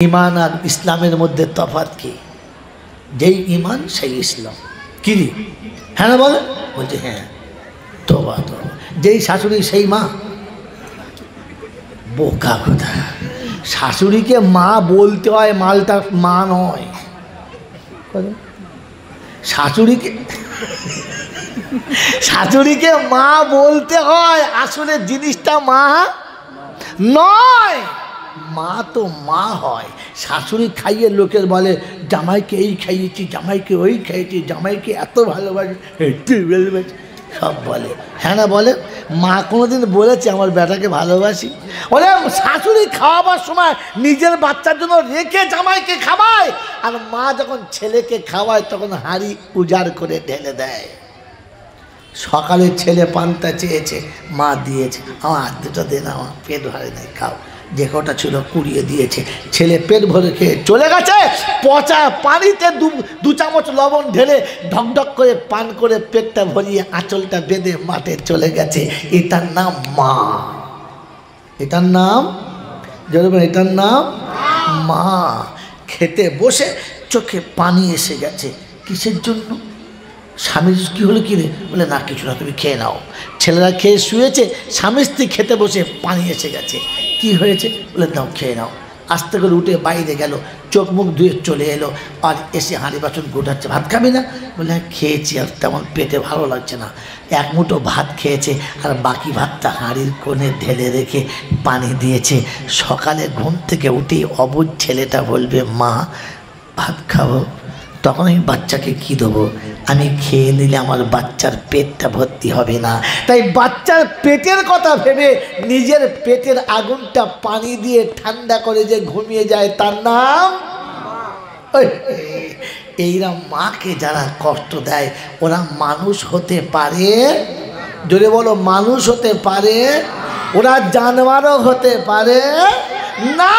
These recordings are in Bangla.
ईमान और इस्लामेर मध्य तफात की যেই ईमान সেই ইসলাম কি রে হ্যাঁ না বলে বলছে হ্যাঁ তোবা তোবা যেই শাশুড়ি সেই মা বোকা কথা শাশুড়িকে মা বলতে হয় মালটা মা নয় শাশুড়িকে মা বলতে হয় আসলে জিনিসটা মা নয় মা তো মা হয় শাশুড়ি খাইয়ে লোকের বলে জামাইকে এই খাইয়েছি জামাইকে ওই খাইয়েছি জামাইকে এত ভালোবাসি সব বলে হ্যাঁ না বলে মা কোনোদিন বলেছে আমার বেটাকে ভালোবাসি বলে শাশুড়ি খাওয়াবার সময় নিজের বাচ্চার জন্য রেখে জামাইকে খাওয়ায় আর মা যখন ছেলেকে খাওয়ায় তখন হাঁড়ি উজাড় করে ঢেলে দেয় সকালে ছেলে পান্তা চেয়েছে মা দিয়েছে আমার হাত দুটো দে না আমার পেট ভরে নাই খাও যে কটা ছিল কুড়িয়ে দিয়েছে ছেলে পেট ভরে খেয়ে চলে গেছে পচা পানিতে দু চামচ লবণ ঢেলে ঢকঢক করে পান করে পেটটা ভরিয়ে আঁচলটা বেঁধে মাঠে চলে গেছে এটার নাম মা এটার নাম এটার নাম মা খেতে বসে চোখে পানি এসে গেছে কিসের জন্য স্বামী কী হলো কী রে বলে না কিছু না তুমি খেয়ে নাও ছেলেরা খেয়ে শুয়েছে স্বামী স্ত্রী খেতে বসে পানি এসে গেছে কি হয়েছে বলে নাও খেয়ে নাও আস্তে করে উঠে বাইরে গেল চোখ মুখ ধুয়ে চলে এলো আর এসে হাঁড়ি বাসন গোটাচ্ছে ভাত খাবি না বলে হ্যাঁ খেয়েছি আর তেমন পেটে ভালো লাগছে না এক মুঠো ভাত খেয়েছে আর বাকি ভাতটা হাঁড়ির কোণে ঢেলে রেখে পানি দিয়েছে সকালে ঘুম থেকে উঠেই অবুঝ ছেলেটা বলবে মা ভাত খাবো তখন আমি বাচ্চাকে কি দেবো আমি খেয়ে নিলে আমার বাচ্চার পেটটা ভর্তি হবে না তাই বাচ্চার পেটের কথা ভেবে নিজের পেটের আগুনটা পানি দিয়ে ঠান্ডা করে যে ঘুমিয়ে যায় তার নাম এইরা মাকে যারা কষ্ট দেয় ওরা মানুষ হতে পারে জোরে বলো মানুষ হতে পারে ওরা জানোয়ারও হতে পারে না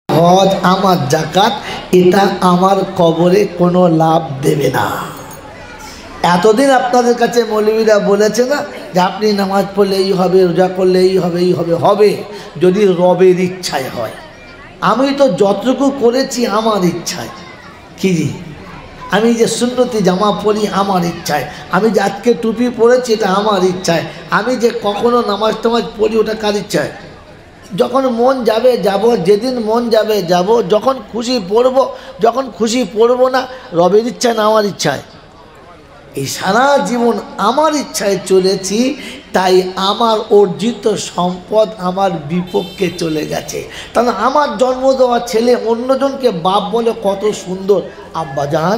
হজ আমার যাকাত এটা আমার কবরে কোনো লাভ দেবে না এতদিন আপনাদের কাছে মৌলবীরা বলেছে না যে আপনি নামাজ পড়লে এই হবে রোজা করলে এই হবে হবে যদি রবের ইচ্ছায় হয় আমি তো যতটুকু করেছি আমার ইচ্ছায় কি জি আমি যে সুন্নতি জামা পরি আমার ইচ্ছায় আমি যে আজকে টুপি পরেছি এটা আমার ইচ্ছায় আমি যে কখনো নামাজ টামাজ পড়ি ওটা কার ইচ্ছায় যখন মন যাবে যাব যেদিন মন যাবে যাব যখন খুশি পড়ব যখন খুশি পড়ব না রবের ইচ্ছায় না আমার ইচ্ছায় এই সারা জীবন আমার ইচ্ছায় চলেছি তাই আমার অর্জিত সম্পদ আমার বিপক্ষে চলে গেছে তাহলে আমার জন্ম দেওয়া ছেলে অন্যজনকে বাপ বলে কত সুন্দর আব্বা জান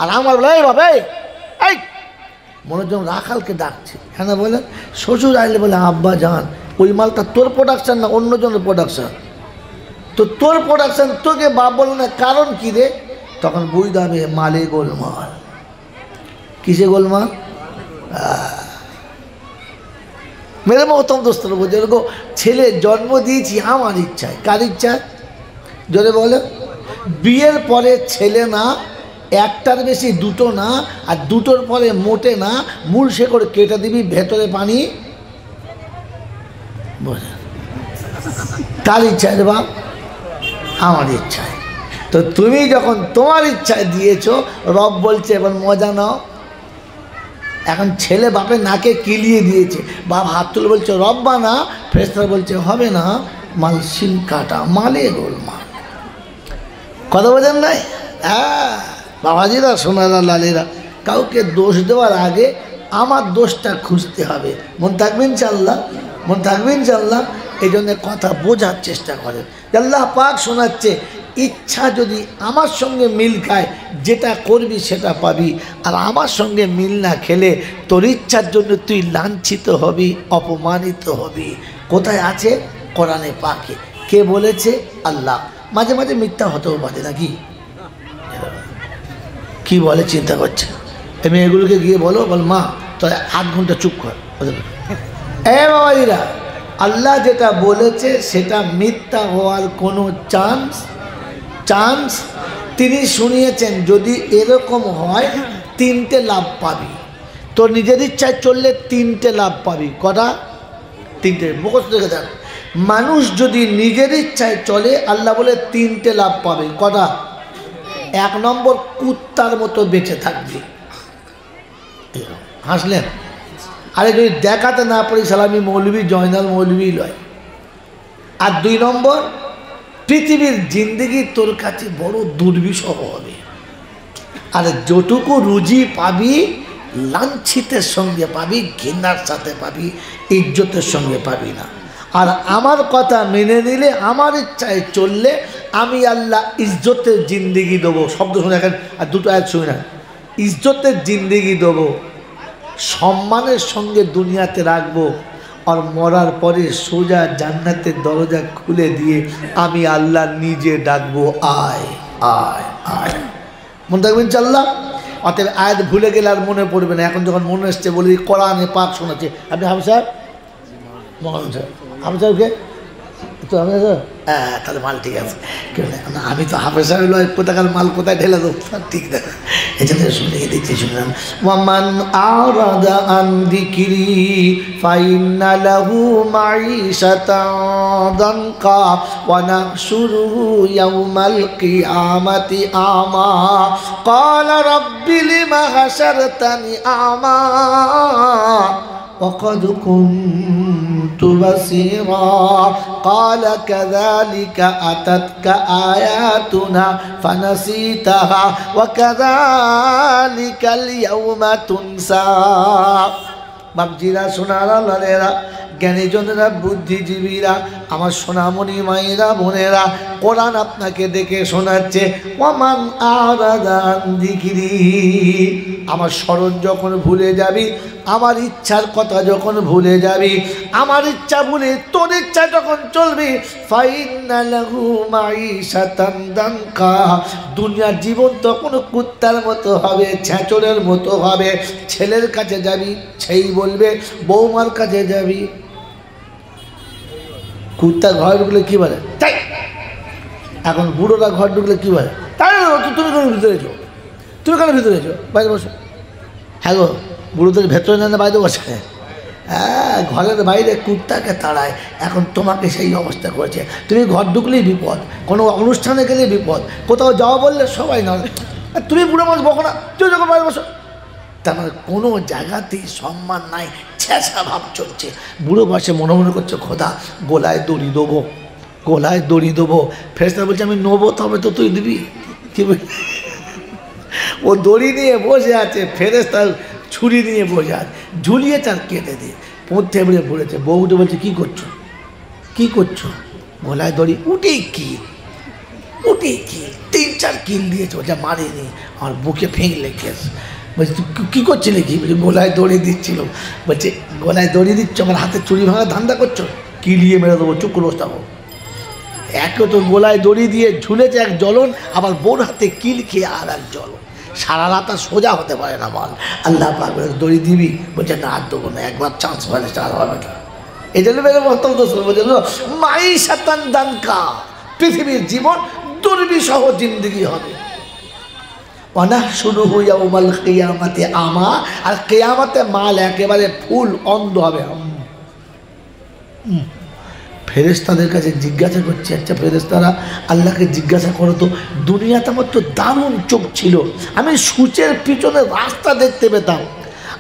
আর আমার বলে এই বাবা এই মনোজন রাখালকে ডাকছে হ্যাঁ না বলে শ্বশুর আইলে বলে আব্বা জান ওই মালটা তোর প্রোডাকশান না অন্যজনের প্রোডাকশান তো তোর প্রোডাকশান তোকে বাপ বলে না কারণ কী রে তখন বুঝতে হবে মালে গোলমাল কিসে গোলমাল মেরে মহতম দোস্তর বোঝে এরকম ছেলে জন্ম দিয়েছি আমার ইচ্ছায় কার ইচ্ছায় জোরে বলে বিয়ের পরে ছেলে না একটার বেশি দুটো না আর দুটোর পরে মোটে না মূল শেকড় কেটে দিবি ভেতরে পানি বোঝা কার ইচ্ছায় রে বাপ আমার ইচ্ছায় তো তুমি যখন তোমার ইচ্ছায় দিয়েছো রব বলছে এবার মজা নাও এখন ছেলে বাপের নাকে কিলিয়ে দিয়েছে বাপ হাত তুলে বলছে রব্বা না ফেরেশতারা বলছে হবে না মাল শিল কাটা মালে গোলমাল কথা বোঝেন নাই হ্যাঁ বাবাজিরা সোনারা লালেরা কাউকে দোষ দেওয়ার আগে আমার দোষটা খুঁজতে হবে মন থাকবে ইনশাআল্লাহ মন থাকবে ইনশাআল্লাহ এই জন্যে কথা বোঝার চেষ্টা করেন আল্লাহ পাক শোনাচ্ছে ইচ্ছা যদি আমার সঙ্গে মিল খায় যেটা করবি সেটা পাবি আর আমার সঙ্গে মিল না খেলে তোর ইচ্ছার জন্য তুই লাঞ্ছিত হবি অপমানিত হবি কোথায় আছে কোরআনে পাকে কে বলেছে আল্লাহ মাঝে মাঝে মিথ্যা হতেও পারে নাকি কি বলে চিন্তা করছে এই মেয়েগুলোকে গিয়ে বলো বল মা তোর আধ ঘন্টা চুপ কর এ বাবাজিরা আল্লাহ যেটা বলেছে সেটা মিথ্যা হওয়ার কোনো চান্স তিনি শুনিয়েছেন যদি এরকম হয় তিনটে লাভ পাবি তোর নিজের ইচ্ছায় চললে তিনটে লাভ পাবি কটা তিনটে মুখস্থ দেখে দেন মানুষ যদি নিজের ইচ্ছায় চলে আল্লাহ বলে তিনটে লাভ পাবে। কটা? এক নম্বর, কুত্তার মতো বেঁচে থাকবে। হাসলেন? আরে যদি দেখাতে না পারি সালামি মৌলবী জয়নাল মৌলবী লয়। আর দুই নম্বর, পৃথিবীর জিন্দেগি তোর কাছে বড় দুর্বিষহ হবে। আর যতটুকু রুজি পাবি লাঞ্ছিতের সঙ্গে পাবি, ঘৃণার সাথে পাবি, ইজ্জতের সঙ্গে পাবি না। আর আমার কথা মেনে নিলে, আমার ইচ্ছায় চললে আমি আল্লাহ ইজ্জতের জিন্দেগি দেবো। শব্দ শুনে এখন আর দুটো আয়াত শুনে না। ইজ্জতের জিন্দেগি দেবো, সম্মানের সঙ্গে দুনিয়াতে রাখবো, আর মরার পরে সোজা জান্নাতের দরজা খুলে দিয়ে আমি আল্লাহ নিজে ডাকবো, আয় আয় আয়। মনে থাকবেন ইনশাআল্লাহ। অতএব আয়াত ভুলে গেলে আর মনে পড়বে না। এখন যখন মনে এসছে বলি কোরআনে পাক শোনাচ্ছে। আপনি হাফেজ সাহেব, মহান সাহেব, হাফেজ সাহেবকে তো আমি হ্যাঁ, তাহলে মাল ঠিক আছে। না, আমি তো হাফেজ সাহেব লয়, কোথাকার মাল কোথায় ঢেলে দেবো ঠিক না। এই জন্য শুনে দিচ্ছি, শুনলাম ওয়ামান আরাদা আন যিকরি ফাইন্না লাহু মাঈশাতান দানকা ওয়া নাহশুরুহু ইয়াওমাল কিয়ামাতি আমা ক্বালা রাব্বি লিমা হাশারতানি আমা وقد كنت بصيرا قال كذلك أتتك آياتنا فنسيتها وكذلك اليوم تنسى। বাপজিরা, সোনারা, লালেরা, জ্ঞানীজনেরা, বুদ্ধিজীবীরা, আমার সোনামণি মায়েরা, বোনেরা, কোরআন আপনাকে দেখে শোনাচ্ছে ওয়ামান আরাদা আন যিকরি। আমার স্মরণ যখন ভুলে যাবি, আমার ইচ্ছার কথা যখন ভুলে যাবি, আমার ইচ্ছা ভুলে তোর ইচ্ছা যখন চলবি, ফাইন্না লাহু মাঈশাতান দানকা। দুনিয়ার জীবন তখন কুত্তার মতো হবে, ছ্যাঁচড়ের মতো হবে। ছেলের কাছে যাবি, সেই বলবে, বৌমার কাছে যাবি। কুত্তা ঘর ঢুকলে কি বলে তাই, এখন বুড়োরা ঘর ঢুকলে কি বলে তাই, তুমি কেন ভিতরে এসো, তুমি কেন ভিতরে এসো, বাইরে বসো। হ্যাঁ গো, বুড়োদের ভেতরে না বাইরে বসে। হ্যাঁ, ঘরের বাইরে কুত্তাকে তাড়ায়। এখন তোমাকে সেই অবস্থা করেছে। তুমি ঘর ঢুকলেই বিপদ, কোনো অনুষ্ঠানে গেলে বিপদ, কোথাও যাওয়া বললে সবাই না, তুমি বুড়ো মানুষ বকো না, তুমি যখন বাইরে বসো। তার মানে কোনো জায়গাতেই সম্মান নাই, ছেঁচা ভাব চলছে। বুড়ো বয়সে মনে মনে করছে খোদা গোলায় দড়ি দেবো, গোলায় দড়ি দেবো। ফেরেশতা বলছে আমি নেবো, তবে তো তুই দিবি। কি ও দড়ি নিয়ে বসে আছে, ফেরেশতা ছুরি নিয়ে বসে আছে, ঝুলিয়ে চার কেটে দিয়ে পোঁত থেবড়ে পড়েছে। বউ উঠে বলছে কি করছো, কি করছো? গোলায় দড়ি, উঠেই কিল, উঠেই কিল, 3-4 কিল দিয়েছে। ওটা মারিনি, আমার বুকে ফেঁক লেগেছে। বলছি তুই কী করছিলে? কি বলছি গোলায় দড়ি দিচ্ছিল। বলছে গোলায় দড়ি দিচ্ছ, আমার হাতে চুরি ভাঙা ধান্দা করছো, কিলিয়ে মেরে দেবো, চুপ করে বসতে হবে। একে তো গোলায় দড়ি দিয়ে ঝুলেছে এক জ্বলন, আবার বোর হাতে কিল খেয়ে আর এক জ্বলন। সারা রাত আর সোজা হতে পারে না বল। আল্লাহ পাক দড়ি দিবি, বলছে না আর দেবো না, একবার চান্স পাইলে চার হবে না। এই জন্য মেরে বক্তব্য বলছে মাঈশাতান দানকা, পৃথিবীর জীবন দুর্বিষহ জিন্দগি হবে। ওয়ানাহশুরুহু ইয়াওমাল কিয়ামাতি আমা, আর কিয়ামতে মাল একেবারে ফুল অন্ধ হবে। ফেরেশতাদের কাছে জিজ্ঞাসা করছে, আচ্ছা ফেরেশতারা আল্লাহকে জিজ্ঞাসা করো তো, দুনিয়াতে আমার তো দারুণ চোখ ছিল, আমি সূচের পিছনে রাস্তা দেখতে পেতাম,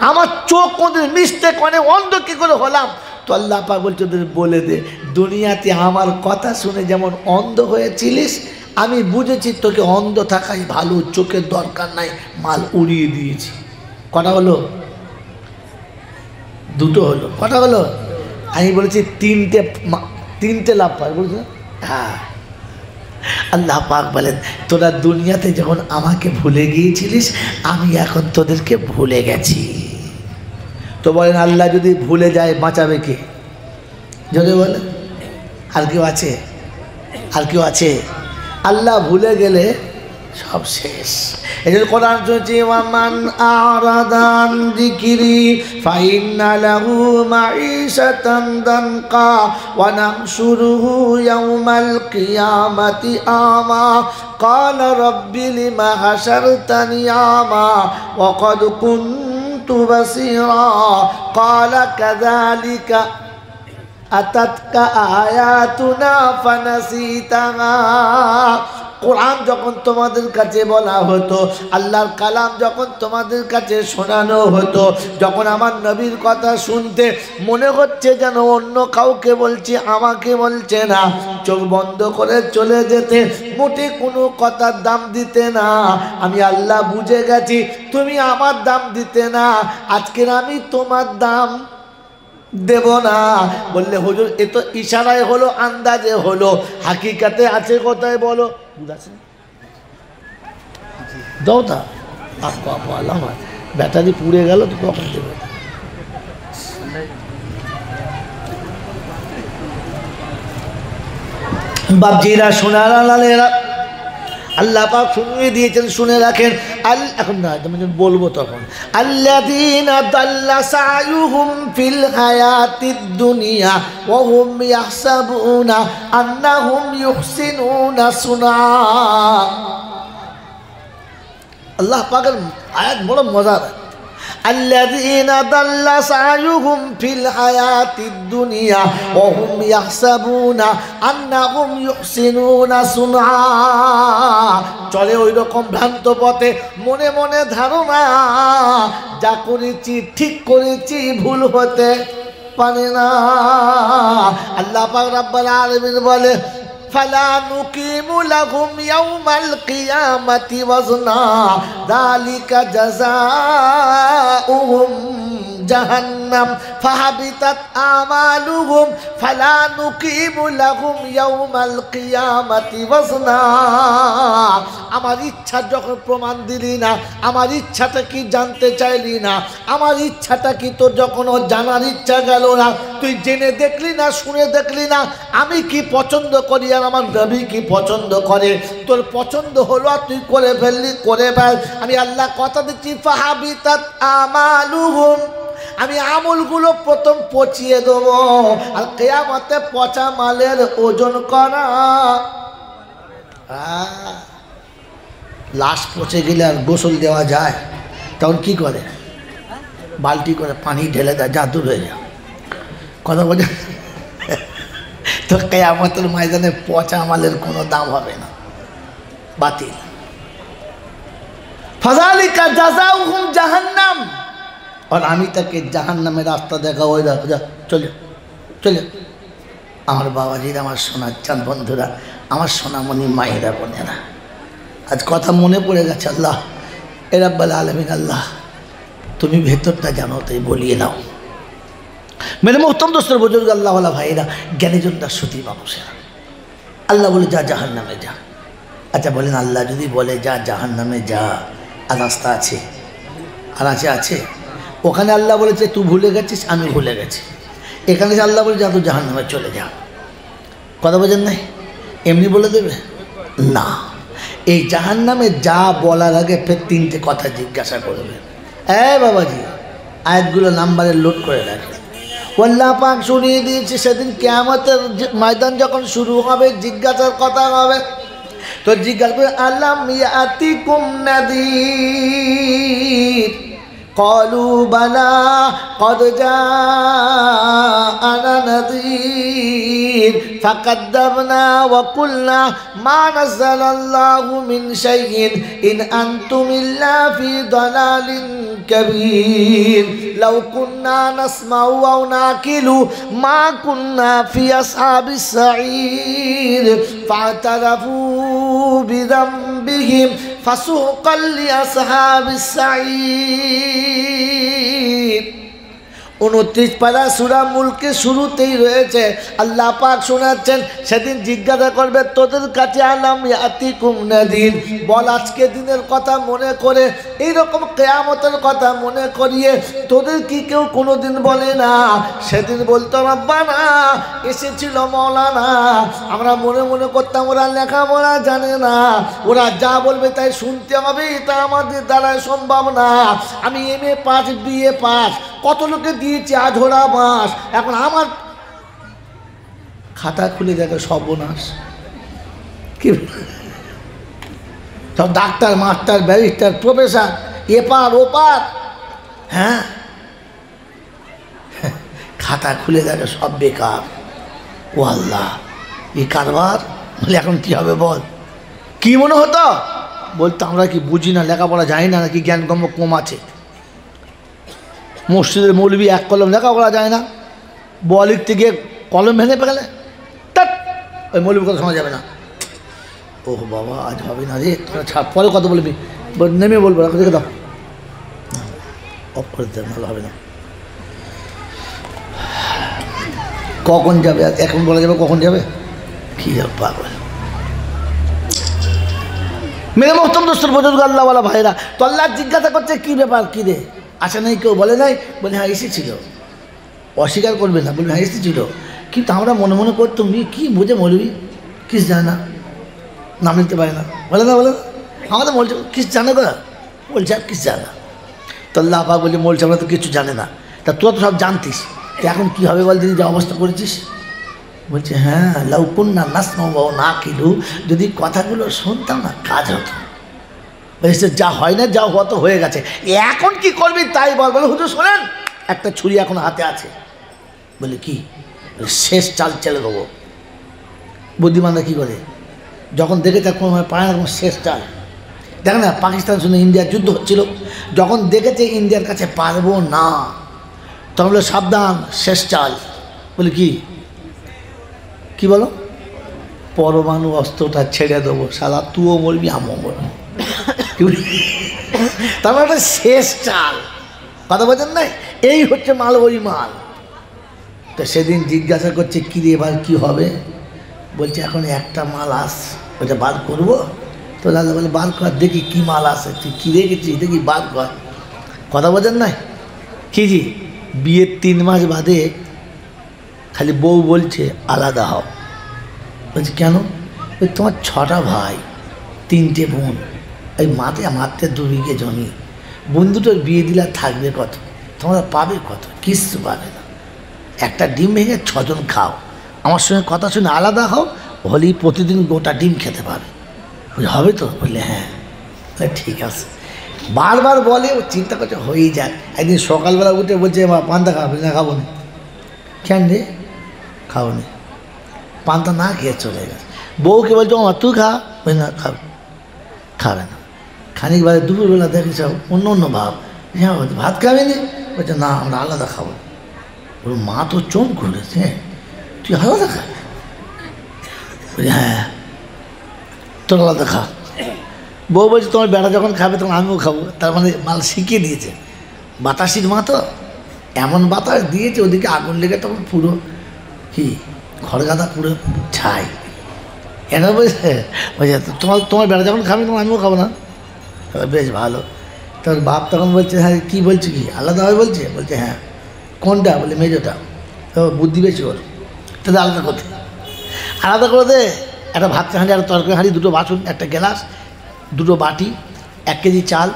আমার চোখ কোনদিন মিস্টেক মানে অন্ধ কী করে হলাম? তো আল্লাহ পাক বলছে ওদের বলে দে, দুনিয়াতে আমার কথা শুনে যেমন অন্ধ হয়েছিলিস, আমি বুঝেছি তোকে অন্ধ থাকাই ভালো, চোখের দরকার নাই, মাল উড়িয়ে দিয়েছি। কটা হলো? দুটো হলো। কটা হলো? আমি বলেছি তিনটে লাভ পায়, বলছো? হ্যাঁ। আল্লাহ পাক বলেন তোরা দুনিয়াতে যখন আমাকে ভুলে গিয়েছিলিস, আমি এখন তোদেরকে ভুলে গেছি। তো বলেন আল্লাহ যদি ভুলে যায় বাঁচাবে কে? যদি বলেন আর কেউ আছে? আর কেউ আছে? আল্লাহ ভুলে গেলে সব শেষ। এই জন্য কোরআন শুনছি ওয়ামান আরাদা আন যিকরি ফাইন্না লাহু মাঈশাতান দানকা ওয়া নাহশুরুহু ইয়াওমাল কিয়ামাতি আমা ক্বালা রাব্বি লিমা হাশারতানি আমা ওয়া ক্বাদ কুনতু বাসীরা ক্বালা কাযালিকা আতাতকা আয়াতুনা ফানাসিতাহা। কোরআন যখন তোমাদের কাছে বলা হতো, আল্লাহর কালাম যখন তোমাদের কাছে শোনানো হতো, যখন আমার নবীর কথা শুনতে মনে হচ্ছে যেন অন্য কাউকে বলছি, আমাকে বলছে না, চোখ বন্ধ করে চলে যেতে, মোটে কোনো কথার দাম দিতে না। আমি আল্লাহ বুঝে গেছি তুমি আমার দাম দিতে না, আজকের আমি তোমার দাম দেব না। বললে হুজুর এ তো ইশারায় হলো, আন্দাজে হলো, হাকিকাতে আছে কোথায় বলো? বুঝাচ্ছে দাও তা আপা আলাম, ব্যাটারি পুড়ে গেল তো কখন দেবে? বাপজিরা, সোনার আলালেরা, আল্লাহ পাক শুনিয়ে দিয়েছেন, শুনে রাখেন। এখন না বলবো তখন, আল্লাযীনা দাল্লা সায়ুহুম ফিল হায়াতিদ দুনিয়া ওয়া হুম ইয়াহসাবুনা আন্নাহুম ইউহসিনুনা সুনা। আল্লাহ পাকের আয়াত বড় মজার। الذين ضل سعيهم في الحياة الدنيا وهم يحسبون أنهم يحسنون صنعا। চলে ওই রকম ভ্রান্ত পথে, মনে মনে ধারণা যা করেছি ঠিক করেছি, ভুল হতে পারে না। আল্লাহ পাক রব্বুল আলামিন বলে, ফালা নুকিমু লাহুম ইয়াউমাল কিয়ামাতি ওয়াজনা যালিকা জাযাউহুম জাহান্নাম ফাহাবিতাত আমালুহুম ফালা নুকিমু লাহুম ইয়াউমাল কিয়ামাতি ওয়াজনা। আমার ইচ্ছা যখন প্রমাণ দিলি না, আমার ইচ্ছাটা কি জানতে চাইলি না, আমার ইচ্ছাটা কি তোর যখন জানার ইচ্ছা গেল না, তুই জেনে দেখলি না, শুনে দেখলি না আমি কি পছন্দ করি আর আমার নবী কি পছন্দ করে, তোর পছন্দ হলো আর তুই করে ফেললি, করে ফেল। আমি আল্লাহ কথা দিচ্ছি, ফাহাবিতাত আমালুহুম, আমি আমলগুলো প্রথম পচিয়ে দেবো, আর কিয়ামতে পচা মালের ওজন করা। লাশ পচে গেলে আর গোসল দেওয়া যায়? তখন কি করে? বালতি করে পানি ঢেলে দেয়, যা দূর হয়ে যায়। কথা বলে তো কিয়ামতের ময়দানে পচা মালের কোনো দাম হবে না, বাতিল। ফাযালিকা জাযাউহুম জাহান্নাম, আর আমি তাকে জাহান্নামের রাস্তা দেখাবো। ওই দেখো, যা চলে চলে। আমার বাবাজির, আমার সোনার চাঁদ বন্ধুরা, আমার সোনামণি মায়েরা, বোনেরা, আজ কথা মনে পড়ে গেছে। আল্লাহ এ রাব্বুল আলামিন, আল্লাহ তুমি ভেতরটা জানো, তাই বলিয়ে নাও। মেরে মোহতরম দোস্তর, বুজুর্গ, আল্লাহওয়ালা ভাইরা, জ্ঞানীজনরা, সুধী মানুষেরা, আল্লাহ বলে যা জাহান্নামে যা। আচ্ছা বলেন, আল্লাহ যদি বলে যা জাহান্নামে যা, আর রাস্তা আছে? আর আছে? ওখানে আল্লাহ বলেছে তুই ভুলে গেছিস, আমি ভুলে গেছি। এখানে আল্লাহ বলে যা তুই জাহান্নামে চলে যা। কথা বোঝেন নাই? এমনি বলে দেবে না। এই জাহান্নামে যা বলার আগে ফের তিনটে কথা জিজ্ঞাসা করবে। বাবাজি, আয়াতগুলো নাম্বারে লোড করে রাখে। আল্লাহ পাক শুনিয়ে দিয়েছে, সেদিন কিয়ামতের ময়দান যখন শুরু হবে, জিজ্ঞাসার কথা হবে। তো জিজ্ঞাসা করে, আলাম ইয়াতিকুম নাযীর قالوا بلى قد جاءنا نذير فكذبنا وقلنا ما نزل الله من شيء إن أنتم إلا في ضلال كبير لو كنا نسمع أو نعقل ما كنا في أصحاب السعير فاعترفوا بذنبهم فسوقا لأصحاب السعير। 29 পারা সূরা মুলকে শুরুতেই রয়েছে, আল্লাহ পাক শোনাচ্ছেন, সেদিন জিজ্ঞাসা করবে তোদের কাছে, আলাম ইয়াতিকুম নাযীর, বল আজকে দিনের কথা মনে করে, এইরকম কিয়ামতের কথা মনে করিয়ে তোদের কি কেউ কোনোদিন বলে না? সেদিন বলতো রব্বানা, এসেছিল মৌলানা, আমরা মনে মনে করতাম ওরা লেখাপড়া জানে না, ওরা যা বলবে তাই শুনতে হবে, এটা আমাদের দ্বারা সম্ভব না। আমি MA পাস, BA পাস, কত লোকে দিয়েছি আঝোড়া মাস, এখন আমার খাতা খুলে দেখে সর্বনাশ। কি সব ডাক্তার, মাস্টার, ব্যারিস্টার, প্রফেসর, এপার ওপার, হ্যাঁ, খাতা খুলে দেখে সব বেকার। ও আল্লাহ, এই কারবার, বলে এখন কী হবে বল? কী মনে হতো? বলতো আমরা কি বুঝি না, লেখাপড়া জানি না, নাকি জ্ঞানগম্য কম আছে? মসজিদের মৌলবি এক কলম লেখাপড়া যায় না, বল লিখতে গিয়ে কলম ভেঙে ফেলে, তাট ওই মৌলবির কথা শোনা যাবে না। ও বাবা, আজ হবে না রে, তোরা ছাড়, পরে কথা বলবি, নেমে বলবো, দেখে দাও, অফ করে দিতে, ভালো হবে না। কখন যাবে? এখন বলা যাবে কখন যাবে? কী যাবে পাগল। মেরে মোহতম দোস্তর বুজুর্গ আল্লাহওয়ালা ভাইরা, তো আল্লাহ জিজ্ঞাসা করছে কী ব্যাপার, কী রে, আসে নাই? কেউ বলে নাই? বলে হ্যাঁ এসেছিল। অস্বীকার করবে না, বলবে হ্যাঁ এসেছিল, কিন্তু আমরা মনে মনে করতাম কী বোঝে মৌলবি, কিছু জানে না, নাম নিতে পারে না, বলে না, বলে না, আমাদের বলছে কিছু জানে না, বলছে আর কিছু জানে না। তো আল্লাহ পাক বলছে বলছে আমরা তো কিছু জানে না, তা তোরা তো সব জানতিস, তো এখন কী হবে বল, দিদি যা অবস্থা করেছিস? বলছে হ্যাঁ, লাউকুন্না নাসমাউ না কিলু, যদি কথাগুলো শুনতাম না কাজ হতো। বলছে যা হয় না, যা হতো হয়ে গেছে, এখন কি করবি তাই বল। বলে হুজুর শোনেন, একটা ছুরি এখন হাতে আছে। বলে কি? শেষ চাল চেলে দেবো। বুদ্ধিমানরা কী করে, যখন দেখেছে কোনো পায় না, শেষ চাল দেখে না, পাকিস্তানের সঙ্গে ইন্ডিয়ার যুদ্ধ হচ্ছিল, যখন দেখেছে ইন্ডিয়ার কাছে পারবো না, তখন বলে সাবধান, শেষ চাল। বলে কি কি বলো? পরমাণু অস্ত্রটা ছেড়ে দেবো, শালা তুও মরবি আমিও মরবি। তারপর একটা শেষ চাল, কথা বলছেন না? এই হচ্ছে মাল, ওই মাল। তো সেদিন জিজ্ঞাসা করছে কী রে এবার কী হবে? বলছে এখন একটা মাল আস, ওইটা বার করবো। তো দাদা বলে বার কর দেখি কী মাল আসে, তুই কী রেখেছিস দেখি বার কর। কথা বলছেন না? কি জি, বিয়ের 3 মাস বাদে খালি বউ বলছে আলাদা হও। বলছি কেন? ওই তোমার 6টা ভাই, 3টে বোন, এই মাত্র 2 বিঘে জমি, বোন দুটোর বিয়ে দিলে থাকবে কত? তোমরা পাবে কত? কিচ্ছু পাবে না। একটা ডিম ভেঙে 6 জন খাও, আমার সঙ্গে কথা শুনে আলাদা হও, হলেই প্রতিদিন গোটা ডিম খেতে পাবে। হবে তো? বললে হ্যাঁ। ঠিক আছে। বারবার বলে, ও চিন্তা করছে হয়েই যাক। একদিন সকালবেলা উঠে বলছে মা পান্তা খাবে না? খাবো না। কেন রে? খাবো না। পান্তা না খেয়ে চলে গেছে। বউকে বলছে ও তুই খা, বলে না খাবে না। খানিক বাদে দুপুরবেলা দেখেছ অন্য অন্য ভাব, হ্যাঁ ভাত খাবে নি? বলছে না আমরা আলাদা খাবো। ওর মা তো চোখ করেছে, তুই আলাদা খা? বলছে হ্যাঁ তোর আলাদা খা। বউ বলছে তোমার বেড়া যখন খাবে তখন আমিও খাবো। তার মানে মাল শিখিয়ে দিয়েছে। বাতাসির মা তো এমন বাতাস দিয়েছে, ওদিকে আগুন লেগে তখন পুরো কি খড়গাদা পুরো ছাই। এটা বলছে বলছে তোমার বেড়া যখন খাবে তখন আমিও খাবো না? বেশ ভালো। তোর বাপ তখন বলছে হ্যাঁ কী বলছে, কি আলাদা হয় বলছে? বলছে হ্যাঁ। কোনটা? বলে মেজোটা। তো বুদ্ধি বেশি ওর, তাহলে আলাদা করতে, আলাদা করে দে। একটা ভাত হাঁড়ি, একটা তরকারি হাঁড়ি, 2টো বাসন, একটা গ্লাস, 2টো বাটি, 1 কেজি চাল,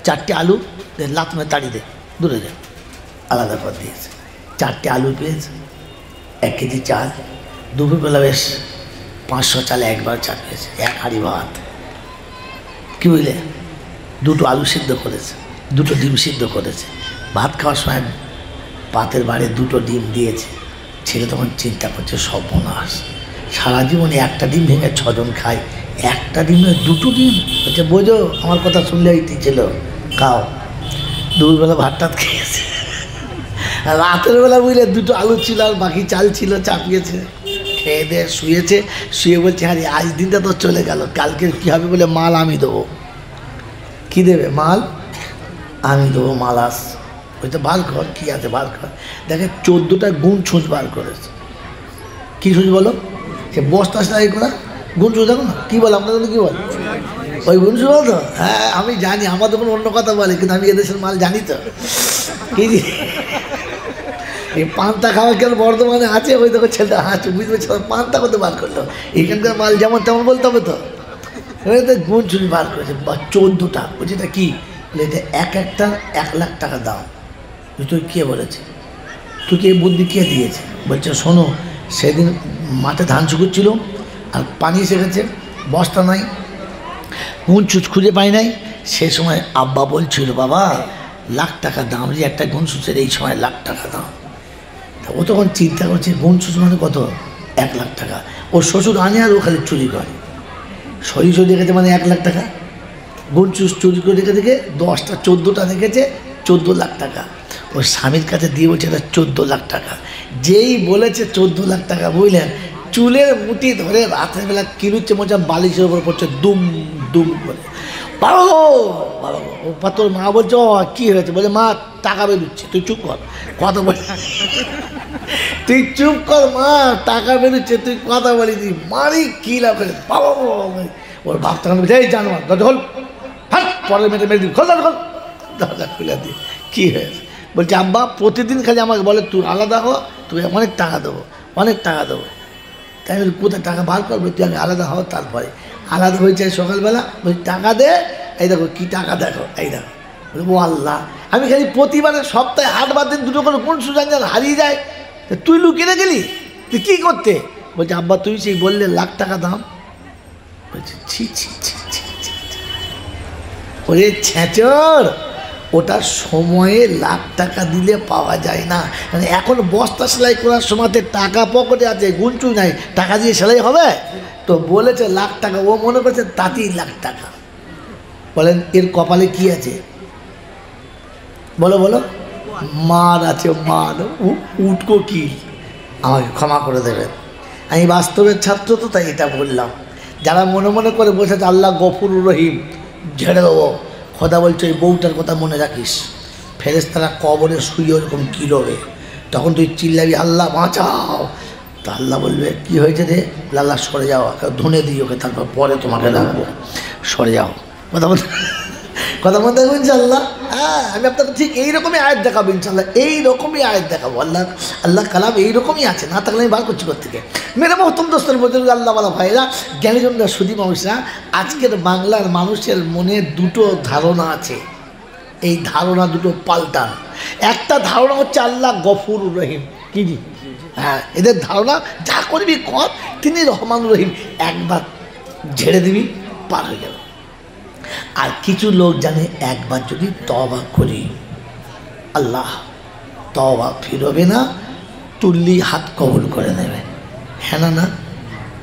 4টে আলু, লাত মেরে তাড়ি দে, দূরে দে। আলাদা করে দিয়েছে। 4টে আলু পেয়েছে, 1 কেজি চাল, দুপুরবেলা বেশ 500 চাল একবার চাপিয়েছে, 1 হাঁড়ি ভাত। কী বুঝলে? 2টো আলু সিদ্ধ করেছে, 2টো ডিম সিদ্ধ করেছে। ভাত খাওয়ার সময় পাতের বাড়ি 2টো ডিম দিয়েছে। ছেলে তখন চিন্তা করছে সর্বনাশ, সারা জীবনে একটা ডিম ভেঙে 6 জন খায়, একটা ডিমে 2টো ডিম। বলছে বোঝো আমার কথা শুনলে ছিল, খাও। দুপুরবেলা ভাত টাত খেয়েছে। রাতের বেলা বুঝলে 2টো আলু ছিল আর বাকি চাল ছিল, চাপিয়েছে, খেয়ে দিয়ে শুয়েছে। শুয়ে বলছে আরে আজ দিনটা তো চলে গেল, কালকে কী হবে? বলে মাল আমি দেবো। কী দেবে? মাল আমি দেবো, মাল আস। ওই তো বার কর, কী আছে বার কর। দেখে 14টা গুণ ছুঁচ বার করেছে। কী ছুঁচ বলো? সে বস্তা সাই করা গুণ ছুঁচ, দেখো না কী বলো আপনাদের, কী বল? ওই গুণ ছুঁচ বলো তো? হ্যাঁ আমি জানি, আমার তখন অন্য কথা বলে, কিন্তু আমি এদেশের মাল জানি তো। কি এই পান্তা খাওয়া কেন বর্ধমানে আছে, ওই দেখো ছেলেটা হাঁচু বুঝতে পারছে, পান্তা করতে বার করলো। এখানকার মাল যেমন তেমন বলতে হবে তো। গুণ ছুঁচ বার করেছে বা 14টা। বলছে এটা কী? এটা একটা 1 লাখ টাকা দাম। তুই কে বলেছে? তুই কে বুদ্ধি কে দিয়েছে? বলছে শোনো, সেদিন মাঠে ধান শুকুচ্ছিল আর পানি এসে গেছে, বস্তা নাই, গুণ ছুঁচ খুঁজে পাই নাই। সে সময় আব্বা বলছিল বাবা 1 লাখ টাকা দাম, যে একটা গুণ ছুঁচের এই সময় 1 লাখ টাকা দাম। তা ও তখন চিন্তা করছে গুণ ছুঁচ মানে কত? 1 লাখ টাকা। ওর শ্বশুর আনে আর ও খালি চুরি করে, সরিষা রেখেছে মানে 1 লাখ টাকা, গুনচুস চুরি করে রেখে দেখে 10টা 14টা রেখেছে, 14 লাখ টাকা। ওর স্বামীর কাছে দিয়ে বলছে এটা 14 লাখ টাকা। যেই বলেছে 14 লাখ টাকা, বুঝলেন, চুলের মুঠি ধরে রাতের বেলা কিলুচ্ছে মোচা বালিশের উপর পড়ছে দুম দুম করে। বাবা বাবা, ও তোর মা বলছে ও কী হয়েছে? বলে মা টাকা বেরোচ্ছে, তুই চুপ কর, কথা বল, তুই চুপ কর মা, টাকা বেরোচ্ছে, তুই কথা বলিনি। মারি কি লাভ করে বাবা বাবা। ওর বাপ তখন বলছে এই জানো দরজা খোল, হ্যাঁ পরের মেয়েটা মেরে দিবি, খোল দরজা খোল। দরজা খুলে দিই, কী হয়েছে? বলছে আব্বা প্রতিদিন খালি আমাকে বলে তুই আলাদা হো, তুই অনেক টাকা দেবো, অনেক টাকা দেবো। তাই বলি কোথায় টাকা বার করবো, তুই আমি আলাদা হও। তারপরে আলাদা হয়েছে সকালবেলা, বলছি টাকা দে, এই দেখো কী টাকা দেখো, এই দেখো। ও আল্লাহ, আমি খালি প্রতিবারে সপ্তাহে 8বার দিন 2টো করে কোন সুজান হারিয়ে যায়, তুই লুকিয়ে গেলি, তুই কী করতে? বলছে আব্বা তুই সেই বললে লাখ টাকা দাম। বলছে ছি ছি ছি ছি ছি, ওরে ছেঁচর, ওটা সময়ে লাখ টাকা দিলে পাওয়া যায় না। মানে এখন বস্তা সেলাই করার সময়তে টাকা পকেটে আছে, গুনচুই নাই, টাকা দিয়ে সেলাই হবে? তো বলেছে লাখ টাকা, ও মনে করছে তাতেই লাখ টাকা। বলেন এর কপালে কি আছে? বলো বলো, মার আছে, মার, উটকো কি। আমাকে ক্ষমা করে দেবেন, আমি বাস্তবের ছাত্র তো তাই এটা বললাম। যারা মনে মনে করে বসেছে আল্লাহ গফুরুর রহিম, ঝেড়ে দেবো, খোদা বলছে ওই বউটার কথা মনে রাখিস, ফেরেশতারা কবরে শুয়ে ওরকম কিরবে, তখন তুই চিল্লাবি আল্লাহ বাঁচাও, তা আল্লাহ বলবে কি হয়েছে রে, আল্লাহ সরে যাও, ধুনে দিই ওকে, তারপর পরে তোমাকে রাখবো, সরে যাও। কথা বলতে কথা বলতে দেখবো ইনশাল্লাহ। হ্যাঁ, আমি আপনাকে ঠিক এইরকমই আয়াত দেখাবো ইনশাল্লাহ, এইরকমই আয়াত দেখাবো। আল্লাহ কালাম এইরকমই আছে, না থাকলে আমি বার করছি কোথেকে। মেরে মহতম দোস্তের বলতে আল্লাহ বলা ভাইরা, জ্ঞানীজনরা, সুদী মানুষরা, আজকের বাংলার মানুষের মনে 2টো ধারণা আছে। এই ধারণা 2টো পাল্টান। একটা ধারণা হচ্ছে আল্লাহ গফুরুর রহিম, কি জি, হ্যাঁ, এদের ধারণা যা করবি কর, তিনি রহমানুর রহিম, একবার ঝেড়ে দিবি পার হয়ে গেল। আর কিছু লোক জানে একবার যদি তওবা করি আল্লাহ তওবা ফিরবে না, তুললি হাত কবুল করে নেবে। হ্যাঁ না না,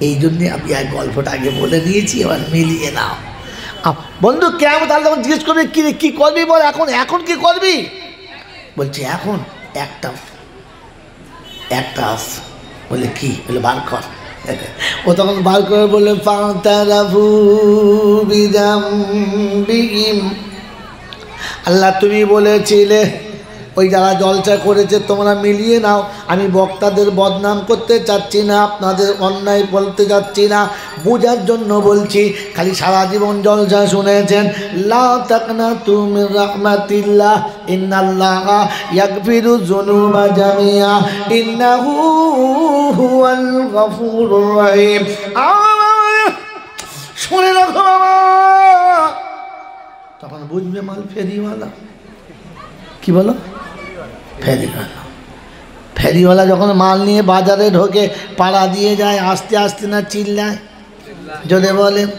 এই জন্যে আমি এক গল্পটা আগে বলে দিয়েছি, এবার মিলিয়ে নাও। বন্ধু কেমন তাহলে তখন জিজ্ঞেস করবে কি কী করবি বল, এখন এখন কি করবি? বলছি এখন একটা আস। বলে কি? বলে বার কর। ও তখন বার করে বললে আল্লাহ তুমি বলেছিলে ওই যারা জলসা করেছে তোমরা মিলিয়ে নাও। আমি বক্তাদের বদনাম করতে চাচ্ছি না, আপনাদের অন্যায় বলতে যাচ্ছি না, বোঝার জন্য বলছি। খালি সারা জীবন জলসা শুনেছেন, লা তাকনাতু মির রাহমাতিল্লাহ ইন্নাল্লাহা ইয়াগফিরুয যুনুবা জামিআ ইন্নাহু হুয়াল গফুরুর রহিম। শুনে রাখো বাবা, তখন বুঝবে মাল ফেরিওয়ালা। কি বলো? ফেরিওয়ালা যখন মাল নিয়ে বাজারে ঢোকে, পাড়া দিয়ে যায়, আস্তে আস্তে না চিল্লায়, যদি বলেন।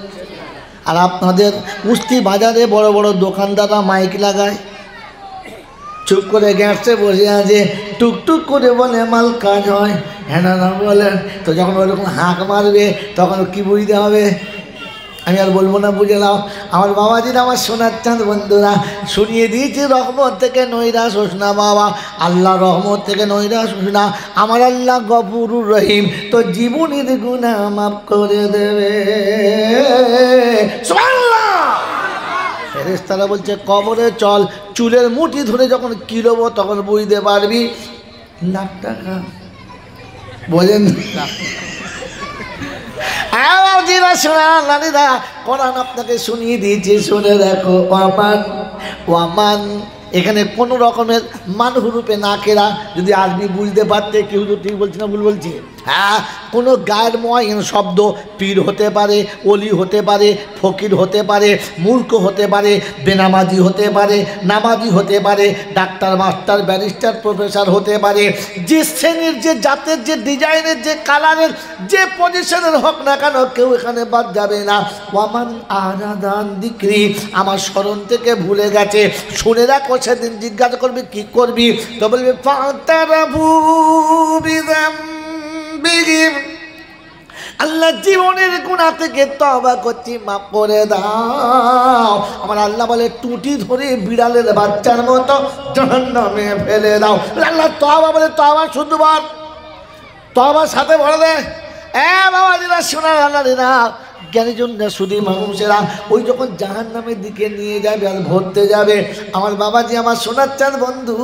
আর আপনাদের কুস্তি বাজারে বড় বড় দোকানদাররা মাইক লাগায়, চুপ করে গ্যাসে বসে আছে, টুকটুক করে বলে মাল কাজ হয়, হ্যাঁ না বলেন। তো যখন ওরকম হাঁক মারবে তখন কি বুঝতে হবে? আমি আর বলবো না, বুঝে নাও। আমার বাবাজিরা, আমার সোনার চাঁদ বন্ধুরা, শুনিয়ে দিয়েছি রহমত থেকে নৈরাশ হোস না বাবা, আল্লাহ রহমত থেকে নৈরাশ হোস না। আমার আল্লাহ গফুরুর রহিম, তো জীবনের গুনাহ মাফ করে দেবে। সুবহানাল্লাহ। ফেরেশতারা বলছে কবরে চল, চুলের মুঠি ধরে যখন কিলবো তখন বুঝতে পারবি লাখ টাকা। বলেন নারীরা, কোরআন আপনাকে শুনিয়ে দিয়েছি, শুনে দেখো। ওয়ামান এখানে কোনো রকমের মানহুরূপে না কেরা, যদি আরবি বুঝতে পারতে কেউ, তো ঠিক বলছি না ভুল বলছি? হ্যাঁ, কোনো গায়ের ময়ন শব্দ, পীর হতে পারে, অলি হতে পারে, ফকির হতে পারে, মূর্খ হতে পারে, বেনামাজি হতে পারে, নামাজি হতে পারে, ডাক্তার, মাস্টার, ব্যারিস্টার, প্রফেসর হতে পারে, যে শ্রেণীর, যে জাতের, যে ডিজাইনের, যে কালারের, যে পজিশনের হোক না কেন, কেউ এখানে বাদ যাবে না। ওয়ামান আরাদান দিক্রি, আমার স্মরণ থেকে ভুলে গেছে, শুনে রাখো। সেদিন জিজ্ঞাসা করবি কি করবি, তো বলবি ফাতারাবু বিযামবিহিম, আল্লাহ জীবনের গুনাহ থেকে তওবা করছি, মাফ করে দাও। আমার আল্লাহ বলে টুটি ধরে বিড়ালের বাচ্চার মতো জাহান্নামে ফেলে দাও। আল্লাহ তওবা বলে তওবা শুধু বল, তওবার সাথে ভরে দে। বাবাজিরা, শোনার আল্লাহরা, জ্ঞানীজনরা, শুধু মানুষেরা ওই যখন জাহান্নামের দিকে নিয়ে যাবে আর ভরতে যাবে, আমার বাবাজি, আমার শোনার চাঁদ বন্ধু,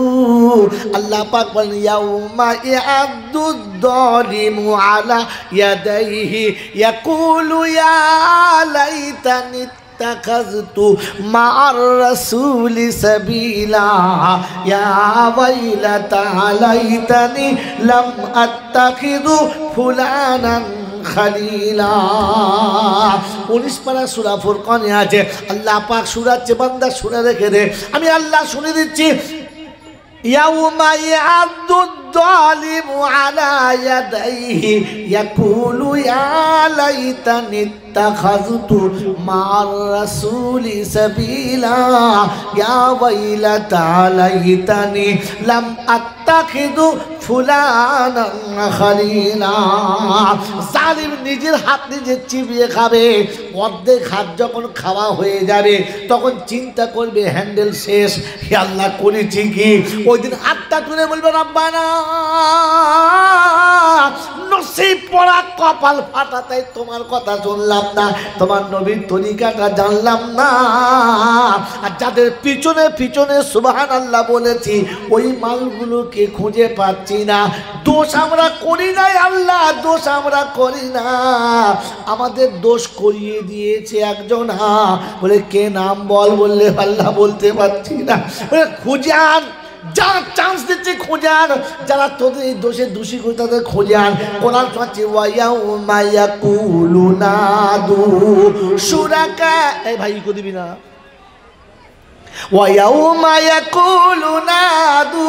আল্লাহ পাক বলেন ইয়াউমা ইয়াদুদ-যালিমু আলা ইয়াদাইহি ইয়াকুলু ইয়া লাইতানি ইত্তাখাযতু মা'আর রাসূলি সাবিলা ইয়া ওয়াইলাতা লাইতানি লাম আত্তাখিযু ফুলানান খালিলা। 19 পারা সূরা ফুরকানে আছে। আল্লাহ পাক সূরাচ্ছে বান্দা শুনে রেখে দে, আমি আল্লাহ শুনে দিচ্ছি। ইয়াউমা ইয়াদুদ-যালিমু আলা ইয়াদাইহি ইয়াকুলু ইয়া লাইতানি ইত্তাখাযতু মা'আর রাসূলি সাবিলা ইয়া ওয়াইলাতা লাইতানি লাম আত্তাখিযু ফুলানান খালিলা। জালিম নিজের হাত নিজে চিবিয়ে খাবে। অর্ধেক হাত যখন খাওয়া হয়ে যাবে তখন চিন্তা করবে হ্যান্ডেল শেষ, হে আল্লাহ করেছি কি। ওই দিন হাতটা তুলে বলবে রব্বানা, নসিব পড়া কপাল ফাটা, তাই তোমার কথা শুনলাম না, তোমার নবীর তরিকাটা জানলাম না। আর যাদের পিছনে পিছনে সুবহানাল্লাহ বলেছি ওই মালগুলোকে খুঁজে পাচ্ছি না। দোষ আমরা করি নাই আল্লাহ, দোষ আমরা করি না, আমাদের দোষ করিয়ে দিয়েছে একজন। বলে কে নাম বল, বললে আল্লাহ বলতে পারছি না। খুঁজে আন, যা চান্স দিচ্ছে খোঁজে আন, যারা তোদের এই দোষে দোষী করে তাদের খোঁজে আন। কোরআন শোনাচ্ছে ওয়ায়াউমা ইয়াকুলু নাদু শুরাকা, এই ভাই কো দিবি না, ওয়ায়াউমা ইয়াকুলু নাদু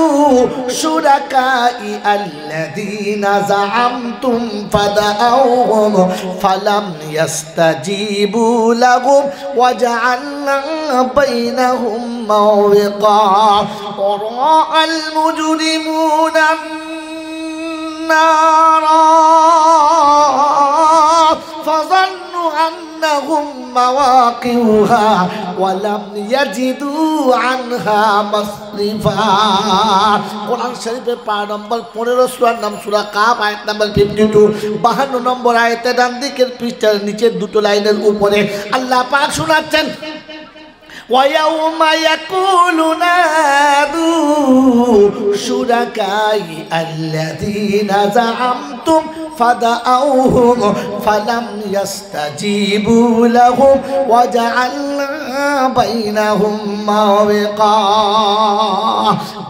শুরাকাই আল্লাযীনা যাআমতুম ফাদাউহুম ফালাম ইয়াস্তাজিবু লাহুম ওয়াজআলনা বাইনাহুম মাওবিকা ওয়ারাআল মুজরিমুনা নারা ফাযান্নু আন্নাহুম মাওয়াকিউহা ওয়ালাম ইয়াজিদু আনহা মাসরিফা। কোরআন শরীফের পারা নম্বর 15, সূরার নাম সূরা কাফ, আয়াত নম্বর 52, 52 নম্বর আয়াতে ডান দিকের পৃষ্ঠার নিচের দুটো লাইনের উপরে আল্লাহ পাক শোনাচ্ছেন ওয়ায়াউমা ইয়াকুলু নাদু শুরাকাই আল্লাযীনা যাআমতুম ফাদাউহুম ফালাম ইয়াস্তাজিবু লাহুম ওয়াজআলনা বাইনাহুম মাওবিকা।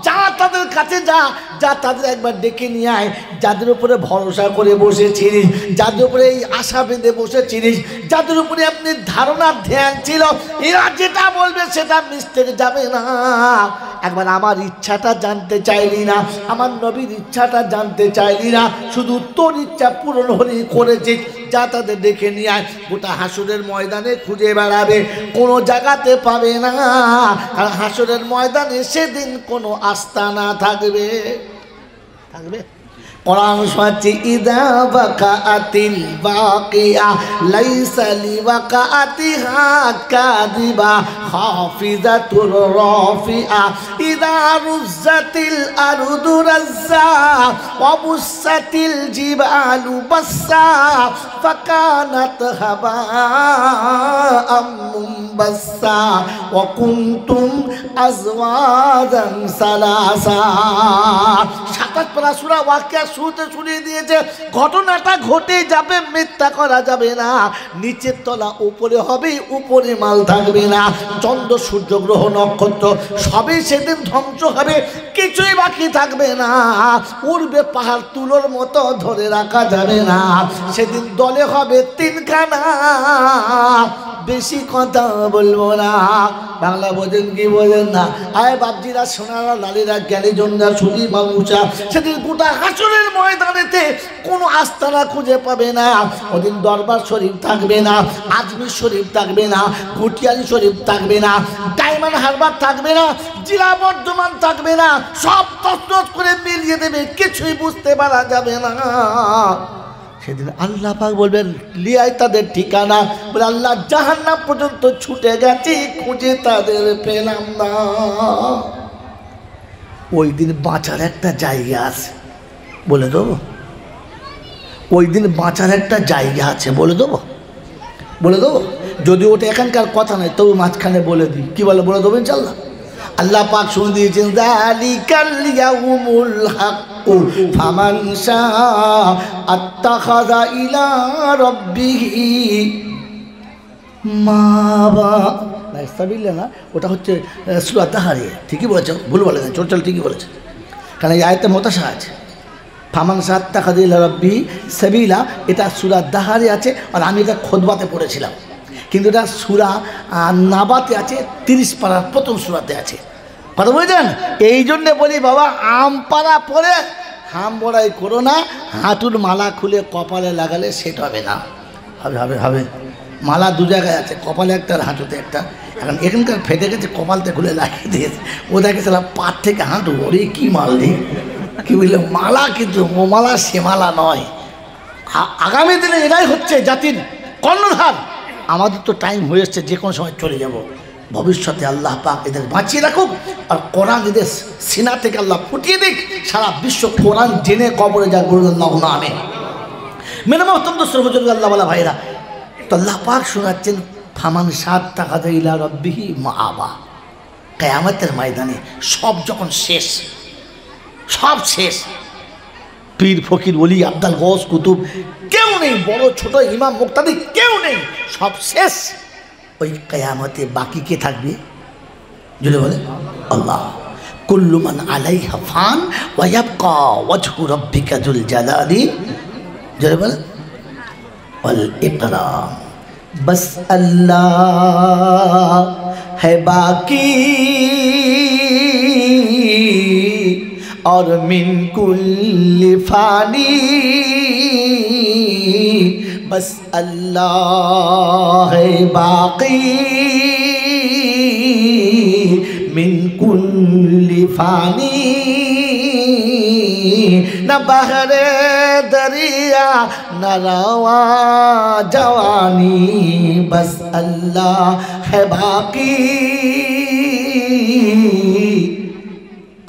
যা তাদের কাছে যা, যা তাদের একবার ডেকে নিয়ে আয়, যাদের উপরে ভরসা করে বসেছিলিস, যাদের উপরে এই আশা বেঁধে বসেছিলিস, যাদের উপরে আপনি ধারণার ধ্যান ছিল, এরা যেটা বলবে সেটা মিস্টেক যাবে না। একবার আমার ইচ্ছাটা জানতে চাইলি না, আমার নবীর ইচ্ছাটা জানতে চাইলি না, শুধু তোর ইচ্ছা পূরণ হলেই করেছিস। যা তাদের দেখে নিয়ে আয়, গোটা হাসরের ময়দানে খুঁজে বেড়াবে, কোনো জায়গাতে পাবে না। আর হাসরের ময়দানে সেদিন কোনো আস্তানা থাকবে থাকবে কোরআন শোনাচ্ছে ইদা বাকাআতিল বাকিয়া লাইসা লিওয়াকাতিহা কাযিবা হাফিজাতুর রাফিআ ইদা রুজ্জাতিল আরদু রাজ্জা ওয়া বুসাতিল জিবালু বাসসা ফাকানাত হাবাআম মুনবাসসা ওয়া কুনতুম আজওয়াজান সালাসা। 27 পারা সূরা ওয়াকিয়া শুরুতে শুনিয়ে দিয়েছে ঘটনাটা ঘটে যাবে, মিথ্যা করা যাবে না। নিচের তলা উপরে হবে, উপরে মাল থাকবে না। চন্দ্র, সূর্য, গ্রহ, নক্ষত্র সবই সেদিন ধ্বংস হবে, কিছুই বাকি থাকবে না। উড়বে পাহাড়, তুলোর মতো ধরে রাখা যাবে না। সেদিন দলে হবে 3 খানা। বেশি কথা বলবো না, বাংলা বোঝেন কি বোঝেন না? আয় বাপজিরা, সোনারা, লালীরা, জ্ঞানীজনরা, সুধী মানুষা, সেদিন গোটা হাসরের ময়দানেতে কোনো আস্তানা খুঁজে পাবে না। ওদিন দরবার শরীফ থাকবে না, আজমির শরীফ থাকবে না, কুটিয়ালি শরীফ থাকবে না, ডায়মন্ড হারবার থাকবে না, জিলা বর্ধমান থাকবে না। সব তছনছ করে মিলিয়ে দেবে, কিছুই বুঝতে পারা যাবে না। সেদিন আল্লাহ পাক বলবেন লিয়াই তাদের ঠিকানা, বলে আল্লাহ জাহান্নাম পর্যন্ত ছুটে গেছি, খুঁজে তাদের পেলাম না। ওই দিন বাঁচার একটা জায়গা আছে, বলে দেবো? ওই দিন বাঁচার একটা জায়গা আছে, বলে দেবো? বলে দেবো? যদি ওটা এখানকার কথা নয় তবু মাঝখানে বলে দিই। কি বলে? বলে দেবো ইনশাল্লাহ। আল্লাহ পাক শুনে দিয়েছেন যালিকাল ইয়াউমুল হাক্কু ফামান শাআ আত্তাখাযা ইলা রাব্বিহি মাবা। সাবিলা না, ওটা হচ্ছে সূরা তাহারিয়া। ঠিকই বলেছো, ভুল বলে না, চল ঠিকই বলেছে। কারণ এই আয়াতে মোতাশা আছে, ফামান শাআ আত্তাখাযা ইলা রাব্বিহি সাবিলা, এটা সূরা তাহারিয়া আছে। আর আমি এটা খুতবাতে পড়েছিলাম, কিন্তু এটা সূরা নাবাতে আছে, 30 পারার প্রথম সূরাতে আছে। কথা বুঝলেন? এই জন্যে বলি বাবা, আম পাড়া পরে হাম বড়াই করো না। হাঁটুর মালা খুলে কপালে লাগালে সেট হবে না। হবে হবে হবে মালা দু জায়গায় আছে, কপালে একটা আর হাঁটুতে একটা। এখন এখানকার ফেটে গেছে, কপালতে খুলে লাগিয়ে দিয়েছে। ও দেখে সালা পাট থেকে হাঁটু, ওরে কি মাল দিই, কি বুঝলে? মালা, কিন্তু ও মালা সে মালা নয়। আগামী দিনে এটাই হচ্ছে জাতির কর্ণধার। আমাদের তো টাইম হয়ে এসছে, যে কোনো সময় চলে যাব। ভবিষ্যতে আল্লাহ পাক এদের বাঁচিয়ে রাখুক, আর কোরআন এদের সিনা থেকে আল্লাহ ফুটিয়ে দিক, সারা বিশ্ব কোরআন জেনে কবরে যা বললেন না আমি মেনে অত্যন্ত সর্বজন আল্লাহ বলা ভাইরা। তো আল্লাহ পাক শোনাচ্ছেন ফামান শাআ আত্তাখাযা ইলা রাব্বিহি মাআবা। কিয়ামতের ময়দানে সব যখন শেষ, সব শেষ, পীর ফকির ওলি আব্দাল গৌস কুতুব কেউ নেই, বড় ছোট ইমাম মুক্তাদি কেউ নেই, সব শেষ। ওই কিয়ামতে বাকি কে থাকবে? যদি বলে আল্লাহ। কুল্লু মান আলাইহা ফান ওয়া ইয়াবকা ওয়াজহু রাব্বিকা যুল জালালি, যদি বলে ওয়াল ইকরাম। বস আল্লাহ है बाकी और मिन कुल्ली फानी, बस अल्लाह है बाकी मिन कुल्ली फानी। न बहरे दरिया न रवा जवानी, बस अल्लाह है बाकी।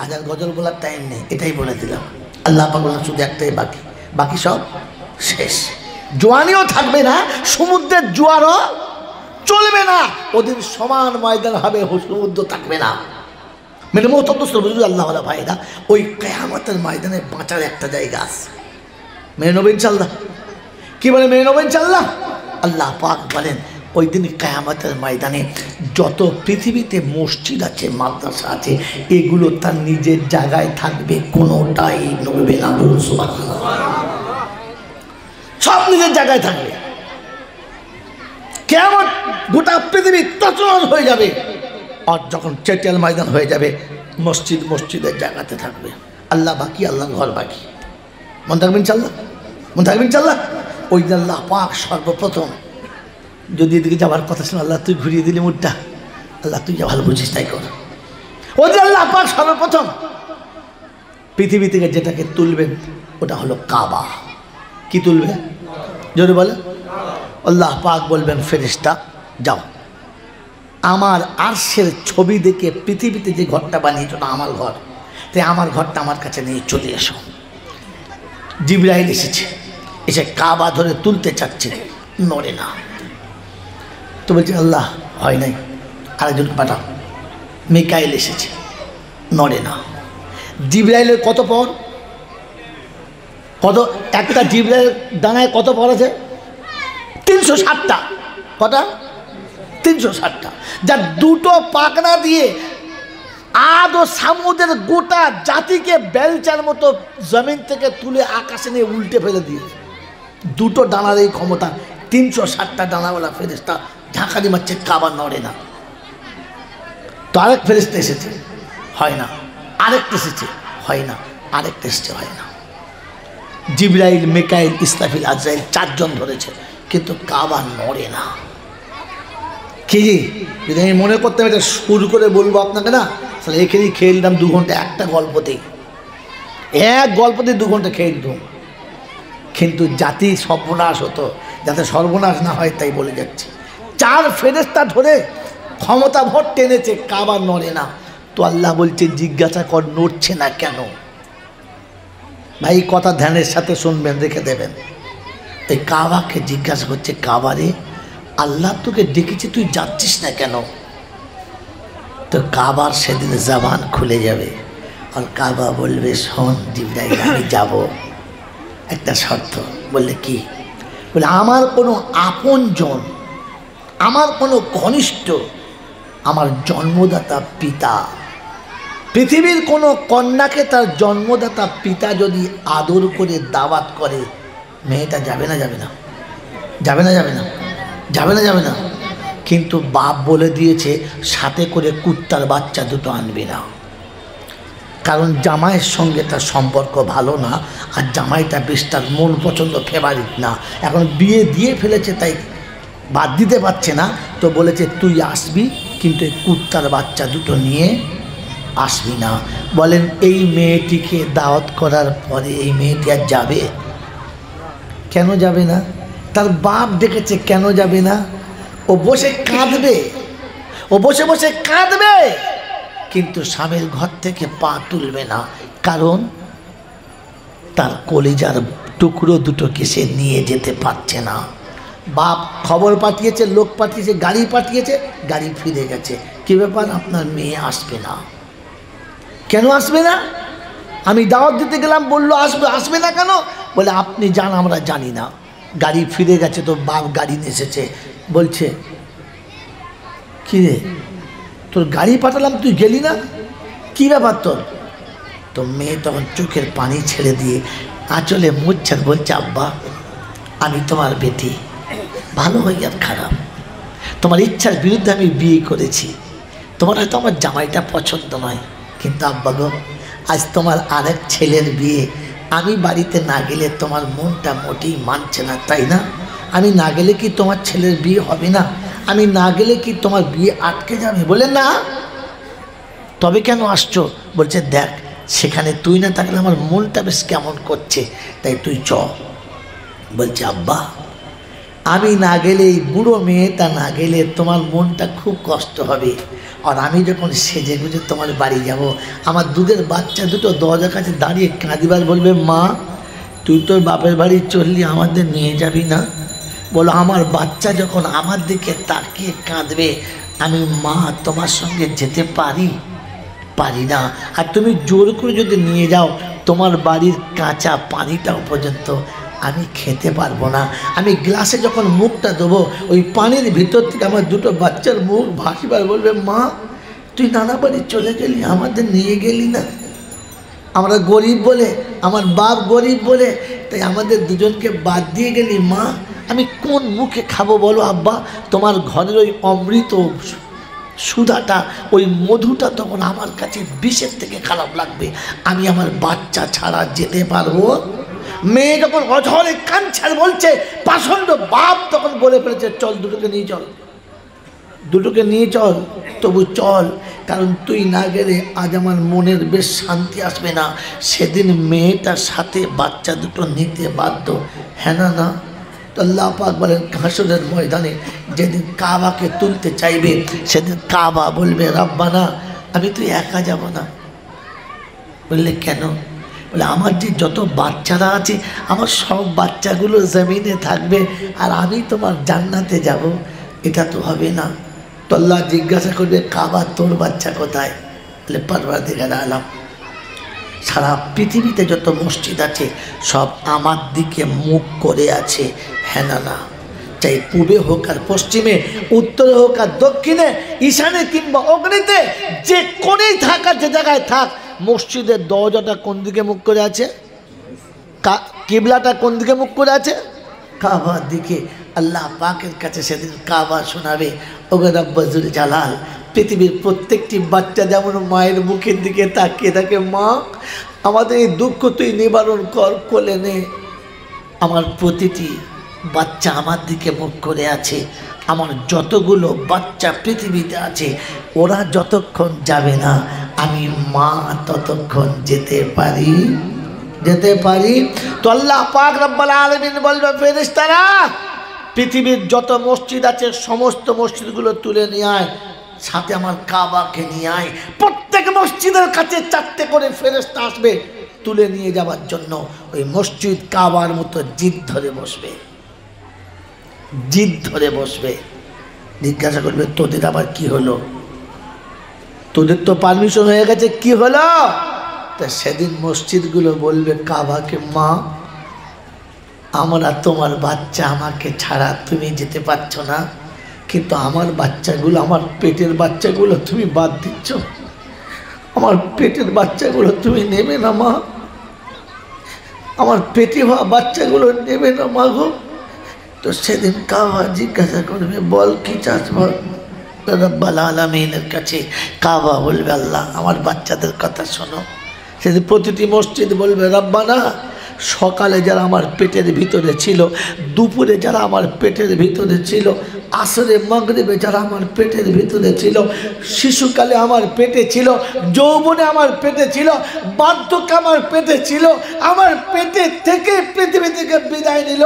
আজ আর গজল বলার টাইম নেই, এটাই বলে দিলাম। আল্লাহ পাক বলেন শুধু একটাই বাকি, বাকি সব শেষ। জোয়ানিও থাকবে না, সমুদ্রের জোয়ারও চলবে না, ওদের সমান ময়দান হবে, সমুদ্র থাকবে না। মেরে মহতব্য বুঝলি আল্লাহ ভাইরা, ওই কিয়ামতের ময়দানে বাঁচার একটা জায়গা আছে। মেনে নেবেন ইনশাল্লাহ? কি বলে মেনে নেবেন ইনশাল্লাহ? আল্লাহ পাক বলেন ওই দিন কিয়ামতের ময়দানে যত পৃথিবীতে মসজিদ আছে, মাদ্রাসা আছে, এগুলো তার নিজের জায়গায় থাকবে, কোনোটাই নড়বে না। সব নিজের জায়গায় থাকবে। কিয়ামত গোটা পৃথিবী তছনছ হয়ে যাবে। আর যখন চেটিয়াল ময়দান হয়ে যাবে, মসজিদ মসজিদের জায়গাতে থাকবে। আল্লাহ বাকি, আল্লাহর ঘর বাকি। মন থাকবেন ইনশাল্লাহ? মন থাকবেন ইনশাল্লাহ? ওই দিন আল্লাহ পাক সর্বপ্রথম, যদি এদিকে যাওয়ার কথা ছিল, আল্লাহ তুই ঘুরিয়ে দিলি মুডটা, আল্লাহ তুই যা ভালো বুঝিস তাই কর। ওই দিন আল্লাহ পাক সর্বপ্রথম পৃথিবী থেকে যেটাকে তুলবেন ওটা হলো কাবা। কি তুলবে? যদি বলে আল্লাহ পাক বলবেন ফেরেশতা যাও, আমার আরশের ছবি দেখে পৃথিবীতে যে ঘরটা বানিয়েছো না আমার ঘর, তাই আমার ঘরটা আমার কাছে নিয়ে চলে এসো। জিবরাইল এসেছে, এসে কাবা ধরে তুলতে চাচ্ছে, নড়ে না। তো বলছে আল্লাহ হয় নাই, আরেকজন পাঠাও। মিকাইল এসেছে, নড়ে না। জিবরাইলের কত পর? কত? একটা জিবরাইল ডানায় কত পর আছে? 360টা। কটা? 360টা। যা দুটো পাখনা দিয়ে আদ ও সামুদের গোটা জাতিকে বেলচার মতো জমিন থেকে তুলে আকাশে নিয়ে উল্টে ফেলে দিয়েছে। দুটো ডানার এই ক্ষমতা। 360টা ডানাওয়ালা ফেরেশতা ঝাঁকানি মারছে, কাবা নড়ে না। তো আরেক ফেরেশতা এসেছে, হয় না। আরেকটা এসেছে, হয় না। আরেকটা এসেছে, হয় না। জিবরাইল, মিকাইল, ইসরাফিল, আজরাইল 4 জন ধরেছে, কিন্তু কাবা নড়ে না। কি যদি আমি মনে করতে এটা সুর করে বলবো আপনাকে না, তাহলে এখানেই খেয়ে নিতাম 2 ঘন্টা, একটা গল্পতেই, এক গল্পতেই 2 ঘন্টা খেয়ে নিতাম। কিন্তু জাতি সর্বনাশ হতো, যাতে সর্বনাশ না হয় তাই বলে যাচ্ছে। 4 ফেরেশতা ধরে ক্ষমতা ভোট টেনেছে, কাবা নড়ে না। তো আল্লাহ বলছে জিজ্ঞাসা কর নড়ছে না কেন। ভাই কথা ধ্যানের সাথে শুনবেন, রেখে দেবেন। এই কাবাকে জিজ্ঞাসা করছে, কাবারে আল্লাহ তোকে ডেকেছে, তুই যাচ্ছিস না কেন? তো কাবার সেদিন জবান খুলে যাবে, আর কাবা বলবে শোন জিবরাইল আমি যাব, একটা শর্ত। বললে কি? বলে আমার কোনো আপনজন, আমার কোনো ঘনিষ্ঠ, আমার জন্মদাতা পিতা, পৃথিবীর কোনো কন্যাকে তার জন্মদাতা পিতা যদি আদর করে দাওয়াত করে, মেয়েটা যাবে না? যাবে না? যাবে না? যাবে না? যাবে না? যাবে না? কিন্তু বাপ বলে দিয়েছে সাথে করে কুত্তার বাচ্চা দুটো আনবি না, কারণ জামাইয়ের সঙ্গে তার সম্পর্ক ভালো না, আর জামাইটা বেশ তার মন পছন্দ ফেভারিট না। এখন বিয়ে দিয়ে ফেলেছে তাই বাদ দিতে পারছে না, তো বলেছে তুই আসবি, কিন্তু এই কুত্তার বাচ্চা দুটো নিয়ে আসবি না। বলেন এই মেয়েটিকে দাওয়াত করার পরে এই মেয়েটি আর যাবে? কেন যাবে না? তার বাপ ডেকেছে, কেন যাবে না? ও বসে কাঁদবে, ও বসে বসে কাঁদবে, কিন্তু স্বামীর ঘর থেকে পা তুলবে না, কারণ তার কলিজার টুকরো দুটোকে সে নিয়ে যেতে পারছে না। বাপ খবর পাঠিয়েছে, লোক পাঠিয়েছে, গাড়ি পাঠিয়েছে, গাড়ি ফিরে গেছে। কী ব্যাপার, আপনার মেয়ে আসবে না? কেন আসবে না? আমি দাওয়াত দিতে গেলাম, বললো আসবে, আসবে না কেন? বলে আপনি যান, আমরা জানি না। গাড়ি ফিরে গেছে, তো বাপ গাড়ি নিয়ে এসেছে, বলছে কী রে তোর গাড়ি পাঠালাম তুই গেলি না, কী ব্যাপার তোর? তো মেয়ে তখন চোখের পানি ছেড়ে দিয়ে আঁচলে মুচ্ছেন, বলছে আব্বা আমি তোমার বেটি, ভালো হই আর খারাপ, তোমার ইচ্ছার বিরুদ্ধে আমি বিয়ে করেছি, তোমার হয়তো আমার জামাইটা পছন্দ নয়, কিন্তু আব্বা গো আজ তোমার আরেক ছেলের বিয়ে, আমি বাড়িতে না গেলে তোমার মনটা মোটেই মানছে না, তাই না? আমি না গেলে কি তোমার ছেলের বিয়ে হবে না? আমি না গেলে কি তোমার বিয়ে আটকে যাবে? বলে না। তবে কেন আসছো? বলছে দেখ সেখানে তুই না থাকলে আমার মনটা বেশ কেমন করছে, তাই তুই চ। বলছে আব্বা আমি না গেলে, এই বুড়ো মেয়েটা না গেলে তোমার মনটা খুব কষ্ট হবে, আর আমি যখন সেজে গুজে তোমার বাড়ি যাব, আমার দুধের বাচ্চা দুটো দরজার কাছে দাঁড়িয়ে কাঁদিবার, বলবে মা তুই তোর বাপের বাড়ি চললি, আমাদের নিয়ে যাবি না? বলো আমার বাচ্চা যখন আমার দিকে তাকিয়ে কাঁদবে, আমি মা তোমার সঙ্গে যেতে পারি? পারি না। আর তুমি জোর করে যদি নিয়ে যাও, তোমার বাড়ির কাঁচা পানিটাও পর্যন্ত আমি খেতে পারবো না। আমি গ্লাসে যখন মুখটা দেবো, ওই পানির ভিতর থেকে আমার দুটো বাচ্চার মুখ ভাসিবার, বলবে মা তুই নানা বাড়ি চলে গেলি, আমাদের নিয়ে গেলি না? আমরা গরিব বলে, আমার বাপ গরিব বলে, তাই আমাদের দুজনকে বাদ দিয়ে গেলি মা, আমি কোন মুখে খাবো বলো আব্বা? তোমার ঘরের ওই অমৃত সুধাটা, ওই মধুটা তখন আমার কাছে বিষের থেকে খারাপ লাগবে, আমি আমার বাচ্চা ছাড়া যেতে পারবো? মেয়ে যখন অঝরে কাঁদছে বলছে, পাষণ্ড বাপ তখন বলে ফেলেছে চল দুটোকে নিয়ে চল, দুটোকে নিয়ে চল, তবু চল, কারণ তুই না গেলে আজ আমার মনের বেশ শান্তি আসবে না। সেদিন মেয়েটার সাথে বাচ্চা দুটো নিতে বাধ্য, হ্যাঁ না? না তো আল্লাহ পাক বলেন হাসরের ময়দানে যেদিন কাবাকে তুলতে চাইবে, সেদিন কাবা বলবে রব্বানা আমি তুই একা যাব না। বললে কেন? বলে আমার যে যত বাচ্চারা আছে, আমার সব বাচ্চাগুলো জমিনে থাকবে, আর আমি তোমার জান্নাতে যাব, এটা তো হবে না। তো আল্লাহ জিজ্ঞাসা করবে কাবা তোর বাচ্চা কোথায়? বলে পরওয়ারদিগার আলম সারা পৃথিবীতে যত মসজিদ আছে সব আমার দিকে মুখ করে আছে, হ্যাঁ না? না, চাই পূবে হোক আর পশ্চিমে, উত্তরে হোক আর দক্ষিণে, ঈশানে কিংবা অগ্নিতে, যে কোণেই থাক আর যে জায়গায় থাক, মসজিদের দরজাটা কোন দিকে মুখ করে আছে? কিবলাটা কোন দিকে মুখ করে আছে? কাবার দিকে। আল্লাহ পাকের কাছে সেদিন কাবা শোনাবে, ওগো রব্বুল জালাল, পৃথিবীর প্রত্যেকটি বাচ্চা যেমন মায়ের মুখের দিকে তাকিয়ে থাকে, মা আমাদের এই দুঃখ তুই নিবারণ কর, কোলে নে। আমার প্রতিটি বাচ্চা আমার দিকে মুখ করে আছে, আমার যতগুলো বাচ্চা পৃথিবীতে আছে, ওরা যতক্ষণ যাবে না আমি মা ততক্ষণ যেতে পারি যেতে পারি? তো আল্লাহ পাক রব্বুল আলামিন বলবে ফেরেশতারা পৃথিবীর যত মসজিদ আছে সমস্ত মসজিদগুলো তুলে নিয়ে আয়, সাথে আমার কাবাকে নিয়ে আয়। প্রত্যেক মসজিদের কাছে 4টে করে ফেরেশতা আসবে তুলে নিয়ে যাওয়ার জন্য। ওই মসজিদ কাবার মতো জিদ ধরে বসবে, জিদ ধরে বসবে। জিজ্ঞাসা করবে তোদের আবার কি হলো, তোদের তো পারমিশন হয়ে গেছে, কি হলো? তা সেদিন মসজিদগুলো বলবে কাবাকে, মা আমরা তোমার বাচ্চা, আমাকে ছাড়া তুমি যেতে পারছো না, কিন্তু আমার বাচ্চাগুলো, আমার পেটের বাচ্চাগুলো তুমি বাদ দিচ্ছ, আমার পেটের বাচ্চাগুলো তুমি নেবে না মা, আমার পেটে হওয়া বাচ্চাগুলো নেবে না মা গো। তো সেদিন কাবা জিজ্ঞাসা করবে বল কি চাস বল। রব্বুল আলামিনের কাছে কাবা বলবে আল্লাহ আমার বাচ্চাদের কথা শোনো। সেদিন প্রতিটি মসজিদ বলবে রব্বানা সকালে যারা আমার পেটের ভিতরে ছিল, দুপুরে যারা আমার পেটের ভিতরে ছিল, আসরে মাগরিবে যারা আমার পেটের ভিতরে ছিল, শিশুকালে আমার পেটে ছিল, যৌবনে আমার পেটে ছিল, বার্ধক্যে আমার পেটে ছিল, আমার পেটে থেকে পৃথিবী থেকে বিদায় নিল,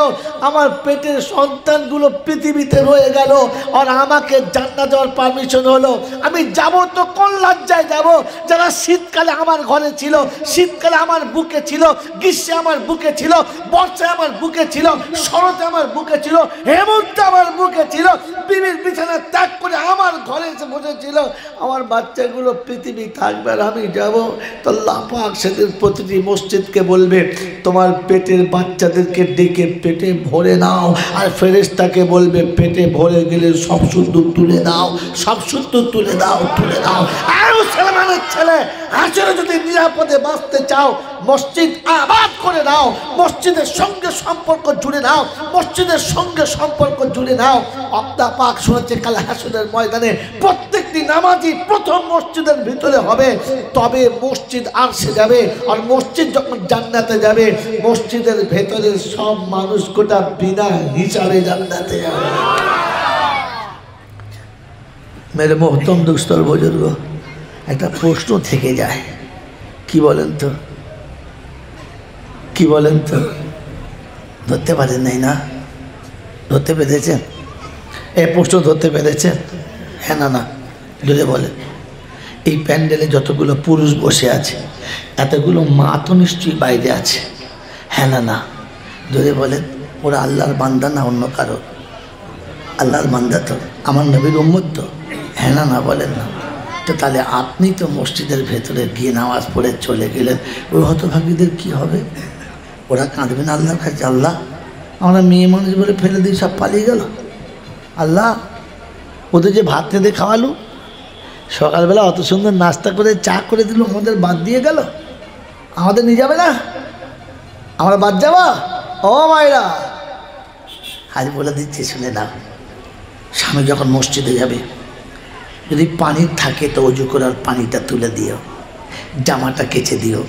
আমার পেটের সন্তানগুলো পৃথিবীতে রয়ে গেল, আর আমাকে জান্নাত যাওয়ার পারমিশন হলো। আমি যাব তো কোন লজ্জায় যাব? যারা শীতকালে আমার ঘরে ছিল, শীতকালে আমার বুকে ছিল, গ্রীষ্মে আমার বুকে ছিল, বর্ষায় আমার বুকে ছিল, শরতে আমার বুকে ছিল, হেমন্তে আমার বুকে ছিল, বিবির বিছানা ত্যাগ করে আমার ঘরে এসে বসেছিল, আমার বাচ্চাগুলো পৃথিবী থাকবে আর আমি যাব। তো আল্লাহ পাক সেদিন প্রতিটি মসজিদকে বলবে তোমার পেটের বাচ্চাদেরকে ডেকে পেটে ভরে নাও, আর ফেরেশতাকে বলবে পেটে ভরে গেলে সব শুদ্ধ তুলে দাও, সব শুদ্ধ তুলে দাও, তুলে দাও। আর মুসলমানের ছেলে হাসরে যদি নিরাপদে বাঁচতে চাও মসজিদ আবাদ করে নাও, মসজিদের সঙ্গে সম্পর্ক জুড়ে নাও, মসজিদের সঙ্গে সম্পর্ক জুড়ে নাও। আল্লাহ পাক শুনেছে কাল হাসরের ময়দানে প্রত্যেকটি নামাজি প্রথম মসজিদের ভিতরে হবে, তবে মসজিদ আরশে যাবে। আর মসজিদ যখন জান্নাতে যাবে, মসজিদের ভেতরে সব মানুষ গোটা বিনা হিসাবে জান্নাতে যাবে। মেরে মোহতম দুস্তর বুজুর্গ, একটা প্রশ্ন থেকে যায়, কি বলেন তো, কি বলেন তো? ধরতে পারেন নাই না? ধরতে পেরেছেন? এই প্রশ্ন ধরতে পেরেছেন? হ্যাঁ না না জোরে বলেন। এই প্যান্ডেলে যতগুলো পুরুষ বসে আছে এতগুলো মা তো নিশ্চয়ই বাইরে আছে, হ্যাঁ না না জোরে বলেন। ওরা আল্লাহর বান্দা না অন্য কারো? আল্লাহর বান্দা তো, আমার নবীর উম্মত তো, হ্যাঁ না না বলেন না? তো তাহলে আপনি তো মসজিদের ভেতরে গিয়ে নামাজ পড়ে চলে গেলেন, ওই হতভাগীদের কি হবে? ওরা কাঁদবে না আল্লাহর কাছে, আল্লাহ আমরা মেয়ে মানুষ বলে ফেলে দিয়ে সব পালিয়ে গেল, আল্লাহ ওদের যে ভাত রেঁধে খাওয়ালো, সকালবেলা অত সুন্দর নাস্তা করে চা করে দিল, আমাদের বাদ দিয়ে গেল, আমাদের নিয়ে যাবে না? আমরা বাদ যাবা? ও মায়েরা আজ বলে দিচ্ছি শুনে নাও। স্বামী যখন মসজিদে যাবে, যদি পানির থাকে তো অজু করার পানিটা তুলে দিও, জামাটা কেচে দিও,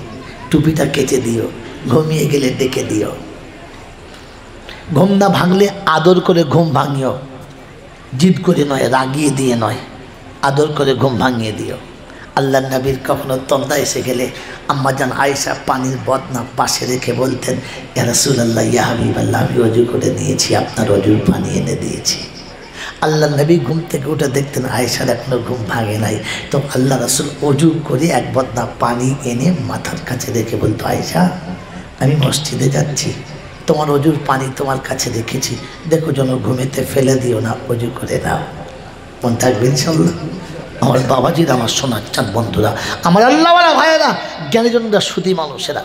টুপিটা কেচে দিও, ঘুমিয়ে গেলে ডেকে দিও। ঘুম না ভাঙলে আদর করে ঘুম ভাঙিও, জিদ করে নয়, রাগিয়ে দিয়ে নয়, আদর করে ঘুম ভাঙিয়ে দিও। আল্লাহ নবীর কখনো তন্দা এসে গেলে আম্মাজান আয়েশা পানির বদনা পাশে রেখে বলতেন, ইয়া রাসূলুল্লাহ, ইয়া হাবিবাল্লাহ, আমি অজু করে নিয়েছি, আপনার অজুর পানি এনে দিয়েছি। আল্লাহ নবী ঘুম থেকে উঠে দেখতেন আয়েশার এখনো ঘুম ভাঙে নাই, তো আল্লাহ রাসূল অজু করে এক বদনা পানি এনে মাথার কাছে রেখে বলতো, আয়েশা আমি মসজিদে যাচ্ছি, তোমার অজুর পানি তোমার কাছে রেখেছি, দেখো যেন ঘুমেতে ফেলে দিও না, অজু করে নাও। মন থাকবে ইনশাল্লাহ। আমার বাবাজিরা, আমার সোনার চাঁদ বন্ধুরা, আমার আল্লাহওয়ালা ভাইয়েরা, জ্ঞানীজনরা, সুধী মানুষেরা,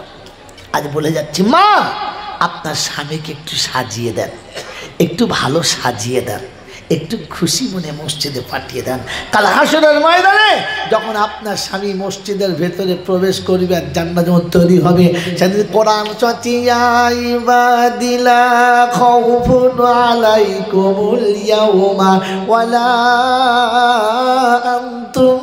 আজ বলে যাচ্ছি মা আপনার স্বামীকে একটু সাজিয়ে দেন, একটু ভালো সাজিয়ে দেন, একটু খুশি মনে মসজিদে পাঠিয়ে দেন। কাল হাসরের ময়দানে যখন আপনার স্বামী মসজিদের ভেতরে প্রবেশ করবে আর জান্নাত যখন তৈরি হবে, সেদিন কোরআন চচিয়াইবা দিলা খাউফুন আলাইকুমুল ইয়াউমা ওয়ালা আনতুম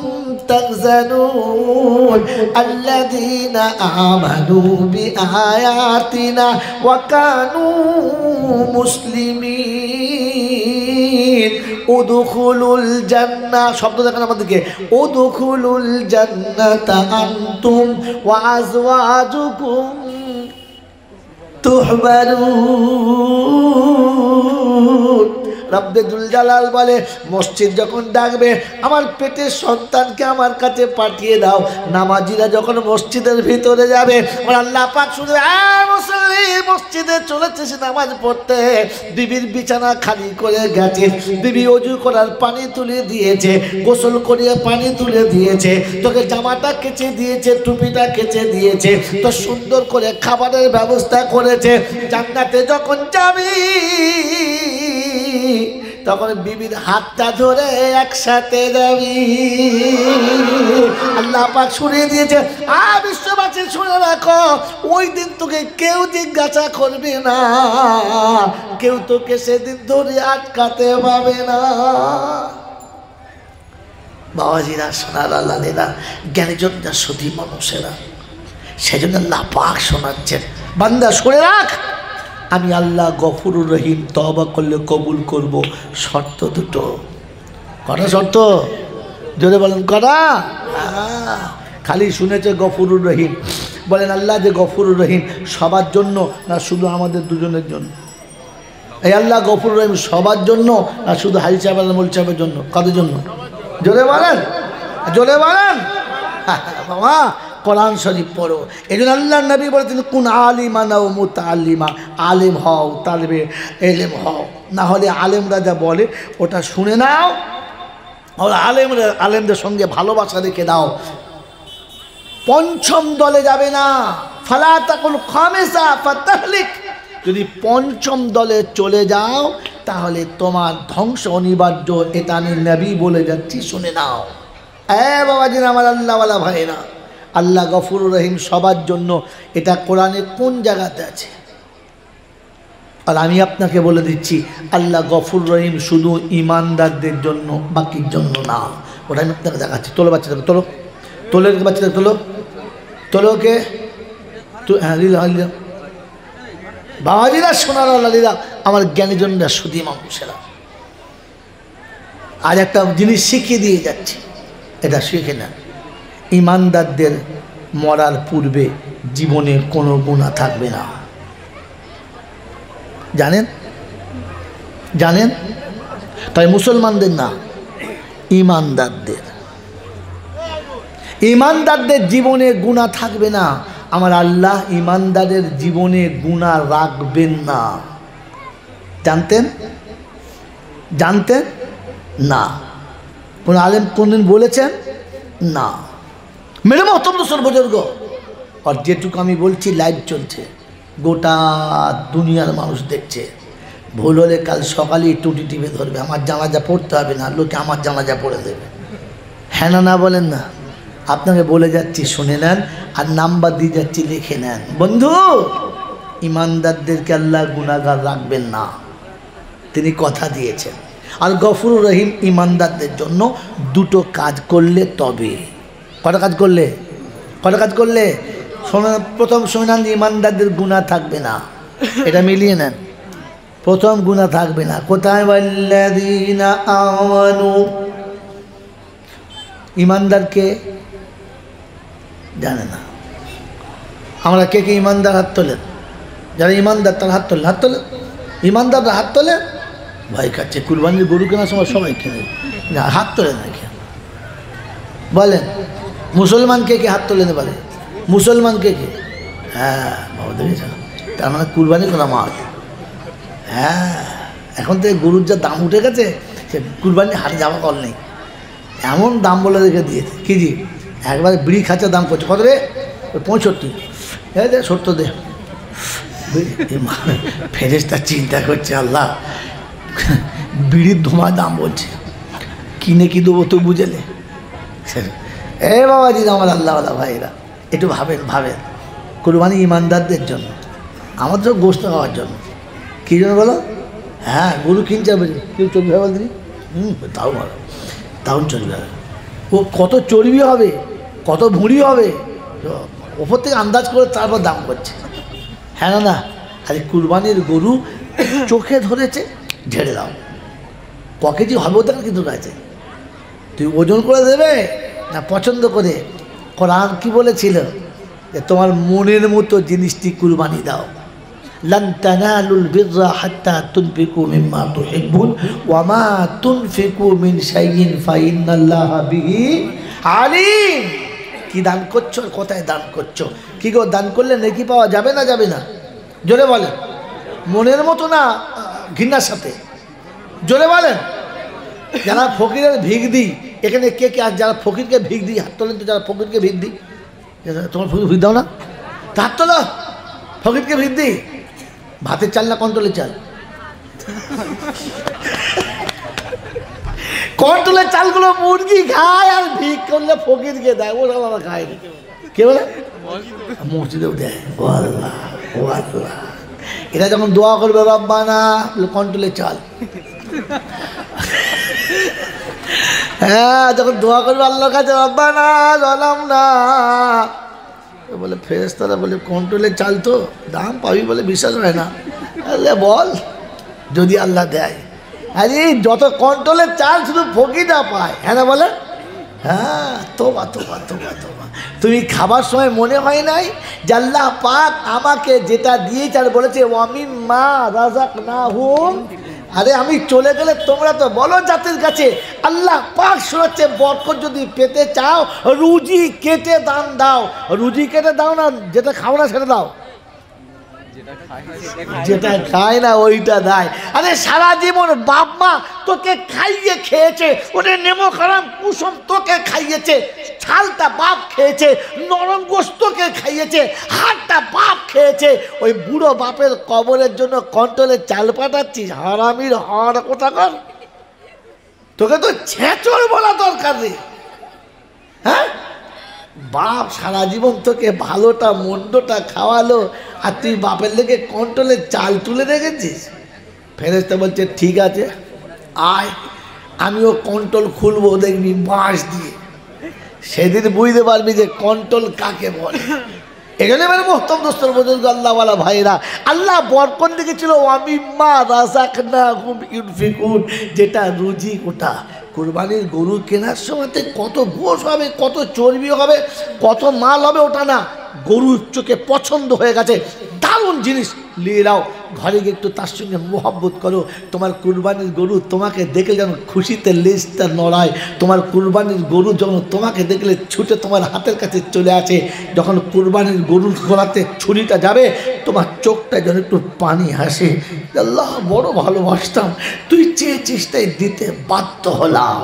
তাহজানুন আল্লাযীনা আমানু বিআয়াতিনা ওয়া কানু মুসলিমিন উদখুলুল জান্নাহ। শব্দ দেখেন আমাদেরকে, উদখুলুল জান্নাতা আনতুম ওয়া আজওয়াজুকুম তুহবারুন। রব্বে দুল জালাল বলে মসজিদ যখন ডাকবে আমার পেটের সন্তানকে আমার কাছে পাঠিয়ে দাও। নামাজিরা যখন মসজিদের ভিতরে যাবে আমার আল্লাহ পাক শুনে মুসল্লি মসজিদে চলেছে সে নামাজ পড়তে, বিবির বিছানা খালি করে গেছে, বিবি ওযু করার পানি তুলে দিয়েছে, গোসল করিয়ে পানি তুলে দিয়েছে, তোকে জামাটা কেচে দিয়েছে, টুপিটা কেচে দিয়েছে, তো সুন্দর করে খাবারের ব্যবস্থা করেছে। জান্নাতে যখন যাবি তখন বিবির হাতটা ধরে একসাথে যাবি। আল্লাহ পাক শুনিয়ে দিয়েছে বিশ্ববাসী শুনে রাখো, ওই দিন তোকে কেউ জিজ্ঞাসা করবে না, কেউ তোকে সেদিন ধরে আটকাতে পাবে না। বাবাজিরা, সোনারা, লালেরা, জ্ঞানীজনরা, সতী মানুষেরা, সেজন্য আল্লাহ পাক শোনাচ্ছেন, বান্দা শুনে রাখ আমি আল্লাহ গফুরুর রহিম, তওবা করলে কবুল করব, শর্ত দুটো। কটা শর্ত? জোরে বলেন কটা? খালি শুনেছে গফুরুর রহিম, বলেন আল্লাহ যে গফুরুর রহিম সবার জন্য না শুধু আমাদের দুজনের জন্য? এই আল্লাহ গফুরুর রহিম সবার জন্য না শুধু হাজি সাহেব আর মোল সাহেবের জন্য? কাদের জন্য? জোরে বলেন, জোরে বলেন। বাবা কোরআন শরীফ পড়ো। এই জন্য আল্লাহ নবী বলেছেন কুন আলিমা নাও মুতাআল্লিমা, আলেম হও, তালেবে এলেম হও, না হলে আলেমরা যা বলে ওটা শুনে নাও, আর আলেমদের সঙ্গে ভালোবাসা রেখে দাও। পঞ্চম দলে যাবে না, ফালা তাকুল খামেসা ফাতাহলিক। যদি পঞ্চম দলে চলে যাও তাহলে তোমার ধ্বংস অনিবার্য, এটা আমি নবী বলে যাচ্ছি, শুনে নাও। বাবাজিরা, আমার আল্লাহওয়ালা ভাইরা, আল্লাহ গফুরুর রহিম সবার জন্য, এটা কোরআনে কোন জায়গাতে আছে? আর আমি আপনাকে বলে দিচ্ছি আল্লাহ গফুর রহিম শুধু ইমানদারদের জন্য, বাকির জন্য না। ওটা আমি আপনাকে দেখাচ্ছি। তোলো বাচ্চাদের, তোলো, তোলে বাচ্চাদের, তোলো, তোলোকে। হ্যাঁ, বাবাজিরা, সোনার লালিরা, আমার জ্ঞানীজনরা, সুধী মানুষেরা, আজ একটা জিনিস শিখিয়ে দিয়ে যাচ্ছে, এটা শিখে নেন। ইমানদারদের মরার পূর্বে জীবনে কোনো গুনাহ থাকবে না। জানেন? জানেন? তাই মুসলমানদের না, ইমানদারদের, ইমানদারদের জীবনে গুনাহ থাকবে না। আমার আল্লাহ ইমানদারের জীবনে গুনাহ রাখবেন না। জানতেন? জানতেন না? কোন আলেম কোনদিন বলেছেন? না। মেরে মহতম দোসর বুজুর্গ, আর যেটুকু আমি বলছি লাইভ চলছে, গোটা দুনিয়ার মানুষ দেখছে। ভুল হলে কাল সকালেই টুটি টিপে ধরবে, আমার জানাজা পড়তে হবে না, লোকে আমার জানাজা পড়ে দেবে। হ্যাঁ না, না বলেন না? আপনাকে বলে যাচ্ছি, শুনে নেন, আর নাম্বার দিয়ে যাচ্ছি, লিখে নেন। বন্ধু, ইমানদারদেরকে আল্লাহ গুনাহগার রাখবেন না, তিনি কথা দিয়েছেন। আর গফুরুর রহিম ইমানদারদের জন্য দুটো কাজ করলে তবে। কটা কাজ করলে? কটা কাজ করলে? প্রথম শোনান, ইমানদারদের গুনাহ থাকবে না, এটা মিলিয়ে নেন। প্রথম গুনাহ থাকবে না। কোথায়? ওয়াল্লাযীনা আমানু। ইমানদারকে জানে না। আমরা কে কে ইমানদার? হাত তোলেন। যারা ইমানদার তার হাত তোলেন, হাত তোলেন। ইমানদাররা হাত তোলে। ভয় খাচ্ছে, কুরবানির গরু কেনার সময় সবাই কিনে, হাত তোলে না কেন বলেন? মুসলমান কে কে হাত তোলে না বলে? মুসলমান কে কে? হ্যাঁ বাবা, দেখেছ? তার মানে কুরবানি করা মাল। হ্যাঁ, এখন তো গরুর যা দাম উঠে গেছে, সে কুরবানি হাটে যাওয়া কল নেই, এমন দাম বলে রেখে দিয়েছে। কেজি একবারে বিড়ি খাঁচার দাম করছে কত রে? 65। হ্যাঁ দে, 70 দে। ফেরেশতা চিন্তা করছে, আল্লাহ বিড়ির ধোঁয়া দাম বলছে, কিনে কি দেবো তো বুঝেলে? এ বাবাজি, আমার আল্লাহওয়ালা ভাইরা, একটু ভাবেন, ভাবেন। কুরবানি ইমানদারদের জন্য, আমাদের তো গোশত খাওয়ার জন্য। কী জন্য বলো? হ্যাঁ, গরু কিনছে, কেউ চর্বি হবে বলতে? তাও ভালো, তাও চর্বি হবে। ও কত চর্বি হবে, কত ভুঁড়ি হবে, ওপর থেকে আন্দাজ করে তারপর দাম করছে। হ্যাঁ না? আরে কুরবানির গরু চোখে ধরেছে, ঝেড়ে দাও। ক কেজি হবে ওদের কিন্তু কাছে, তুই ওজন করে দেবে না পছন্দ করে? কোরআন কি বলেছিল? যে তোমার মনের মতো জিনিসটি কুরবানি দাও। লান তানালুল বিররা হাত্তা তুনফিকু মিম্মা তুহিব্বুন ওয়া মা তুনফিকু মিন শাইইন ফাইন্নাল্লাহা বিহি আলিম। কি দান করছো, কোথায় দান করছো? কি গো, দান করলে নেকি পাওয়া যাবে না যাবে না? জোরে বলেন। মনের মতো না ঘৃণার সাথে? জোরে বলেন। যারা ফকিরের ভিক দিই, এখানে কে কে আর যারা ফকিরকে ভিক দিই হাত তোলেন তো। যারা ফকিরকে ভিক দিই, তোমার ফকির ভিক দাও না, তা হাত তোলো। ফকিরকে ভিক দিই। ভাতের চাল না কন্ট্রোলের চাল? কন্ট্রোলের চালগুলো মুরগি খায় আর ভিক করলে ফকিরকে দেয়, ও আলাদা খায় না। কে বলে? মসজিদেও দেয়। ও আল্লাহ, ও আল্লাহ। এরা যখন দোয়া করবে রব্বানা, কন্ট্রোলের চাল। হ্যাঁ, যখন দোয়া করবে আল্লাহর কাছে রব্বানা জালামনা, বলে ফেরেশতারা বলে কন্ট্রোলের চাল তো, দাম পাবি বলে বিশ্বাস হয় না। আল্লাহ বল যদি আল্লাহ দেয়। আরে যত কন্ট্রোলের চাল শুধু ফকিরা পায়। হ্যাঁ না বলে? হ্যাঁ, তোবা তোবা তোবা তোবা। তুমি খাবার সময় মনে হয় নাই যে আল্লাহ পাক আমাকে যেটা দিয়েছে আর বলেছে ওয়ামিম্মা রাযাকনাহুম। আরে আমি চলে গেলে তোমরা তো বলো জাতির কাছে আল্লাহ পাক শোনাচ্ছে বরকত যদি পেতে চাও রুজি কেটে দান দাও। রুজি কেটে দাও না, যেটা খাও না সেটা দাও, যেটা খায় না ওইটা দেয়। আরে সারা জীবন বাপ মা তোকে খাইয়ে খেয়েছে, ওদের নেমো খারাম কুসুম তোকে খাইয়েছে, ছালটা বাপ খেয়েছে, নরম গোস্তকে খাইয়েছে, হাড়টা বাপ খেয়েছে। ওই বুড়ো বাপের কবরের জন্য কন্ট্রোলে চাল পাঠাচ্ছিস? হারামির হর কোথাকার। তোকে তো ছেঁচড় বলা দরকার নেই। হ্যাঁ, বাপ সারা জীবন তোকে ভালোটা মন্দটা খাওয়ালো আর তুই বাপের লেগে কন্ট্রোলে চাল তুলে রেখেছিস। ফেরেশতা বলছে ঠিক আছে আয়, আমিও কন্ট্রোল খুলবো, দেখবি বাঁশ দিয়ে। সেদিন বুঝতে পারবি যে কন্ট্রোল কাকে বলে। এখানে মানে মোহতম দোস্তর বুজুর্গ আল্লাহওয়ালা ভাইরা, আল্লাহ বরকত লিখেছিল ওয়ামিম্মা রাযাকনাহুম ইউনফিকুন, যেটা রুজি ওটা। কুরবানির গরু কেনার সময়তে কত গোশ হবে, কত চর্বি হবে, কত মাল হবে ওটা না, গরুর চোখে পছন্দ হয়ে গেছে, দারুণ জিনিস নিয়ে নাও, ঘরে গিয়ে একটু তার সঙ্গে মোহাব্বত করো। তোমার কুরবানির গরু তোমাকে দেখলে যেন খুশিতে লেজটা নড়ায়। তোমার কুরবানির গরু যখন তোমাকে দেখলে ছুটে তোমার হাতের কাছে চলে আসে, যখন কুরবানির গরুর গলাতে ছুরিটা যাবে তোমার চোখটা যেন একটু পানি হাসে। আল্লাহ বড় ভালোবাসতাম, তুই চেয়েছিস তাই দিতে বাধ্য হলাম।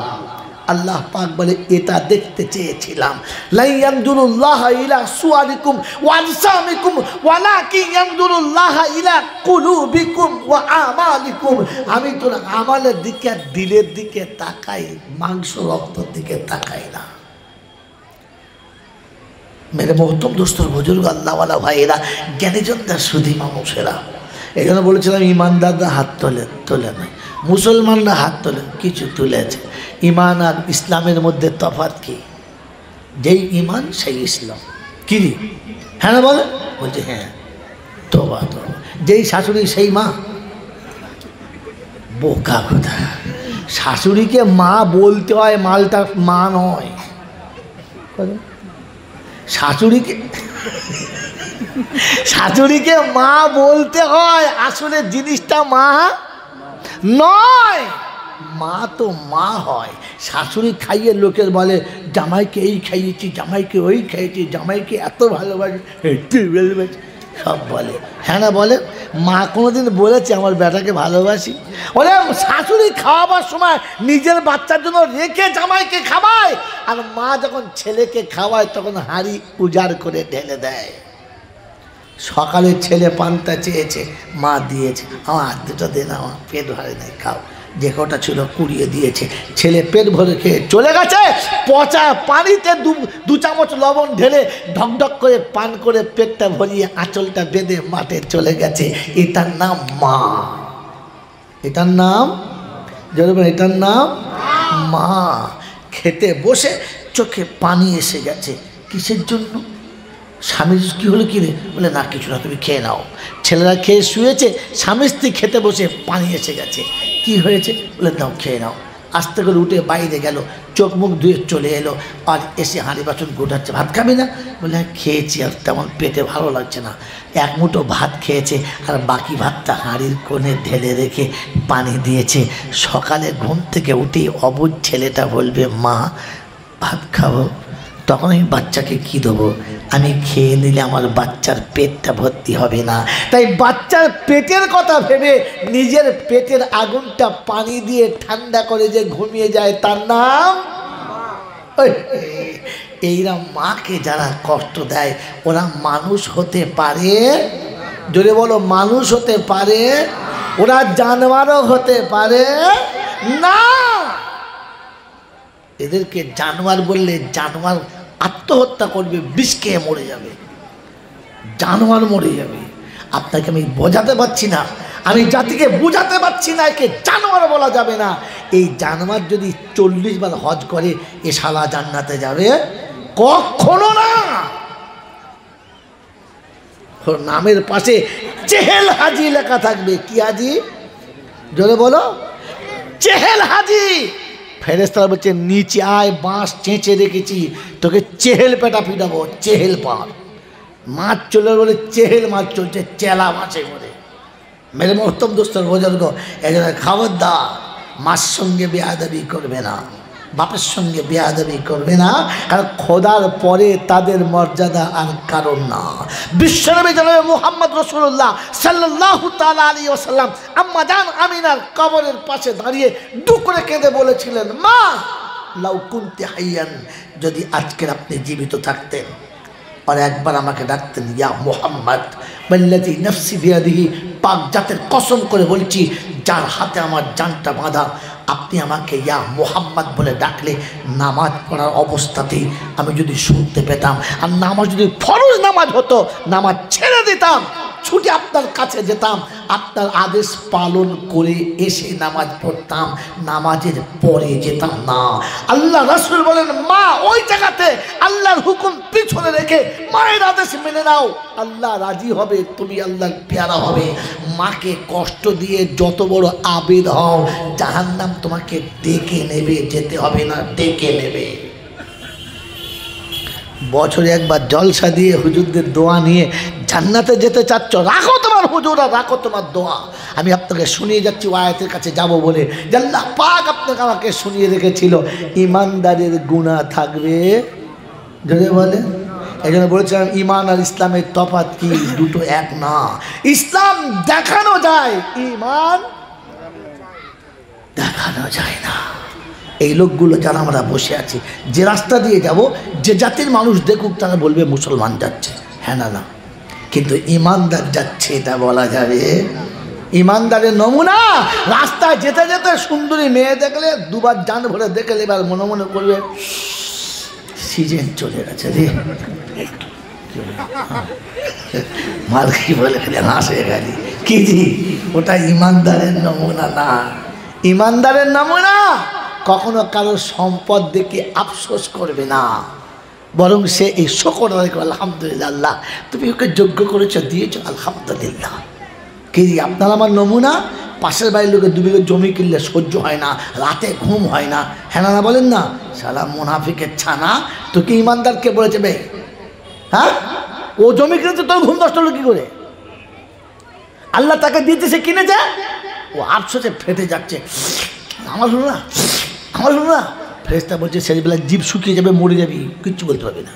আল্লাহ পাক বলে এটা দেখতে চেয়েছিলাম। লা ইয়ানজুরুল্লাহু ইলা সুওয়ারিকুম ওয়া আজসামিকুম ওয়ালাকিন ইয়ানজুরুল্লাহু ইলা কুলুবিকুম ওয়া আমালিকুম। আমি তোর আমলের দিকে আর দিলের দিকে তাকাই, মাংস রক্তের দিকে তাকাই না। মেরে মোহতম দোস্তর বুজুর্গ আল্লাহওয়ালা ভাইয়েরা, জ্ঞানীজনরা সুধী মানুষেরা, এখানে বলেছিলাম ইমানদাররা হাত তোলে নাই, মুসলমানরা হাত তোলে, কিছু তুলেছে। ইমান আর ইসলামের মধ্যে তফাৎ কি? যেই ইমান সেই ইসলাম। কি হ্যাঁ না বলে? বলছে হ্যাঁ। তোবা তোবা। যেই শাশুড়ি সেই মা? বোকা কথা। শাশুড়িকে মা বলতে হয়, মালটা মা নয়। শাশুড়িকে মা বলতে হয়, আসলে জিনিসটা মা নয়। মা তো মা হয়। শাশুড়ি খাইয়ে লোকের বলে জামাইকে এই খাইয়েছি, জামাইকে ওই খাইয়েছি, জামাইকে এত ভালোবাসি, সব বলে। হ্যাঁ না বলে? মা কোনোদিন বলেছে আমার বেটাকে ভালোবাসি? বলে শাশুড়ি খাওয়াবার সময় নিজের বাচ্চার জন্য রেখে জামাইকে খাওয়ায়, আর মা যখন ছেলেকে খাওয়ায় তখন হাঁড়ি উজাড় করে ঢেলে দেয়। সকালে ছেলে পান্তা চেয়েছে, মা দিয়েছে, আমার হাত দুটো দে না, আমার পেট ভরে নাই, খাও। যে কটা ছিল কুড়িয়ে দিয়েছে, ছেলে পেট ভরে খেয়ে চলে গেছে। পচা পানিতে দু চামচ লবণ ঢেলে ঢকঢক করে পান করে পেটটা ভরিয়ে আঁচলটা বেঁধে মাঠে চলে গেছে। এটার নাম মা। এটার নাম এটার নাম মা। খেতে বসে চোখে পানি এসে গেছে, কিসের জন্য? স্বামীর কি হলো, কি রে? বলে না কিছু না, তুমি খেয়ে নাও। ছেলেরা খেয়ে শুয়েছে, স্বামী স্ত্রী খেতে বসে পানি এসে গেছে। কি হয়েছে? বলে নাও খেয়ে নাও। আস্তে করে উঠে বাইরে গেল, চোখ মুখ ধুয়ে চলে এলো, আর এসে হাঁড়ি বাসন গোটাচ্ছে। ভাত খাবি না? বলে হ্যাঁ খেয়েছি, আর তেমন পেটে ভালো লাগছে না। এক মুঠো ভাত খেয়েছে, আর বাকি ভাতটা হাঁড়ির কোণে ঢেলে রেখে পানি দিয়েছে। সকালে ঘুম থেকে উঠেই অবুঝ ছেলেটা বলবে মা ভাত খাবো। তখন আমি বাচ্চাকে কি দেবো? আমি খেয়ে নিলে আমার বাচ্চার পেটটা ভর্তি হবে না। তাই বাচ্চার পেটের কথা ভেবে নিজের পেটের আগুনটা পানি দিয়ে ঠান্ডা করে যে ঘুমিয়ে যায় তার নাম। এইরা মাকে যারা কষ্ট দেয় ওরা মানুষ হতে পারে? জোরে বলো, মানুষ হতে পারে? ওরা জানোয়ারও হতে পারে না। এদেরকে জানোয়ার বললে জানোয়ার আত্মহত্যা করবে, বিষ খেয়ে মরে যাবে, জানোয়ার মরে যাবে। আপনাকে আমি বোঝাতে পারছি না, আমি জাতিকে বুঝাতে পারছি না একে জানোয়ার বলা যাবে না। এই জানোয়ার যদি 40 বার হজ করে এ শালা জান্নাতে যাবে? কখনো না। ওর নামের পাশে চেহেল হাজি লেখা থাকবে। কি হাজি? জোরে বলো, চেহেল হাজি। ফেরেশতারা বলছে নিচে আয়, বাঁশ চেঁচে রেখেছি, তোকে চেহেল পেটা পিটাবো, চেহেল পার। মাছ চলে বলে চেহেল মাছ চলছে, চেলা মাছে করে। মেরে মহত্তম দোস্তর বুজুর্গ, এজন্য খবরদার মার সঙ্গে বেয়াদবি করবে না, বাপের সঙ্গে বেয়াদবি করবে না, কারণ খোদার পরে তাদের মর্যাদা আর কারণ না। বিশ্বনবী জনাবে মুহাম্মদ রাসূলুল্লাহ সাল্লাল্লাহু তাআলা আলাইহি ওয়াসাল্লাম আম্মা জান আমিনার কবরের পাশে দাঁড়িয়ে দুঃখ করে কেঁদে বলেছিলেন, মা লাউ কুনতি হাইয়ান, যদি আজকের আপনি জীবিত থাকতেন আর একবার আমাকে ডাকতেন ইয়া মুহাম্মদ, ওয়াল্লাযী নাফসি বিয়াদিহি, পাক জাতের কসম করে বলছি যার হাতে আমার জানটা বাঁধা, আপনি আমাকে ইয়া মুহাম্মদ বলে ডাকলে নামাজ পড়ার অবস্থাতেই আমি যদি শুনতে পেতাম, আর নামাজ যদি ফরজ নামাজ হতো নামাজ ছেড়ে দিতাম, ছুটে আপনার কাছে যেতাম, আপনার আদেশ পালন করে এসে নামাজ পড়তাম, নামাজের পরে যেতাম না। আল্লাহ রাসূল বলেন মা ওই জায়গাতে আল্লাহর হুকুম পিছনে রেখে মায়ের আদেশ মেনে নাও, আল্লাহ রাজি হবে, তুমি আল্লাহর পেয়ারা হবে। মাকে কষ্ট দিয়ে যত বড় আবেদ হও, জাহান্নাম তোমাকে ডেকে নেবে, যেতে হবে না, ডেকে নেবে। বছরে একবার জলসা দিয়ে হুজুরদের দোয়া নিয়ে জান্নাতে যেতে চাচ্ছ, রাখো তোমার হুজুরা, রাখো তোমার দোয়া। আমি আপনাকে শুনিয়ে যাচ্ছি আয়াতের কাছে যাব বলে, আল্লাহ পাক আপনাকে আমাকে শুনিয়ে রেখেছিল ইমানদারের গুনাহ থাকবে। যদি বলে এই জন্য বলেছিলাম ইমান আর ইসলামের তফাৎ কি? দুটো এক না। ইসলাম দেখানো যায়, ইমান দেখানো যায় না। এই লোকগুলো যারা আমরা বসে আছি, যে রাস্তা দিয়ে যাব, যে জাতির মানুষ দেখুক তারা বলবে মুসলমান যাচ্ছে, হ্যাঁ না না, কিন্তু ইমানদার যাচ্ছে এটা বলা যাবে? ইমানদারের নমুনা রাস্তায় যেতে যেতে সুন্দরী মেয়ে দেখলে দুবার জান ভরে দেখলে এবার মনে মনে করবে সিজন চলে গেছে রে, মাল কি বলে হাসে গেলি কি জি, ওটা ইমানদারের নমুনা না। ইমানদারের নমুনা কখনো কারো সম্পদ দেখে আফসোস করবে না, বরং সে এই শকর আদায় করে আলহামদুলিল্লাহ, আল্লাহ তুমি ওকে যোগ্য করেছো, দিয়েছো, আলহামদুলিল্লাহ। কি আপনার আমার নমুনা? পাশের বাড়ির লোকের 2 বিঘা জমি কিনলে সহ্য হয় না, রাতে ঘুম হয় না, হ্যাঁ না বলেন না? শালা মুনাফিকের ছানা, তোকে ইমানদারকে বলেছে বে? হ্যাঁ, ও জমি কিনেছে, তোর ঘুম নষ্ট হলো কি করে? আল্লাহ তাকে দিয়েছে, সে কিনেছে, ও আফসোসে ফেটে যাচ্ছে, আমার হলো না, আমার হলো না। ফেরেশতা বলছে সেবেলা জীব শুকিয়ে যাবে, মরে যাবি, কিচ্ছু বলতে পারবে না।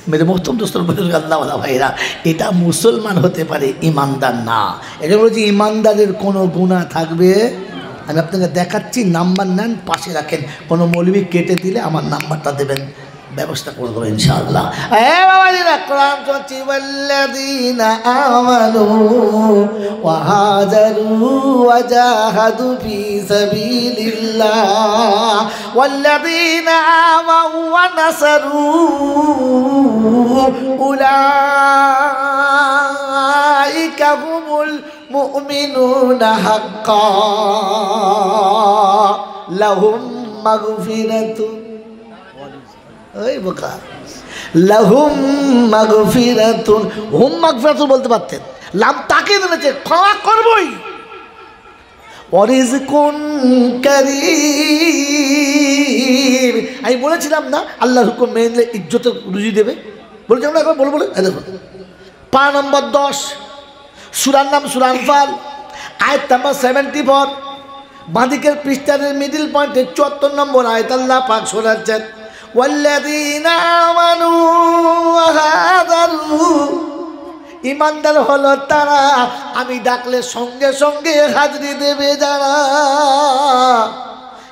মেরে মোহতম দোস্তর বুজুর্গ আল্লাহওয়ালা ভাইরা, এটা মুসলমান হতে পারে, ইমানদার না। এটা বলছি ইমানদারের কোনো গুনাহ থাকবে? আমি আপনাকে দেখাচ্ছি, নাম্বার নেন, পাশে রাখেন, কোনো মৌলবি কেটে দিলে আমার নাম্বারটা দেবেন, ব্যবস্থা করে দেবো ইনশাআল্লাহ। কোরআন চলছে ওয়াল্লাযীনা আমানু ওয়া হাজারু ওয়া জাহাদু ফি সাবিলিল্লাহ ওয়াল্লাযীনা আমানু ওয়া নাসারু উলাইকা হুমুল মুমিনুনা হাক্কান লাহুম মাগফিরাতুন, ওই বোকা, লাহুম মাগফিরাতুন, হুম মাগফিরাতুন বলতে পারতেন, লাম তাকে দিয়েছে, ক্ষমা করবই, ওয়া রিজকুন কারীম, আমি বলেছিলাম না আল্লাহর হুকুম মেনে নিলে ইজ্জতের রুজি দেবে, বলেছিলাম না একবার বলে বলে। দেখুন পা নম্বর 10, সূরার নাম সূরা আনফাল, আয়াত নাম্বার 74, বাঁদিকের পৃষ্ঠার মিডল পয়েন্টে 74 নম্বর আয়াত আল্লাহ পাক শোনাচ্ছেন, ওয়াল্লাযীনা আমানু ওয়া হাজারু, ইমানদার হলো তারা আমি ডাকলে সঙ্গে সঙ্গে হাজরি দেবে যারা।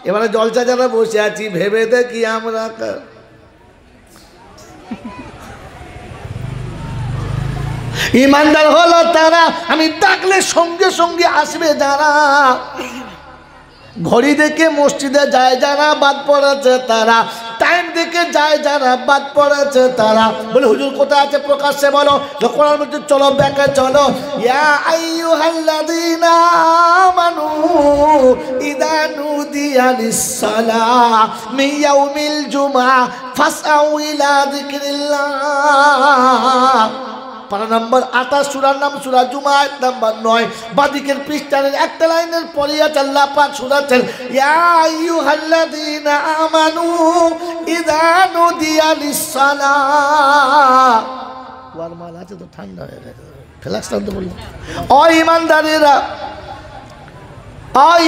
এবারে জলসা যারা বসে আছি ভেবে দেখি আমরা ইমানদার হলো তারা আমি ডাকলে সঙ্গে সঙ্গে আসবে যারা। ঘড়ি দেখে মসজিদে যায় যারা বাদ পড়েছে তারা, টাইম দেখে যায় যারা বাদ পড়েছে তারা। বলে হুজুর কোথায় আছে প্রকাশ্যে বলো, কোরআন মধ্যে চলো ব্যাকে চলো। ইয়া আইয়ুহাল্লাযীনা আমানু ইযা নুদিয়া লিস-সালাহ মিন ইয়াউমিল জুমআহ ফাসআউ ইলা যিকরিল্লাহ। পারা নম্বর 28, সূরার নাম সূরা জুমা, আয়াত নাম্বার 9, বাদিকের পৃষ্ঠার একটা লাইনের পরে আছে আল্লাহ পাক শোনাচ্ছেন, ইয়া আইয়ুহাল্লাযীনা আমানু ইযা নুদিয়া লিস-সালাহ। ওয়ার মাল আছে তো ঠান্ডা হয়ে গেছে, ফ্লাক্স টানতে বলবো। ও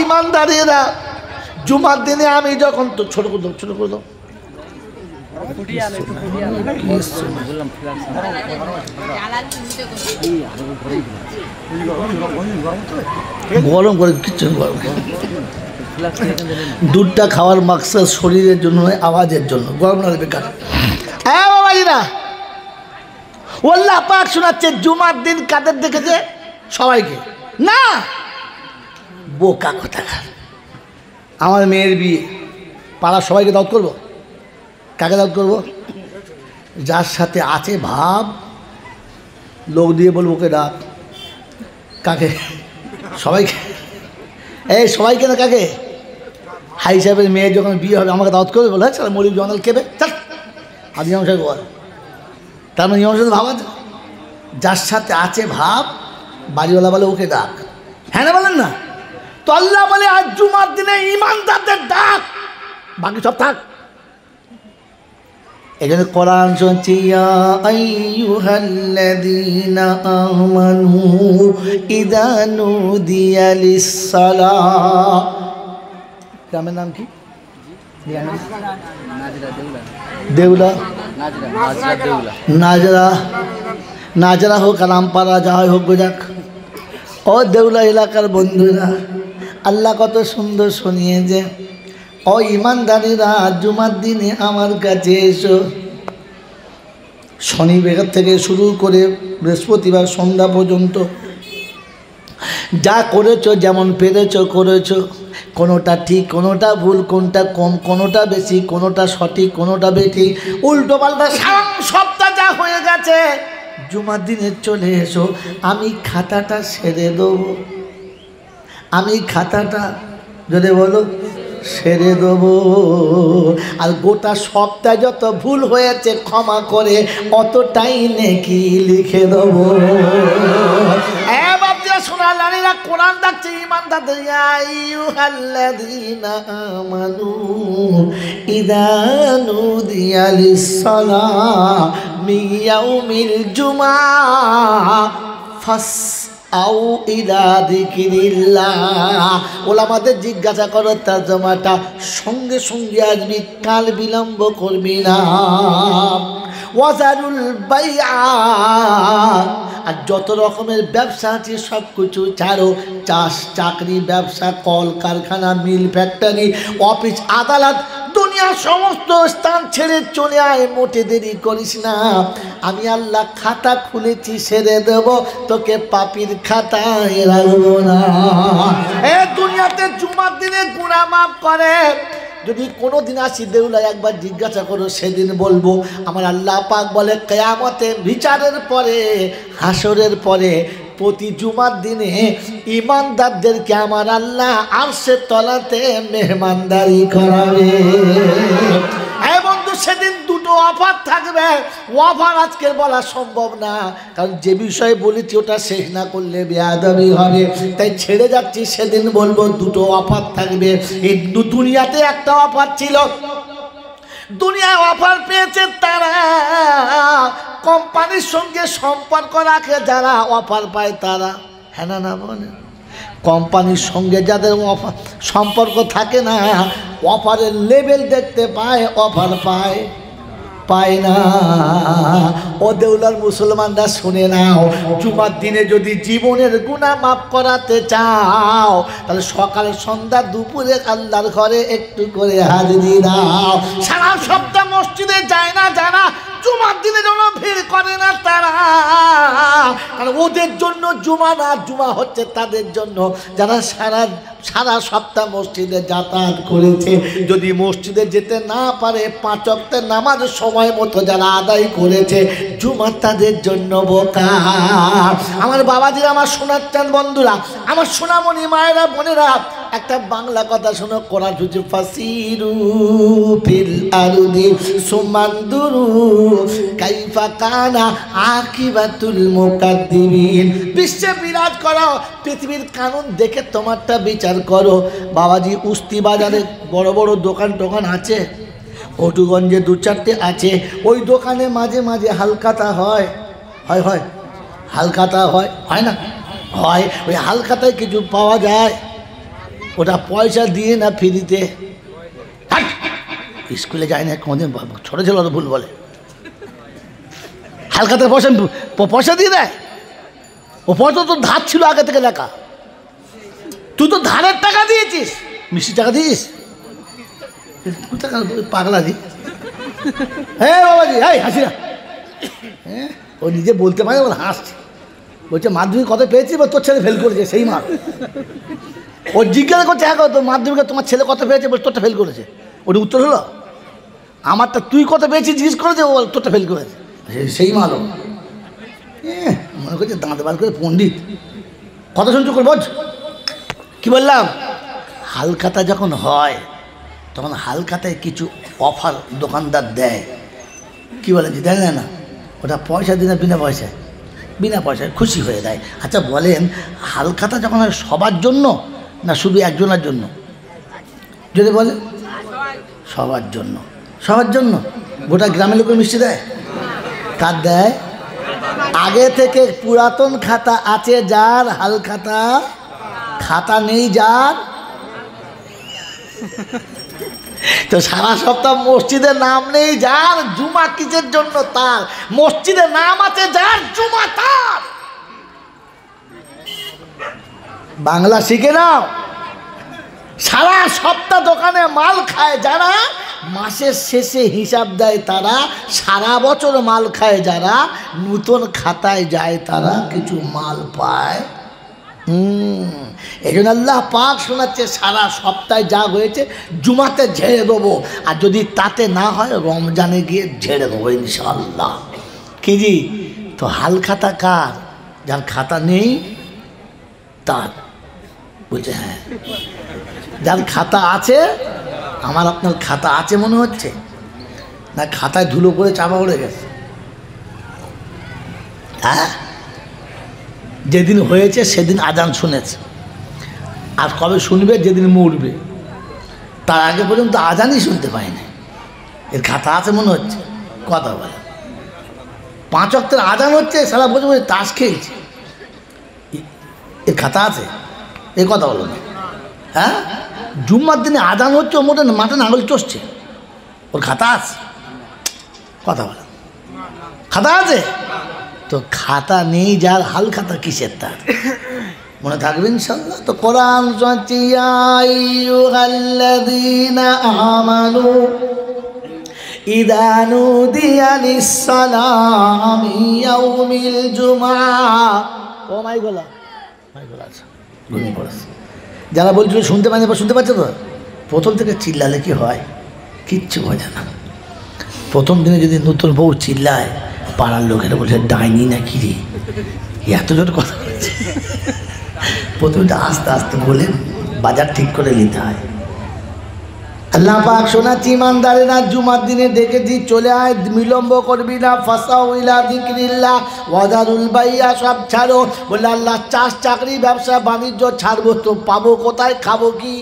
ইমানদারেরা, জুমার দিনে আমি যখন তো ছোট করে দাও গরম করে কিচ্ছু গরম, দুধটা খাওয়ার মাকসাদ শরীরের জন্য নয়, আওয়াজের জন্য, গরম না বেকার। হ্যাঁ বাবাজিরা, আল্লাহ পাক শোনাচ্ছে জুমার দিন কাদের দেখেছে? সবাইকে না, বোকা কোথাকার। আমার মেয়ের বিয়ে, পাড়ার সবাইকে দাওয়াত করবো। কাকে দাওয়াত করবো? যার সাথে আছে ভাব, লোক দিয়ে বলবো ওকে ডাক। কাকে? সবাইকে। এই সবাইকে না, কাকে? হাই সাহেবের মেয়ে যখন বিয়ে হবে আমাকে দাওয়াত করবে, বলে চল মরিব জঙ্গল খেবে, চল আদি ইমাম সাহেব বল। তার মানে ইমাম সাহেব ভাব আছে, যার সাথে আছে ভাব, বাড়িওয়ালা বলে ওকে ডাক। হ্যাঁ না বলেন না? তো আল্লাহ বলে আজ জুমার দিনে ইমানদারদের ডাক, বাকি সব থাক। এখানে কোরআন শুনছি, ইয়া আইয়ুহাল্লাযীনা আমানু ইযা নুদিয়া লিস-সালাহ। গ্রামের নাম কি? দেউলা, নাজরা হোক রামপাড়া, যা হয় হোক যাক। ও দেউলা এলাকার বন্ধুরা, আল্লাহ কত সুন্দর শুনিয়েছে, ও ইমানদারেরা জুমার দিনে আমার কাছে এসো। শনিবার থেকে শুরু করে বৃহস্পতিবার সন্ধ্যা পর্যন্ত যা করেছো, যেমন পেরেছো করেছো, কোনোটা ঠিক কোনোটা ভুল, কোনটা কম কোনোটা বেশি, কোনোটা সঠিক কোনোটা বেঠিক, উল্টো পাল্টা সারা সপ্তাহ যা হয়ে গেছে, জুমার দিনে চলে এসো, আমি খাতাটা সেরে দেবো। আমি খাতাটা যদি বলো সেরে দেবো, আর গোটা সপ্তাহে যত ভুল হয়েছে ক্ষমা করে অতটাই নেকি লিখে দেবো। সোনার লাড়িরা কোরআন ডাকছে ইমানদারদের, ইয়া আইয়ুহাল্লাযীনা আমানু ইযা নুদিয়া লিস-সালাহ মিন ইয়াউমিল জুমআহ ফাসআউ ইলা যিকরিল্লাহ। ওলামাদের জিজ্ঞাসা করো তরজমাটা, সঙ্গে সঙ্গে আসবি, কাল বিলম্ব করবি না। ওয়াজারুল বাইআ, আর যত রকমের ব্যবসা আছে সব কিছু ছাড়ো, চাষ চাকরি ব্যবসা, কল কারখানা, মিল ফ্যাক্টরি, অফিস আদালত, দুনিয়ার সমস্ত স্থান ছেড়ে চলে আয়, মোটে দেরি করিস না। আমি আল্লাহ খাতা খুলেছি, সেরে দেব, তোকে পাপির খাতায় রাখবো না। এ দুনিয়াতে জুমার দিনে গুনাহ মাফ করে। যদি কোনো দিন আসি দেউলায় একবার জিজ্ঞাসা করো, সেদিন বলবো আমার আল্লাহ পাক বলে কিয়ামতে বিচারের পরে, হাসরের পরে প্রতি জুমার দিনে ইমানদারদেরকে আমার আল্লাহ আরশের তলাতে মেহমানদারি করাবে। হ্যাঁ বন্ধু, সেদিন দুটো অফার থাকবে। অফার আজকে বলা সম্ভব না, কারণ যে বিষয়ে বলেছি ওটা শেষ না করলে বেয়াদবি হবে, তাই ছেড়ে যাচ্ছি। সেদিন বলবো দুটো অফার থাকবে। এই দুনিয়াতে একটা অফার ছিল, দুনিয়ায় অফার পেয়েছে তারা, কোম্পানির সঙ্গে সম্পর্ক রাখে যারা অফার পায় তারা। হ্যাঁ না না বলে, কোম্পানির সঙ্গে যাদের অফার সম্পর্ক থাকে না, অফারের লেভেল দেখতে পায়, অফার পায় পায় না। ও দেউলার মুসলমানরা শুনে নাও, জুমার দিনে যদি জীবনের গুনাহ মাফ করাতে চাও, তাহলে সকাল সন্ধ্যা দুপুরে আল্লাহর ঘরে একটু করে হাজিরি দাও। সারা সপ্তাহ মসজিদে যায় না যারা, জুমার দিনে যেন ভিড় করে না তারা, কারণ ওদের জন্য জুমা না, জুমা হচ্ছে তাদের জন্য যারা সারা সপ্তাহ মসজিদে যাতায়াত করেছে। যদি মসজিদে যেতে না পারে, 5 ওয়াক্তের নামাজ সময় মতো যারা আদায় করেছে, জুমা তাদের জন্য বোকা। আমার বাবাজিরা, আমার শোনাচ্ছেন বন্ধুরা, আমার সোনামণি মায়েরা বোনেরা, একটা বাংলা কথা শোনো। কোরআন হচ্ছে ফাসিরু ফিল আরদি সুমানদুরু কাইফা কানা আকিবাতুল মুকাদ্দিমিন। বিশ্বে বিরাজ করো, পৃথিবীর কানুন দেখে তোমারটা বিচার করো। বাবাজি, উস্তি বাজারে বড় বড় দোকান আছে, কটুগঞ্জে 2-4টে আছে। ওই দোকানে মাঝে মাঝে হালখাতা হয়, হয় হয় হালখাতা হয়, হয় না হয়? ওই হালখাতায় কিছু পাওয়া যায়, ওটা পয়সা দিয়ে না ফ্রিতে। স্কুলে যায় না কোনোদিন, ছোটো ছিল ভুল বলে, হালখাতার পয়সা দিয়ে দেয়। ও পয়সা তো ধার ছিল আগে থেকে লেখা, তুই তো ধারের টাকা দিয়েছিস, মিষ্টি টাকা দিয়েছিস, পাগলা দি। হ্যাঁ বাবাজি, হ্যাঁ হাসি না, হ্যাঁ ও নিজে বলতে পারে, ওর হাসছে, বলছে মাধ্যমিক কত পেয়েছি, বা তোর ছেলে ফেল করেছে, সেই মাল। ও জিজ্ঞাসা করছে, হ্যাঁ তো মাধ্যমিকে তোমার ছেলে কত পেয়েছে, বলছে তোরটা ফেল করেছে। ওটা উত্তর হলো, আমারটা তুই কত পেয়েছিস জিজ্ঞেস করেছে, ও তোরটা ফেল করেছে, সেই মালও। মনে করছে দাঁত বার করে পণ্ডিত, কত শুনছ করে বোঝ। কী বললাম? হালখাতা যখন হয় তখন হালখাতায় কিছু অফার দোকানদার দেয়। কী বলে যে দেয় না, ওটা পয়সা দিলে বিনা পয়সায়, বিনা পয়সায় খুশি হয়ে দেয়। আচ্ছা বলেন, হালখাতা যখন হয় সবার জন্য না শুধু একজনের জন্য? যদি বলে সবার জন্য, সবার জন্য। গোটা গ্রামের লোকের মিষ্টি দেয়, কার দেয়? আগে থেকে পুরাতন খাতা আছে যার, হালখাতা খাতা নেই যার। তো সারা সপ্তাহ মসজিদের নাম নেই যার, জুমা কিসের জন্য তার? মসজিদের নাম আছে যার, জুমা তার। বাংলা শিখে নাও। সারা সপ্তাহ দোকানে মাল খায় যারা, মাসের শেষে হিসাব দেয় তারা। সারা বছর মাল খায় যারা, নতুন খাতায় যায় তারা কিছু মাল পায়। এই জন্য আল্লাহ পাক শোনাচ্ছে, সারা সপ্তাহে যা হয়েছে জুমাতে ঝেড়ে দেবো, আর যদি তাতে না হয় রমজানে গিয়ে ঝেড়ে দেবো ইনশাআল্লাহ। কি জি? তো হাল খাতা কার? যার খাতা নেই তার। বলছে হ্যাঁ, যার খাতা আছে। আমার আপনার খাতা আছে মনে হচ্ছে না, খাতায় ধুলো করে চাপা পড়ে গেছে। হ্যাঁ, যেদিন হয়েছে সেদিন আজান শুনেছে, আর কবে শুনবে? যেদিন মরবে, তার আগে পর্যন্ত আজানই শুনতে পায়নি। এর খাতা আছে মনে হচ্ছে, কথা বলে। 5 ওয়াক্তের আজান হচ্ছে, সারা বছর বছর তাস খেলছে, এর খাতা আছে? এ কথা বলো না। হ্যাঁ, জুম্মার দিনে আজান হচ্ছে, ও মোটে মাঠে নাঙল চষছে, ওর খাতা আছে? কথা বলো, খাতা আছে? তো খাতা নেই যার, হাল খাতা কিসের তার? মনে থাকবে ইনশাআল্লাহ। তো কোরআন আইয়ুহাল্লাযীনা আমানু ইযা নুদিয়া লিস-সালামি ইয়াউমিল জুমআহ। ও মাই গোলা, মাই গোলা আছে, ঘুমিয়ে পড়েছে। যারা বলছিল শুনতে পায়নি, শুনতে পাচ্ছে তো? প্রথম থেকে চিল্লালে কি হয়? কিচ্ছু বোঝে না। প্রথম দিনে যদি নতুন বউ চিল্লায়, পাড়ার লোকেরা বলছে ডাইনি না কি রে, এত জোর কথা বলছে। প্রথমটা আস্তে আস্তে বলে বাজার ঠিক করে নিতে হয়। আল্লাহ পাক শোনাচ্ছি, ইমানদারেরা জুমার দিনে ডেকেছি, চলে আয়, বিলম্ব করবি না। ফাসাউ ইলা যিকরিল্লাহ ওয়াদারুল বাইয়া, সব ছাড়ো। বলে আল্লাহ চাষ চাকরি ব্যবসা বাণিজ্য ছাড়বো, তো পাবো কোথায়, খাবো কি?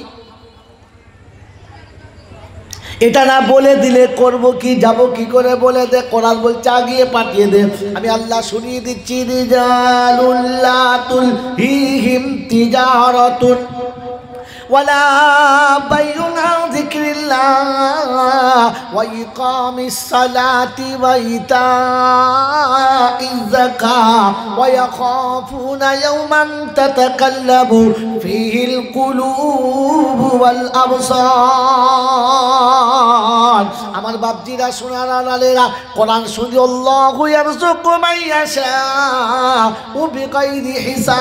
এটা না বলে দিলে করব কি, যাব কি করে বলে দে। কোরআন বলছে আগিয়ে পাঠিয়ে দে। আমি আল্লাহ শুনিয়ে দিচ্ছি, রিজালুল্লাহ তুলহিহিম তিজারাতুন ওয়ালা বাইউন আন যিকরিল্লাহ ওয়া ইকামিস সালাতি ওয়া ইতাইয যাকাত ওয়া ইয়াখাফুনা ইয়াওমান তাতাকাল্লাবু ফীহিল কুলুবু ওয়াল আবসার। আমার বাপজিরা, সোনার আলালেরা, কোরআন শুনি আল্লাহু ইয়ারযুকু মান ইয়াশাউ বিগাইরি হিসাব।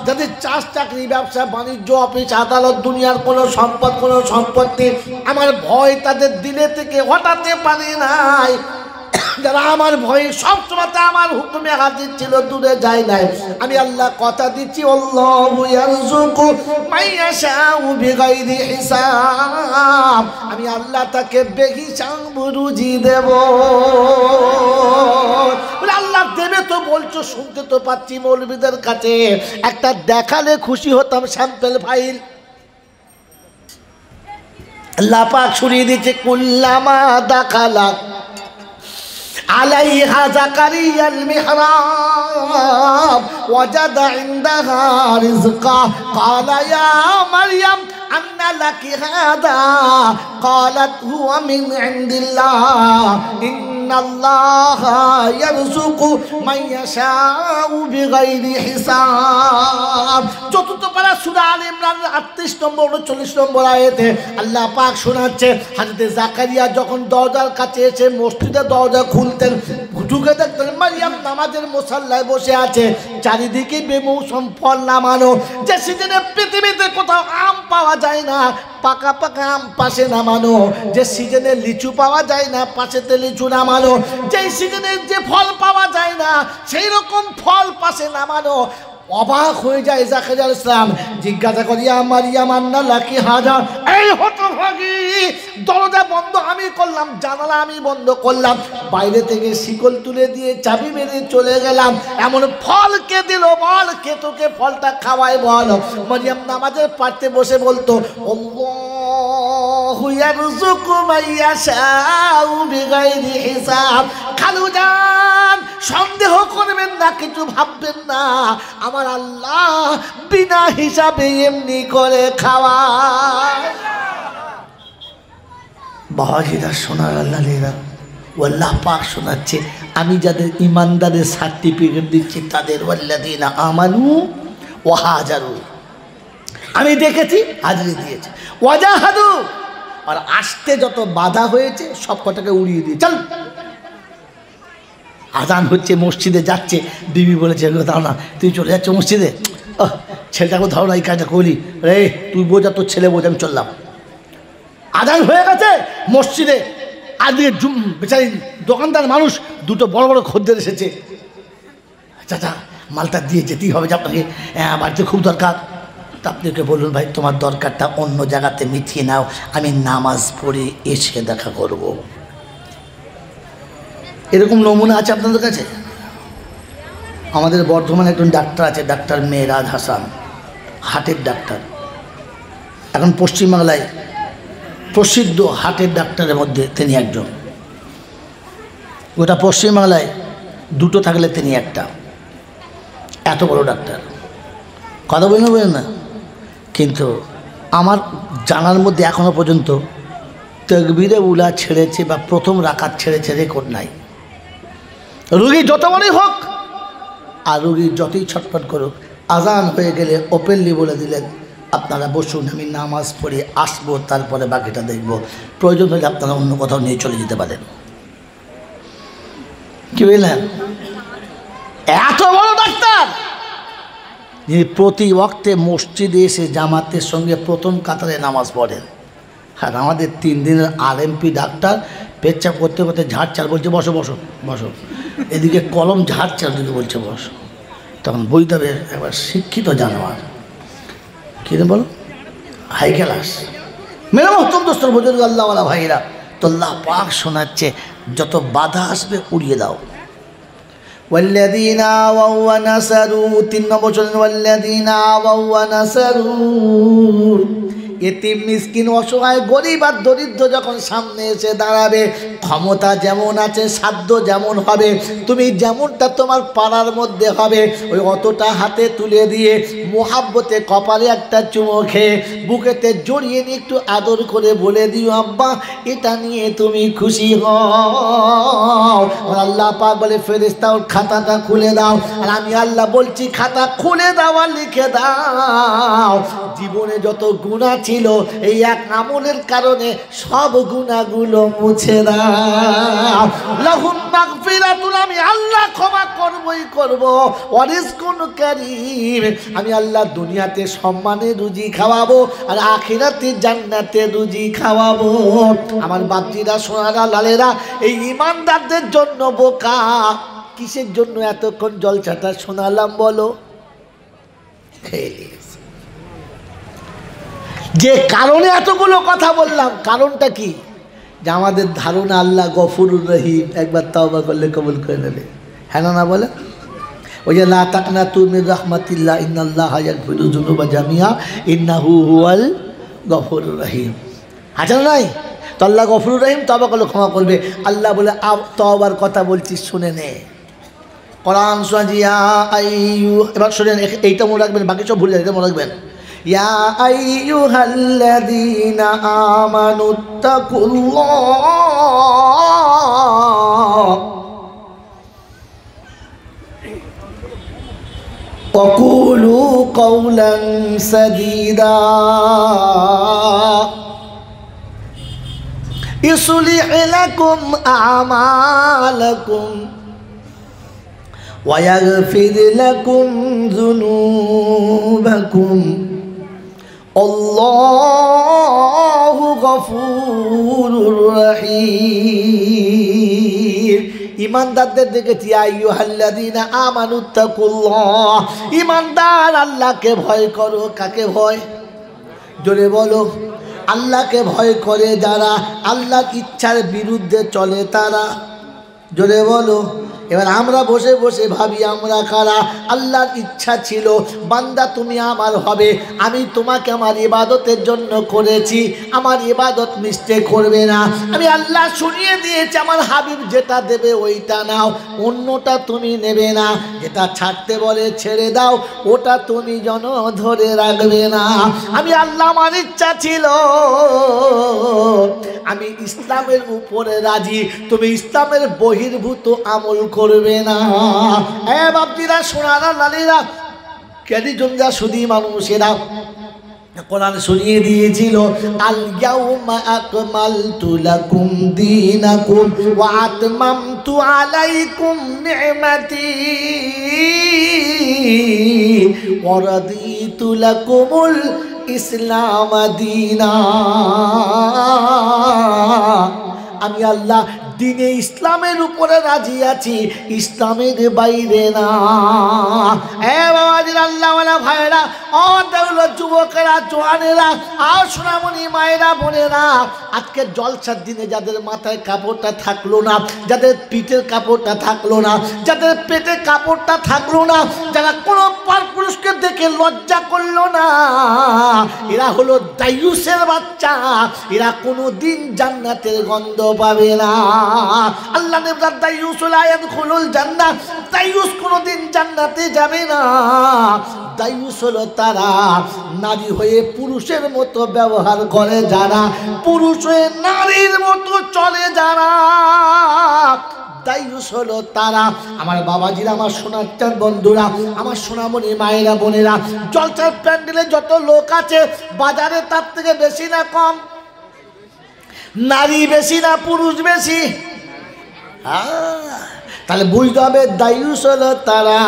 যাদের চাকরি, ব্যবসা, বাণিজ্য, অফিস, আদালত, দুনিয়ার কোনো সম্পদ, কোনো সম্পত্তি আমার ভয় তাদের দিলে থেকে হটাতে পারে নাই, যারা আমার ভয়ে সবসময় আমার হুকুমে হাজির ছিল, দূরে যায় নাই, আমি আল্লাহ কথা দিচ্ছি আল্লাহু ইয়ারযুকু মান ইয়াশাউ বিগাইরি হিসাব। আমি আল্লাহ তাকে বেহিসাব রুজি দেব। আল্লাহ দেবে তো বলছো, শুনতে তো পাচ্ছি মৌলবীদের কাছে। একটা দেখালে খুশি হতাম স্যাম্পল ফাইল। আল্লাহ পাক শুনিয়ে দিচ্ছে, কুল্লামা দাখালা আলাইহা যাকারিয়াল মিহরাব ওয়াজাদা ইনদাহা রিজকা ক্বালা ইয়া মারইয়াম আন্না লাকি হাদা ক্বালাত হুয়া মিন ইনদিল্লাহ ইন্নাল্লাহা ইয়ারযুকু মান ইয়াশাউ বিগাইরি হিসাব। চতুর্থ পারা সূরা আলে ইমরানের 38 নম্বর 39 নম্বর আয়াতে আল্লাহ পাক শোনাচ্ছে, হযরত জাকারিয়া যখন দরজার কাছে এসে মসজিদের দরজা খুলতেন, ঢুকে দেখতেন মারিয়াম নামাজের মুসাল্লায় বসে আছে, চারিদিকে বেমৌসুম ফল নামানো। যে সিজনে পৃথিবীতে কোথাও আম পাওয়া যায় না, পাকা পাকা আম পাশে নামানো। যে সিজনে লিচু পাওয়া যায় না, পাশেতে লিচু নামানো। যেই সিজনে যে ফল পাওয়া যায় না, সেই রকম ফল পাশে নামানো। অবাক হয়ে যায় জাকারিয়া আলাইহিস সালাম, জিজ্ঞাসা করি মারিয়াম আন্না লাকি হাজা, এই হতভাগী, দরজা বন্ধ আমি করলাম, জানালা আমি বন্ধ করলাম, বাইরে থেকে শিকল তুলে দিয়ে চাবি মেরে চলে গেলাম, এমন ফল কে দিল বল, কে তোকে ফলটা খাওয়ায় বল। মারিয়াম নামাজের পাড়তে বসে বলতো, আল্লাহু ইয়ারযুকু মান ইয়াশাউ বিগাইরি হিসাব। খালুজান, সন্দেহ করবেন না, কিছু ভাববেন না, আমার আল্লাহ বিনা হিসাবে এমনি করে খাওয়ায়। বাবাজিরা, সোনার আল্লাহরা, আল্লাহ পাক শোনাচ্ছে, আমি যাদের ইমানদারের সার্টিফিকেট দিচ্ছি তাদের ওয়াল্লাযীনা আমানু ওয়া হাজারু, আমি দেখেছি, হাজরি দিয়েছি, ওয়াজাহাদু, আর আসতে যত বাধা হয়েছে সব কটাকে উড়িয়ে দিয়ে চল। আজান হচ্ছে, মসজিদে যাচ্ছে, বিবি বলেছে দাও না, তুই চলে যাচ্ছ মসজিদে, ছেলেটাকে ধরো না, এই কাজটা করলি রে, তুই বোঝা, তোর ছেলে বোঝা, আমি চললাম। আজান হয়ে গেছে মসজিদে, আজকে বেচারি দোকানদার মানুষ, দুটো বড় বড় খদ্দের এসেছে, চাচা মালটা দিয়ে যেতেই হবে যে আপনাকে, বাড়িতে খুব দরকার। তা আপনি ওকে বলুন, ভাই তোমার দরকারটা অন্য জায়গাতে মিটিয়ে নাও, আমি নামাজ পড়ে এসে দেখা করব। এরকম নমুনা আছে আপনাদের কাছে? আমাদের বর্ধমানে একজন ডাক্তার আছে, ডাক্তার মেহরাজ হাসান, হার্টের ডাক্তার। এখন পশ্চিমবাংলায় প্রসিদ্ধ হার্টের ডাক্তারের মধ্যে তিনি একজন। গোটা পশ্চিমবাংলায় দুটো থাকলে তিনি একটা, এত বড় ডাক্তার। কথা বলবেন না, কিন্তু আমার জানার মধ্যে এখনও পর্যন্ত তাকবীরে উলা ছেড়েছে বা প্রথম রাকাত ছেড়েছে রেকর্ড নাই। রোগী যত বড়ই হোক আর রোগী যতই ছটফট করুক, আজান হয়ে গেলে ওপেনলি বলে দিলেন, আপনারা বসুন, আমি নামাজ পড়ে আসবো, তারপরে বাকিটা দেখব, প্রয়োজন হলে আপনারা অন্য কোথাও নিয়ে চলে যেতে পারেন। কি বুঝলেন? এত বড় ডাক্তার, যিনি প্রতি ওয়াক্তে মসজিদে এসে জামাতের সঙ্গে প্রথম কাতারে নামাজ পড়েন। আর আমাদের 3 দিনের আরএমপি ডাক্তার পেচ্ছাপ করতে করতে ঝাড়ছাড় বলছে, বসো বসো বসো, এদিকে কলম ঝাড়ছাড় দিকে বলছে বসো। তখন বলতে হবে একবার শিক্ষিত জানোয়ার, কী বলো, হাই ক্লাস মেরা মহতম দোস্তর বুজুর্গ আল্লাহওয়ালা ভাইরা। তো আল্লাহ পাক শোনাচ্ছে, যত বাধা আসবে উড়িয়ে দাও। ওয়াল্লাযীনা আওয়াউ ওয়া নাসারু, 3 নম্বর চলেন, ওয়াল্লাযীনা আওয়াউ ওয়া নাসারু এতিম মিসকিন অসহায় গরিব আর দরিদ্র যখন সামনে এসে দাঁড়াবে, ক্ষমতা যেমন আছে সাধ্য যেমন হবে, তুমি যেমনটা তোমার পাড়ার মধ্যে হবে ওই অতটা হাতে তুলে দিয়ে মোহাব্বতে কপালে একটা চুমো খেয়ে বুকেতে জড়িয়ে নিয়ে একটু আদর করে বলে দিও আব্বা এটা নিয়ে তুমি খুশি হও। আল্লাহ পাক বলে ফেরেশতা ওর খাতাটা খুলে দাও। আর আমি আল্লাহ বলছি খাতা খুলে দাও আর লিখে দাও জীবনে যত গুনাহ ছিল এই এক আমলের কারণে সব গুনাহগুলো মুছে দাও। লাহুম মাগফিরাতুন, আমি আল্লাহ ক্ষমা করবই করব, ওয়ারিজকুন কারীম, আমি আল্লাহ দুনিয়াতে সম্মানে রুজি খাওয়াবো আর আখিরাতে জান্নাতে রুজি খাওয়াবো। আমার বাপজিরা সোনারা লালেরা, এই ইমানদারদের জন্য বোকা কিসের জন্য এতক্ষণ জলসাটা শোনালাম বলো? যে কারণে এতগুলো কথা বললাম, কারণটা কি? যে আমাদের ধারণা আল্লাহ গফুরুর রহিম, একবার তওবা করলে কবুল করে নেবে। হ্যাঁ না বলে? ওই যে লা তাকনাতু মির রাহমাতিল্লাহ ইন্নাল্লাহা ইয়াগফিরুয যুনুবা জামিআ ইন্নাহু হুয়াল গফুরুর রহিম। আছে না নাই? তো আল্লাহ গফুরুর রহিম, তওবা করলে ক্ষমা করবে। আল্লাহ বলে তওবার কথা বলছিস শুনে নে। কোরআন সূরা ইয়া আইয়ু, এবার শুনেন, এইটা মনে রাখবেন, বাকি সব ভুলে যাবেন, এটা মনে রাখবেন। ইয়া আইয়ুহাল্লাযীনা আমানুত্তাকুল্লাহ ওয়া কুলু কাওলান সাদীদা ইউসলিহ লাকুম আ'মালাকুম ويغفر لكم ذنوبكم الله غفور رحيم। ইমানদারদের দেখেছি আইয়ুহাল্লাযীনা আমানুত্তাকুল্লাহ, ইমানদার আল্লাহকে ভয় করো। কাকে ভয়? জোরে বলো। আল্লাহকে ভয় করে যারা, আল্লাহর ইচ্ছার বিরুদ্ধে চলে তারা। জোরে বলো। এবার আমরা বসে বসে ভাবি আমরা কারা? আল্লাহর ইচ্ছা ছিল বান্দা তুমি আমার হবে, আমি তোমাকে আমার ইবাদতের জন্য করেছি, আমার ইবাদত মিস্টেক করবে না। আমি আল্লাহ শুনিয়ে দিয়েছি আমার হাবিব যেটা দেবে ওইটা নাও, অন্যটা তুমি নেবে না। যেটা ছাড়তে বলে ছেড়ে দাও, ওটা তুমি যেন ধরে রাখবে না। আমি আল্লাহ, আমার ইচ্ছা ছিল আমি ইসলামের উপরে রাজি, তুমি ইসলামের বহির্ভূত আমল করবে না। এ বাপজিরা সোনারা লালিরা ক্যাদি জঞ্জা সুদী মানুষেরা, কোরআন শুনিয়ে দিয়েছিল আল ইয়াউমা আকমালতু লাকুম দীনাকুম ওয়া আতমামতু আলাইকুম নি'মাতি ওয়া রাদিতু লাকুমুল ইসলাম দীনা। আমি আল্লাহ দিনে ইসলামের উপরে রাজি আছি, ইসলামের বাইরে না। এ বাবাজির আল্লাহওয়ালা ভাইরা, ও দেউলো যুবকেরা, জোয়ানেরা, আর সোনামণি মায়েরা, বোনেরা, আজকে জলসার দিনে যাদের মাথায় কাপড়টা থাকলো না, যাদের পিঠের কাপড়টা থাকলো না, যাদের পেটে কাপড়টা থাকলো না, যারা কোনো পুরুষকে দেখে লজ্জা করলো না, এরা হলো দায়ুসের বাচ্চা। এরা কোনো দিন জান্নাতের গন্ধ পাবে না। আল্লাহ নেবরাত দায়ুস লা ইয়াদখুলুল জান্নাহ, দায়ুস কোনোদিন জান্নাতে যাবে না। দায়ুস হলো তারা নারী হয়ে পুরুষের মতো ব্যবহার করে যারা, পুরুষ হয়ে নারীর মতো চলে যারা, দায়ুস হলো তারা। আমার বাবাজিরা, আমার সোনার চাঁদ বন্ধুরা, আমার সোনামণি মায়েরা, বোনেরা, জলসার প্যান্ডেলে যত লোক আছে বাজারে তার থেকে বেশি না কম? নারী বেশি না পুরুষ বেশি? তাহলে বুঝতে হবে দায়ুস হলো তারা,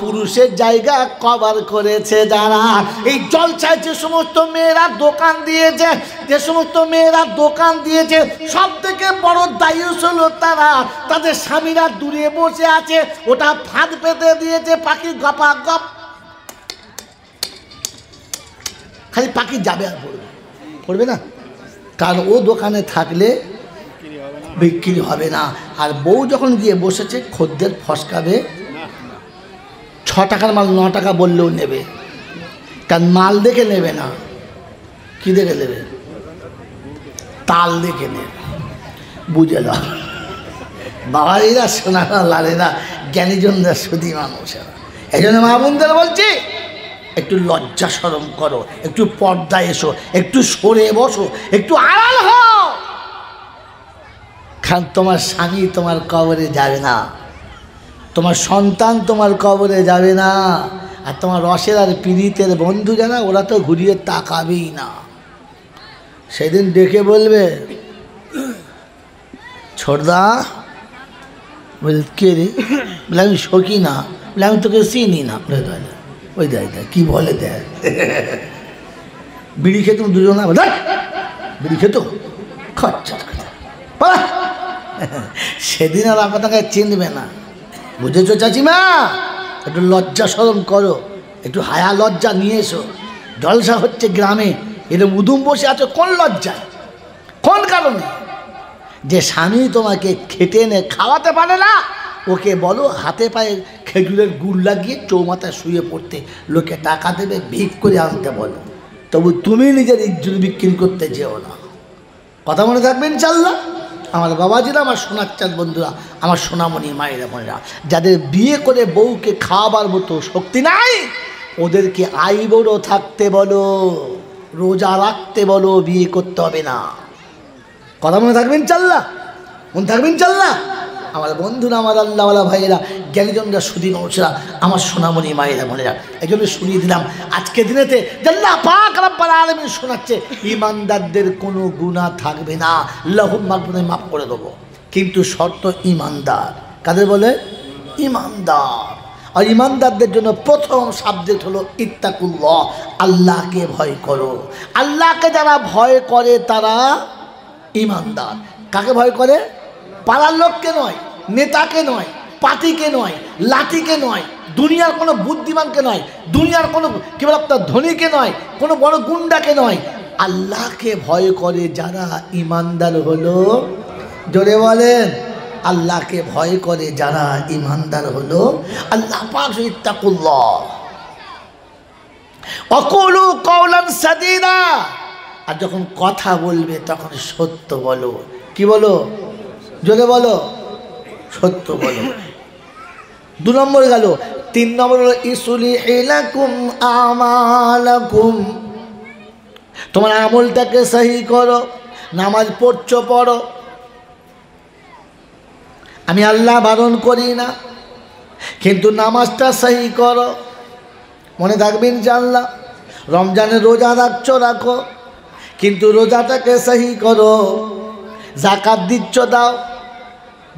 পুরুষের জায়গা কভার করেছে যারা। এই জলসায় যে সমস্ত মেয়েরা দোকান দিয়েছে, যে সমস্ত মেয়েরা দোকান দিয়েছে, সব থেকে বড় দায়ুস হলো তারা। তাদের স্বামীরা দূরে বসে আছে, ওটা ফাঁদ পেতে দিয়েছে, পাখি গপা গপ, খালি পাখি যাবে আর পড়বে, পড়বে না, কারণ ও দোকানে থাকলে বিক্রি হবে না। আর বউ যখন গিয়ে বসেছে খদ্দের ফসকাবে, 6 টাকার মাল 9 টাকা বললেও নেবে, কারণ মাল দেখে নেবে না, কি দেখে নেবে? তাল দেখে নেবে, বুঝে দাও বাবারিরা, শোনারা, লালেরা, জ্ঞানীজনরা, সুধী মানুষেরা। এই জন্য মা বোনদের বলছি, একটু লজ্জা শরম করো, একটু পর্দায় এসো, একটু সরে বসো, একটু আড়াল হও। কারণ তোমার স্বামী তোমার কবরে যাবে না, তোমার সন্তান তোমার কবরে যাবে না, আর তোমার রসের আর পীড়িতের বন্ধু যারা, ওরা তো ঘুরিয়ে তাকাবেই না। সেদিন ডেকে বলবে, ছোটদা, বল কে রে? বলে আমি সখী না। বলে আমি তোকে চিনি না। ওই দেয় কি বলে, দেয় বিড়ি খেতুম দুজনা, বিড়ি খেত খরচা। সেদিন আর আপনাকে চিনবে না, বুঝেছো চাচিমা? একটু লজ্জা শরম করো, একটু হায়া লজ্জা নিয়ে এসো। জলসা হচ্ছে গ্রামে, এরকম উদুম বসে আছো কোন লজ্জায়, কোন কারণে? যে স্বামী তোমাকে খেটে এনে খাওয়াতে পারে না, ওকে বলো হাতে পায়ে খেজুরের গুড় লাগিয়ে চৌমাথায় শুয়ে পড়তে, লোকে টাকা দেবে, ভিক করে আনতে বলো। তবু তুমি নিজের ইজ্জত বিক্রি করতে যেও না। কথা মনে থাকবেন ইনশাআল্লাহ। আমার বাবাজিরা, আমার সোনার চাঁদ বন্ধুরা, আমার সোনামণি মায়েরা বোনেরা, যাদের বিয়ে করে বউকে খাওয়াবার মতো শক্তি নাই, ওদেরকে আইবুড়ো থাকতে বলো, রোজা রাখতে বলো, বিয়ে করতে হবে না। কথা মনে থাকবেন ইনশাআল্লাহ, মনে থাকবেন ইনশাআল্লাহ। আমার বন্ধুরা, আমার আল্লাহওয়ালা ভাইয়েরা, জ্ঞানীজনরা, সুধী মানুষেরা, আমার সোনামণি মায়েরা বোনেরা, এই জন্য শুনিয়ে দিলাম আজকে দিনেতে আল্লাহ পাক রব্বুল আলামিন শোনাচ্ছে, ইমানদারদের কোনো গুনাহ থাকবে না, লাহুম মাগফিরাতুন, মাফ করে দেবো। কিন্তু শর্ত ইমানদার। কাদের বলে? ইমানদার। আর ইমানদারদের জন্য প্রথম সাবজেক্ট হলো ইত্তাকুল্লাহ, আল্লাহকে ভয় করো। আল্লাহকে যারা ভয় করে তারা ইমানদার। কাকে ভয় করে? পাড়ার লোককে নয়, নেতাকে নয়, পার্টিকে নয়, লাঠিকে নয়, দুনিয়ার কোনো বুদ্ধিমানকে নয়, দুনিয়ার কোনো কি বলে আপনার ধনীকে নয়, কোনো বড় গুন্ডাকে নয়, আল্লাহকে ভয় করে যারা ইমানদার হলো। জোরে বলেন, আল্লাহকে ভয় করে যারা ইমানদার হলো। আল্লাহ পাক ইত্তাকুল্লাহ ওয়াকুলু কাওলান সাদীদা। আর যখন কথা বলবে তখন সত্য বলো। কি বলো? জোরে বলো, সত্য বলো। 2 নম্বর গেল। 3 নম্বর হলো ইসলিহ লাকুম আমালাকুম, তোমার আমলটাকে সহি করো। নামাজ পড়ছো, পড়ো, আমি আল্লাহ বারণ করি না, কিন্তু নামাজটা সহি করো। মনে থাকবেন ইনশাআল্লাহ। রমজানের রোজা রাখছো, রাখো, কিন্তু রোজাটাকে সহি করো। যাকাত দিচ্ছ, দাও,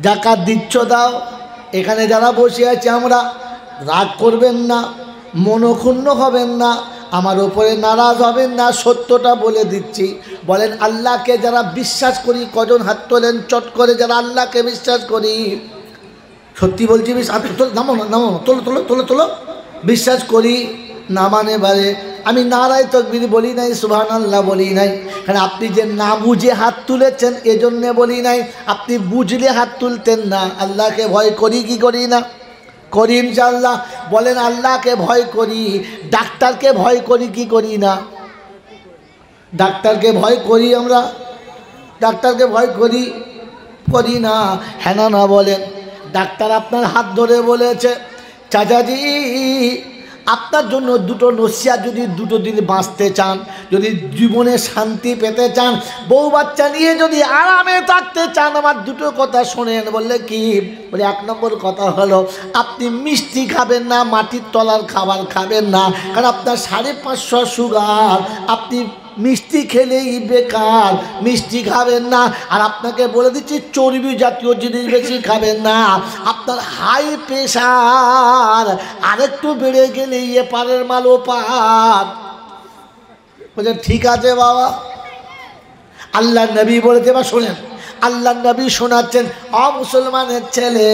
যাকাত দিচ্ছ, দাও। এখানে যারা বসে আছে আমরা, রাগ করবেন না, মনক্ষুণ্ণ হবেন না, আমার ওপরে নারাজ হবেন না, সত্যটা বলে দিচ্ছি। বলেন আল্লাহকে যারা বিশ্বাস করি, কজন হাত তোলেন চট করে? যারা আল্লাহকে বিশ্বাস করি, সত্যি বলছি, নামো না, নামো, তোলো তোলো তোলো তোলো, বিশ্বাস করি না মানে বারে আমি নারায়ে তাকবীর বলি নাই, সুবহানাল্লাহ বলি নাই। কারণ আপনি যে না বুঝে হাত তুলেছেন এজন্যে বলি নাই, আপনি বুঝলে হাত তুলতেন না। আল্লাহকে ভয় করি কি করি না? করি ইনশাআল্লাহ। বলেন আল্লাহকে ভয় করি। ডাক্তারকে ভয় করি কি করি না? ডাক্তারকে ভয় করি আমরা, ডাক্তারকে ভয় করি, করি না? হ্যাঁ না বলেন। ডাক্তার আপনার হাত ধরে বলেছে, চাচাজি আপনার জন্য 2টো নসিহত, যদি 2টো দিন বাঁচতে চান, যদি জীবনে শান্তি পেতে চান, বউ বাচ্চা নিয়ে যদি আরামে থাকতে চান, আমার 2টো কথা শোনেন। বললে কি? বলে 1 নম্বর কথা হলো আপনি মিষ্টি খাবেন না, মাটির তলার খাবার খাবেন না, কারণ আপনার 550 সুগার, আপনি মিষ্টি খেলেই বেকার, মিষ্টি খাবেন না। আর আপনাকে বলে দিচ্ছি চর্বি জাতীয় জিনিস বেশি খাবেন না। আপনার হাই প্রেশার আরেকটু বেড়ে গেলে এপারের মাল ওপার। বলছে ঠিক আছে বাবা, আল্লাহ নবী বলেছে। বা শোনেন, আল্লাহ নবী শোনাচ্ছেন, মুসলমানের ছেলে,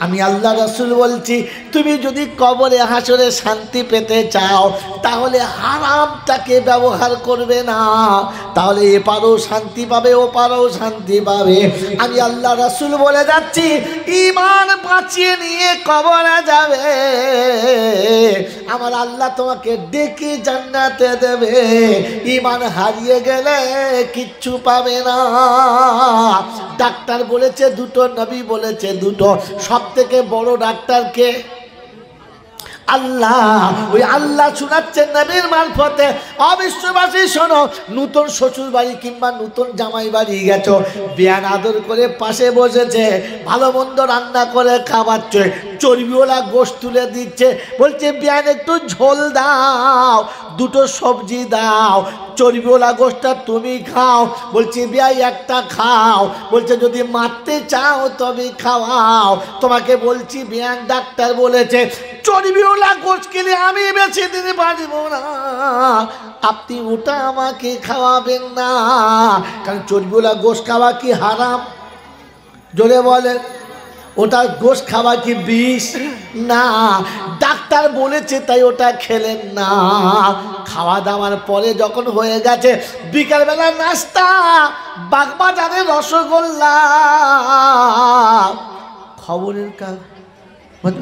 আমি আল্লাহ রাসূল বলছি, তুমি যদি কবরে হাসরে শান্তি পেতে চাও তাহলে হারামটাকে ব্যবহার করবে না, তাহলে এপারও শান্তি পাবে ওপারও শান্তি পাবে। আমি আল্লাহ রাসূল বলে যাচ্ছি, ঈমান বাঁচিয়ে নিয়ে কবরে যাবে, আমার আল্লাহ তোমাকে ডেকে জান্নাতে দেবে। ঈমান হারিয়ে গেলে কিচ্ছু পাবে না। ডাক্তার বলেছে দুটো, নবী বলেছে দুটো। সব থেকে বড় ডাক্তারকে আল্লাহ। ওই আল্লাহ শোনাচ্ছেন নবীর মারফতে, অবিশ্ববাসী শোনো, নতুন শ্বশুর বাড়ি কিংবা নতুন জামাই বাড়ি গেছো, বিয়ান আদর করে পাশে বসেছে, ভালো মন্দ রান্না করে খাওয়াচ্ছে, চর্বিওয়ালা গোশত তুলে দিচ্ছে, বলছে বিয়ান একটু ঝোল দাও, দুটো সবজি দাও, চর্বিওয়ালা গোশতটা তুমি খাও। বলছে বিয়াই একটা খাও। বলছে যদি মারতে চাও তবে খাওয়াও। তোমাকে বলছি বিয়ান ডাক্তার বলেছে চর্বিওয়ালা গোশত খেলে আমি বেঁচে দিতে পারব না, আপনি ওটা আমাকে খাওয়াবেন না, কারণ চর্বিওয়ালা গোশত খাওয়া কি হারাম? জোরে বলেন, ওটা গোশত খাওয়া কি বিষ? না, ডাক্তার বলেছে তাই ওটা খেলেন না। খাওয়া দাওয়ার পরে যখন হয়ে গেছে বিকালবেলা নাস্তা, বাগবাজারে রসগোল্লা, খবরের কাগজ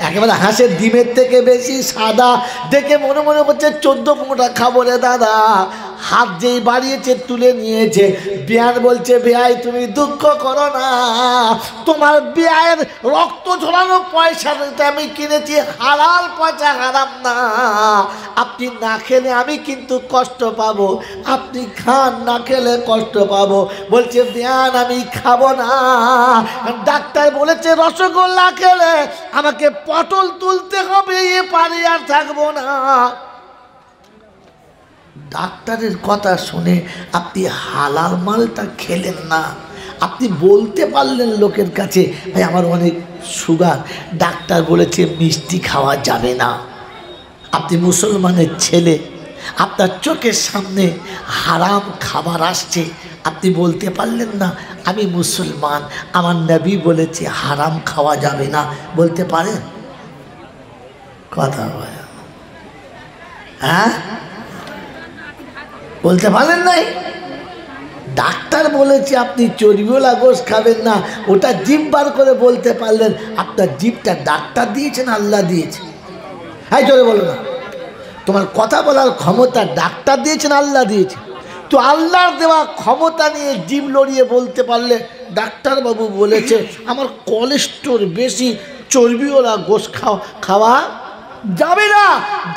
একেবারে হাঁসের ডিমের থেকে বেশি সাদা, দেখে মনে মনে হচ্ছে 14-15টা খাবো রে দাদা। হাত যেই বাড়িয়েছে তুলে নিয়েছে। বিয়ান বলছে বিয়াই তুমি দুঃখ করো না, তোমার বিয়ায়ের রক্ত ঝরানো পয়সাটা আমি কিনেছি, হালাল পয়সা, হারাম না। আপনি না খেলে আমি কিন্তু কষ্ট পাবো, আপনি খান, না খেলে কষ্ট পাবো। বলছে বিয়ান আমি খাবো না, ডাক্তার বলেছে রসগোল্লা খেলে আমাকে পটল তুলতে হবে, এ পারে আর থাকবো না। ডাক্তারের কথা শুনে আপনি হালাল মালটা খেলেন না, আপনি বলতে পারলেন লোকের কাছে ভাই আমার অনেক সুগার, ডাক্তার বলেছে মিষ্টি খাওয়া যাবে না। আপনি মুসলমানের ছেলে, আপনার চোখের সামনে হারাম খাবার আসছে, আপনি বলতে পারলেন না আমি মুসলমান, আমার নবী বলেছে হারাম খাওয়া যাবে না। বলতে পারেন? কথা বলে, হ্যাঁ বলতে পারেন নাই? ডাক্তার বলেছে আপনি চর্বিওয়ালা গোশত খাবেন না, ওটা জিভ বার করে বলতে পারলেন। আপনার জিভটা ডাক্তার দিয়েছেন আল্লাহ দিয়েছে? হ্যাঁ জোরে বলো না। তোমার কথা বলার ক্ষমতা ডাক্তার দিয়েছেন আল্লাহ দিয়েছে? তো আল্লাহর দেওয়া ক্ষমতা নিয়ে জিভ লড়িয়ে বলতে পারলে ডাক্তারবাবু বলেছে আমার কোলেস্ট্রল বেশি, চর্বিওয়ালা গোশত খাওয়া যাবে না,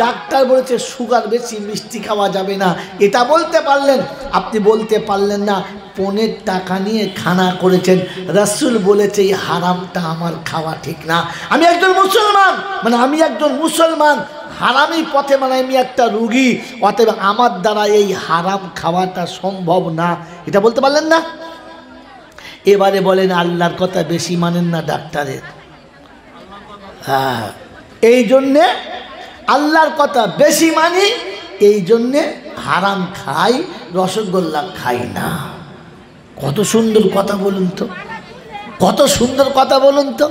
ডাক্তার বলেছে সুগার বেশি, মিষ্টি খাওয়া যাবে না, এটা বলতে পারলেন। আপনি বলতে পারলেন না পনের টাকা নিয়ে খানা করেছেন, রাসূল বলেছে এই হারামটা আমার খাওয়া ঠিক না। আমি একজন মুসলমান, মানে আমি একজন মুসলমান, হারামি পথে মানে আমি একটা রুগী, অতএব আমার দ্বারা এই হারাম খাওয়াটা সম্ভব না, এটা বলতে পারলেন না। এবারে বলেন আল্লাহর কথা বেশি মানেন না ডাক্তারের? হ্যাঁ, এই জন্যে আল্লাহর কথা বেশি মানি, এই জন্যে হারাম খাই, রসগোল্লা খাই না। কত সুন্দর কথা বলুন তো, কত সুন্দর কথা বলুন তো।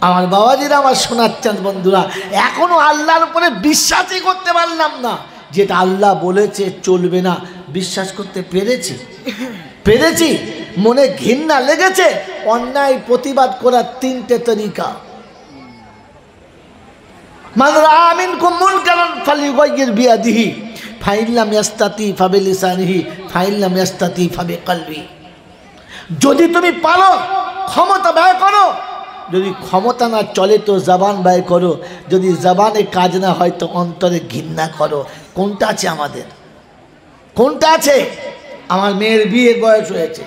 আমার বাবাজিরা, আমার শোনাচ্ছেন বন্ধুরা, এখনো আল্লাহর উপরে বিশ্বাসই করতে পারলাম না, যেটা আল্লাহ বলেছে চলবে না, বিশ্বাস করতে পেরেছি। মনে ঘৃণা লেগেছে, অন্যায় প্রতিবাদ করার 3টে তরিকা। মান রাআ মিনকুম মুনকারান ফালিয়ুগাইয়ির বিয়াদিহি ফাইন লাম ইয়াস্তাতি ফাবিলিসানিহি ফাইন লাম ইয়াস্তাতি ফাবিকলবি। যদি তুমি পারো ক্ষমতা ব্যয় করো, যদি ক্ষমতা না চলে তো জবান ব্যয় করো, যদি জবানে কাজ না হয় তো অন্তরে ঘৃণা করো। কোনটা আছে আমাদের? কোনটা আছে? আমার মেয়ের বিয়ের বয়স হয়েছে,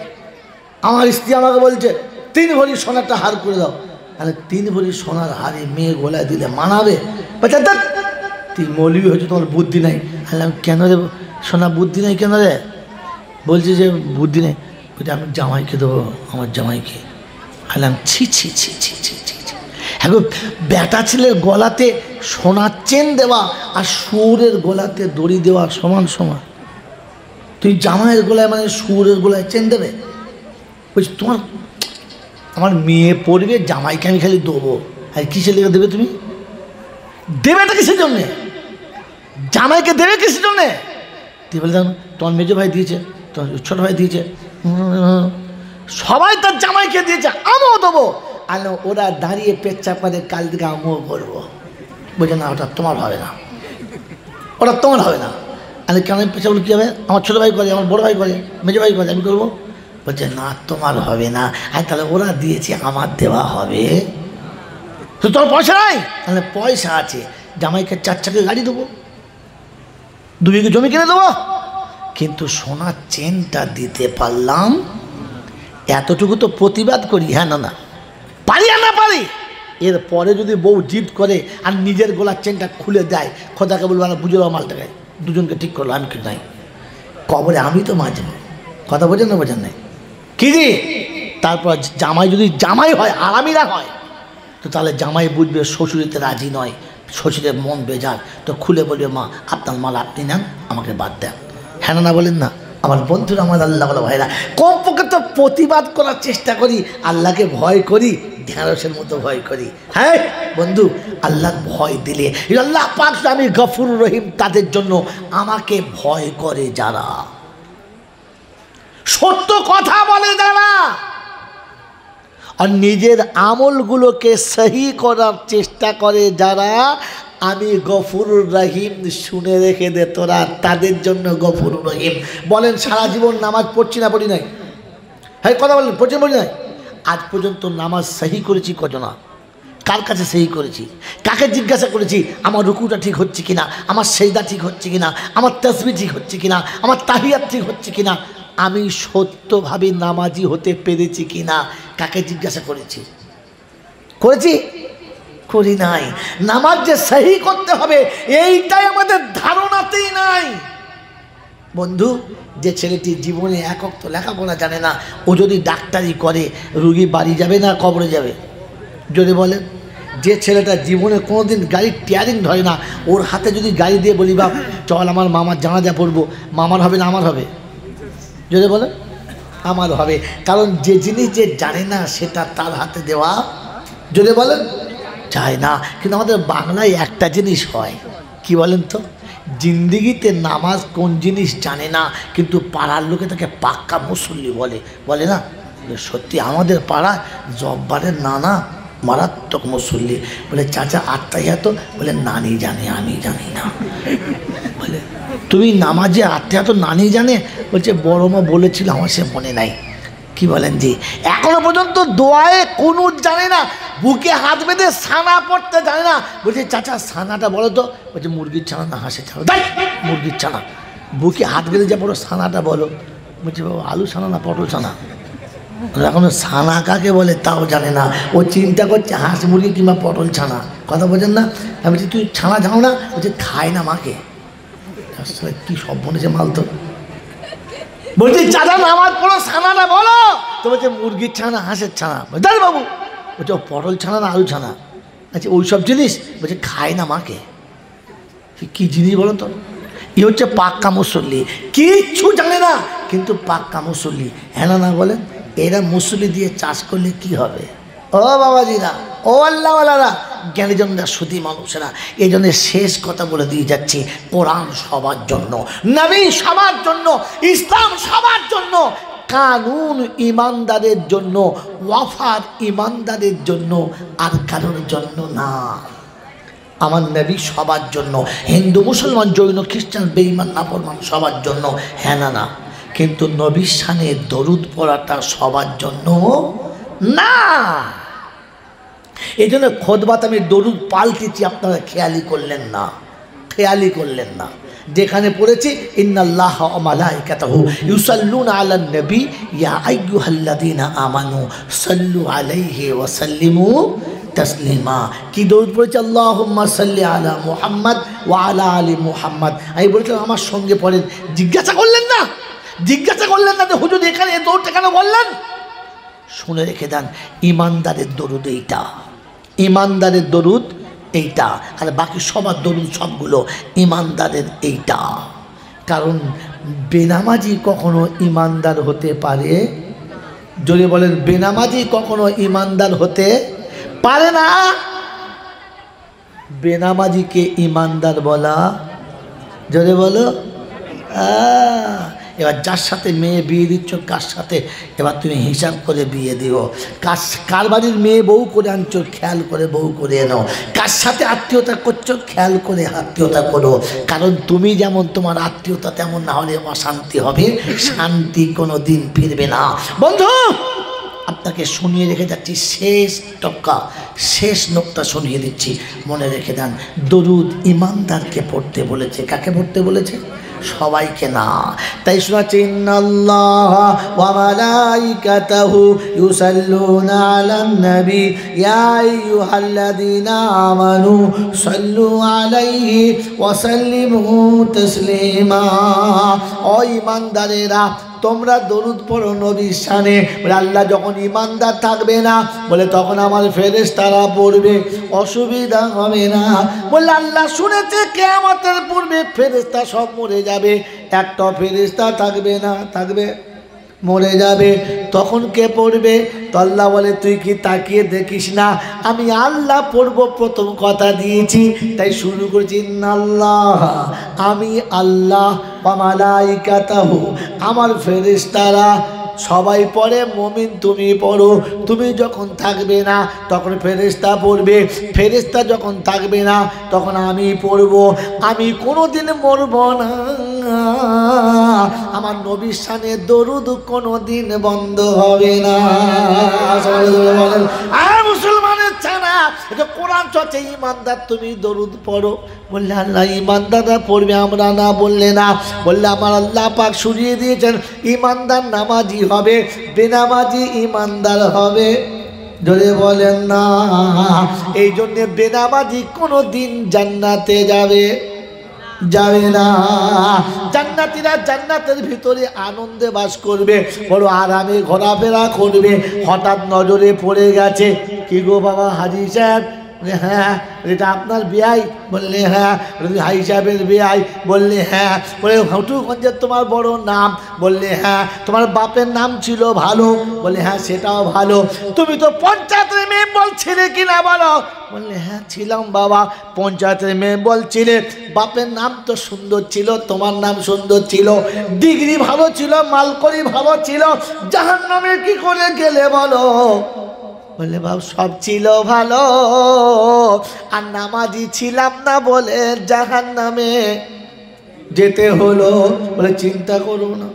আমার স্ত্রী আমাকে বলছে 3 ভরি সোনাটা হার করে দাও। তাহলে 3 ভরি সোনার হারে মেয়ে গলায় দিলে মানাবে? বলছে তুই মৌলবি হয়েছে, তোমার বুদ্ধি নাই। বললাম কেন রে সোনা, বুদ্ধি নেই কেন রে? বলছে যে বুদ্ধি নেই, বলছে আমি জামাইকে দেবো, আমার জামাইকে। বললাম ছি ছি ছি ছি ছি ছি ছি। এখন বেটা ছেলের গলাতে সোনার চেন দেওয়া আর শুয়োরের গলাতে দড়ি দেওয়া সমান সমান। তুই জামাইয়ের গলায় মানে শুয়োরের গলায় চেন দেবে? বলছি তোমার, আমার মেয়ে পড়বে, জামাইকে আমি খালি দেবো, আর কিসে লেগে দেবে তুমি? দেবেটা কিসের জন্যে? জামাইকে দেবে কিসের জন্যে? তুই বলে তোমার মেজো ভাই দিয়েছে, তোমার ছোট ভাই দিয়েছে, সবাই তার জামাইকে দিয়েছে, আমিও দেবো। আর ওরা দাঁড়িয়ে পেচ্ছাপ করে, কাল থেকে আমিও করবো। বলছে না, ওটা তোমার হবে না, ওটা তোমার হবে না। আরে কেন পেঁচা বলে কী হবে? আমার ছোটো ভাই করে, আমার বড়ো ভাই করে, মেজো ভাই করে, আমি করবো। বলছে না, তোমার হবে না। আর তাহলে ওরা দিয়েছে, আমার দেওয়া হবে। তো তোর পয়সা নাই? তাহলে পয়সা আছে, জামাইকে 4 চাকার গাড়ি দেবো, 2 বিঘে জমি কিনে দেবো, কিন্তু সোনার চেনটা দিতে পারলাম, এতটুকু তো প্রতিবাদ করি। হ্যাঁ না, না পারি আর না পারি। এরপরে যদি বউ জিদ করে আর নিজের গলার চেনটা খুলে দেয়, খোদাকে বলবো না, বুঝলো মালটাকে, দুজনকে ঠিক করলো, আমি কি নাই, কবরে আমি তো মাঝে। কথা বোঝেন না? বোঝেন নাই কি জি? তারপর জামাই যদি জামাই হয়, আরামিরা হয়, তো তাহলে জামাই বুঝবে শ্বশুরিতে রাজি নয়, শ্বশুরের মন বেজার, তো খুলে বলবে মা আপনার মাল আপনি নেন, আমাকে বাদ দেন। হ্যাঁ না বলেন না? আমার বন্ধুরা, আমার আল্লাহ বলা ভাইরা, কমপক্ষে তো প্রতিবাদ করার চেষ্টা করি, আল্লাহকে ভয় করি, ঢেঁড়সের মতো ভয় করি। হ্যাঁ বন্ধু, আল্লাহ ভয় দিলে আল্লাহ পাক আমি গফুর রহিম, তাদের জন্য আমাকে ভয় করে যারা, সত্য কথা বলে যারা, আর নিজের আমলগুলোকে সহি করার চেষ্টা করে যারা, আমি গফুরুর রহিম শুনে রেখে দে তোরা, তাদের জন্য গফুরুর রহিম। বলেন সারা জীবন নামাজ পড়ছি না পড়ি নাই? হ্যাঁ কথা বলেন, পড়ছি পড়ি নাই? আজ পর্যন্ত নামাজ সহি করেছি কজনা? কার কাছে সহি করেছি? কাকে জিজ্ঞাসা করেছি আমার রুকুটা ঠিক হচ্ছে কিনা, আমার সেজদা ঠিক হচ্ছে কিনা, আমার তাসবিহ ঠিক হচ্ছে কিনা, আমার তাহিয়াত ঠিক হচ্ছে কিনা, আমি সত্যভাবে নামাজি হতে পেরেছি কিনা, কাকে জিজ্ঞাসা করেছি? করেছি? করি নাই। নামাজ যে সহি করতে হবে এইটাই আমাদের ধারণাতেই নাই। বন্ধু, যে ছেলেটি জীবনে এক ওয়াক্ত লেখাপড়া জানে না, ও যদি ডাক্তারি করে, রুগী বাড়ি যাবে না কবরে যাবে? যদি বলেন, যে ছেলেটা জীবনে কোনোদিন গাড়ির টিয়ারিং ধরে না, ওর হাতে যদি গাড়ি দিয়ে বলি বাপ চল আমার মামার জানাজা পড়বো, মামার হবে না আমার হবে? যদি বলেন আমার হবে, কারণ যে জিনিস যে জানে না সেটা তার হাতে দেওয়া, যদি বলেন, চায় না। কিন্তু আমাদের বাংলায় একটা জিনিস হয়, কি বলেন তো, জিন্দিগিতে নামাজ কোন জিনিস জানে না, কিন্তু পাড়ার লোকে তাকে পাক্কা মুসল্লি বলে। বলে না? সত্যি আমাদের পাড়া জব্বারের নানা মারাত্মক মুসল্লি। বলে চাচা আত্মাহিয়াত, বলে নানি জানে, আমি জানি না। বলে তুমি নামাজে আত্মাহিয়াত নানি জানে? বলছে বড় মা বলেছিল, আমার সে মনে নাই। কি বলেন জি? এখনো পর্যন্ত দোয়ায়ে কুনুত জানে না, বুকে হাত বেঁধে ছানা পড়তে জানে না। বলছে চাচা ছানাটা বলো তো? বলছে মুরগির ছানা না হাঁসের ছানা? তাই মুরগির ছানা। বুকে হাত বেঁধে যা বলো ছানাটা বলো। বলছে বাবা আলু ছানা না পটল ছানা? এখনো ছানা কাকে বলে তাও জানে না। ও চিন্তা করছে হাঁস মুরগি কিংবা পটল ছানা। কথা বোঝেন না? আমি বলছি তুই ছানা জানো না? বলছে খায় না মাকে। কি সব বলেছে মাল তো। বলছি চাচা নামাজ পড়ো, ছানাটা বলো তো? বলছে মুরগির ছানা, হাঁসের ছানা। দাঁড়ি বাবু। বলছে পটল ছানা না আলু ছানা? আচ্ছা ওই সব জিনিস? বলছে খায় না মাকে। কি জিনিস বলো তো? এ হচ্ছে পাক্কা মুসল্লি, কিচ্ছু জানে না কিন্তু পাক্কা মুসল্লি। হ্যাঁ না বলেন? এরা মুসল্লি দিয়ে চাষ করলে কি হবে? ও বাবাজিরা, ও আল্লাহওয়ালারা, জ্ঞানীজনরা, সুধী মানুষেরা, এই জন্য শেষ কথা বলে দিয়ে যাচ্ছি, কোরআন সবার জন্য, নবী সবার জন্য, ইসলাম সবার জন্য, কানুন ইমানদারের জন্য, ওয়াফার ইমানদারের জন্য, আর কারোর জন্য না। আমার নবী সবার জন্য, হিন্দু মুসলমান জৈন খ্রিস্টান বেঈমান নাফরমান সবার জন্য। হ্যাঁ না? কিন্তু নবীর শানে দরুদ পড়াটা সবার জন্য না। এই জন্য খোদবাত আমি দরুদ পাল্টেছি, আপনারা খেয়ালি করলেন না, খেয়ালি করলেন না। যেখানে পড়েছি ইন্নাল্লাহা ওয়া মালাইকাতাহু ইউসাল্লুনা আলান নবী ইয়া আইয়ুহাল্লাযীনা আমানু সাল্লু আলাইহি ওয়া সাল্লিমু তাসলিমা। কি দরুদ পড়েছে? আল্লাহুম্মা সাল্লি আলা মুহাম্মদ ওয়া আলা আলি মুহাম্মদ। আমি বলেছিলাম আমার সঙ্গে পড়েন। জিজ্ঞাসা করলেন না? জিজ্ঞাসা করলেন না যে হুজুর এখানে এই দরুদটা কেন বললেন? শুনে রেখে দেন, ইমানদারের দরুদ এইটা, ইমানদারের দরুদ এইটা, আর বাকি সবার দরুদ সবগুলো ইমানদারের এইটা। কারণ বেনামাজি কখনো ইমানদার হতে পারে? যদি বলেন বেনামাজি কখনো ইমানদার হতে পারে না। বেনামাজিকে ইমানদার বলা, জোরে বলো। এবার যার সাথে মেয়ে বিয়ে দিচ্ছ, কার সাথে এবার তুমি হিসাব করে বিয়ে দিও। কার বাড়ির মেয়ে বউ করে আনছো, খেয়াল করে বউ করে এনো। কার সাথে আত্মীয়তা করছো, খেয়াল করে আত্মীয়তা করো। কারণ তুমি যেমন তোমার আত্মীয়তা তেমন না হলে অশান্তি হবে, শান্তি কোনো দিন ফিরবে না। বন্ধু, আপনাকে শুনিয়ে রেখে যাচ্ছি, শেষ টক্কা, শেষ নোকতা শুনিয়ে দিচ্ছি, মনে রেখে দেন। দরুদ ইমানদারকে পড়তে বলেছে। কাকে পড়তে বলেছে? সবাইকে না। তাই শোনাচ্ছে, ইন্নাল্লাহ ওয়া মালাইকাতাহু ইউসাল্লুনা আলান নবী ইয়া আইয়ুহাল্লাযীনা আমানু সাল্লু আলাইহি ওয়া সাল্লিমু তাসলিমা। ও ইমানদারেরা, তোমরা দরুদ পড়ো নবীর শানে। বলে আল্লাহ যখন ইমানদার থাকবে না, বলে তখন আমার ফেরেশতারা পড়বে, অসুবিধা হবে না। বলে আল্লাহ শুনেছে কিয়ামতের পূর্বে ফেরেশতা সব মরে যাবে, একটা ফেরেশতা থাকবে না, থাকবে মরে যাবে। তখন কে পড়বে? তো আল্লাহ বলে, তুই কি তাকিয়ে দেখিস না, আমি আল্লাহ পড়ব, প্রথম কথা দিয়েছি, তাই শুরু করেছি ইন্নাল্লাহ, আমি আল্লাহ, ওয়া মালাইকাতাহু, আমার ফেরেশতারা সবাই পড়ে, মুমিন তুমি পড়ো। তুমি যখন থাকবে না তখন ফেরেশতা পড়বে, ফেরেশতা যখন থাকবে না তখন আমি পড়ব। আমি কোনোদিন মরব না, আমার নবীর শানে দরুদ কোনোদিন বন্ধ হবে না। বলেন মুসলমানের ছানা, এটা কোরআন চর্চা, ইমানদার তুমি দরুদ পড়ো। বললে আল্লাহ ইমানদাররা পড়বে, আমরা না। বললে না, বললে আমার আল্লাহ পাক শুনিয়ে দিয়েছেন ইমানদার নামাজি হবে, বেনামাজি ইমানদার হবে। জোরে বলেন না। এই জন্যে বেনামাজি কোনো দিন জান্নাতে যাবে না। জান্নাতীরা জান্নাতের ভিতরে আনন্দে বাস করবে, বড় আরামে ঘোরাফেরা করবে। হঠাৎ নজরে পড়ে গেছে, কি গো বাবা হাজি সাহেব? হ্যাঁ। এটা আপনার বিয়াই? বললে হ্যাঁ। হাই সাহেবের বিয়াই? বললে হ্যাঁ। বলে হটুগঞ্জের তোমার বড় নাম? বললে হ্যাঁ। তোমার বাপের নাম ছিল ভালো? বলে হ্যাঁ, সেটাও ভালো। তুমি তো পঞ্চায়েতের মেম্বার ছিলে কিনা বলো? বললে হ্যাঁ ছিলাম বাবা। পঞ্চায়েতের মেম্বার ছিলে, বাপের নাম তো সুন্দর ছিল, তোমার নাম সুন্দর ছিল, ডিগ্রি ভালো ছিল, মালকড়ি ভালো ছিল, জাহান্নামে কি করে গেলে বলো? বলে বাবা সব ছিল ভালো, আর নামাজি ছিলাম না বলে জাহান্নামে যেতে হলো। বলে চিন্তা করো না,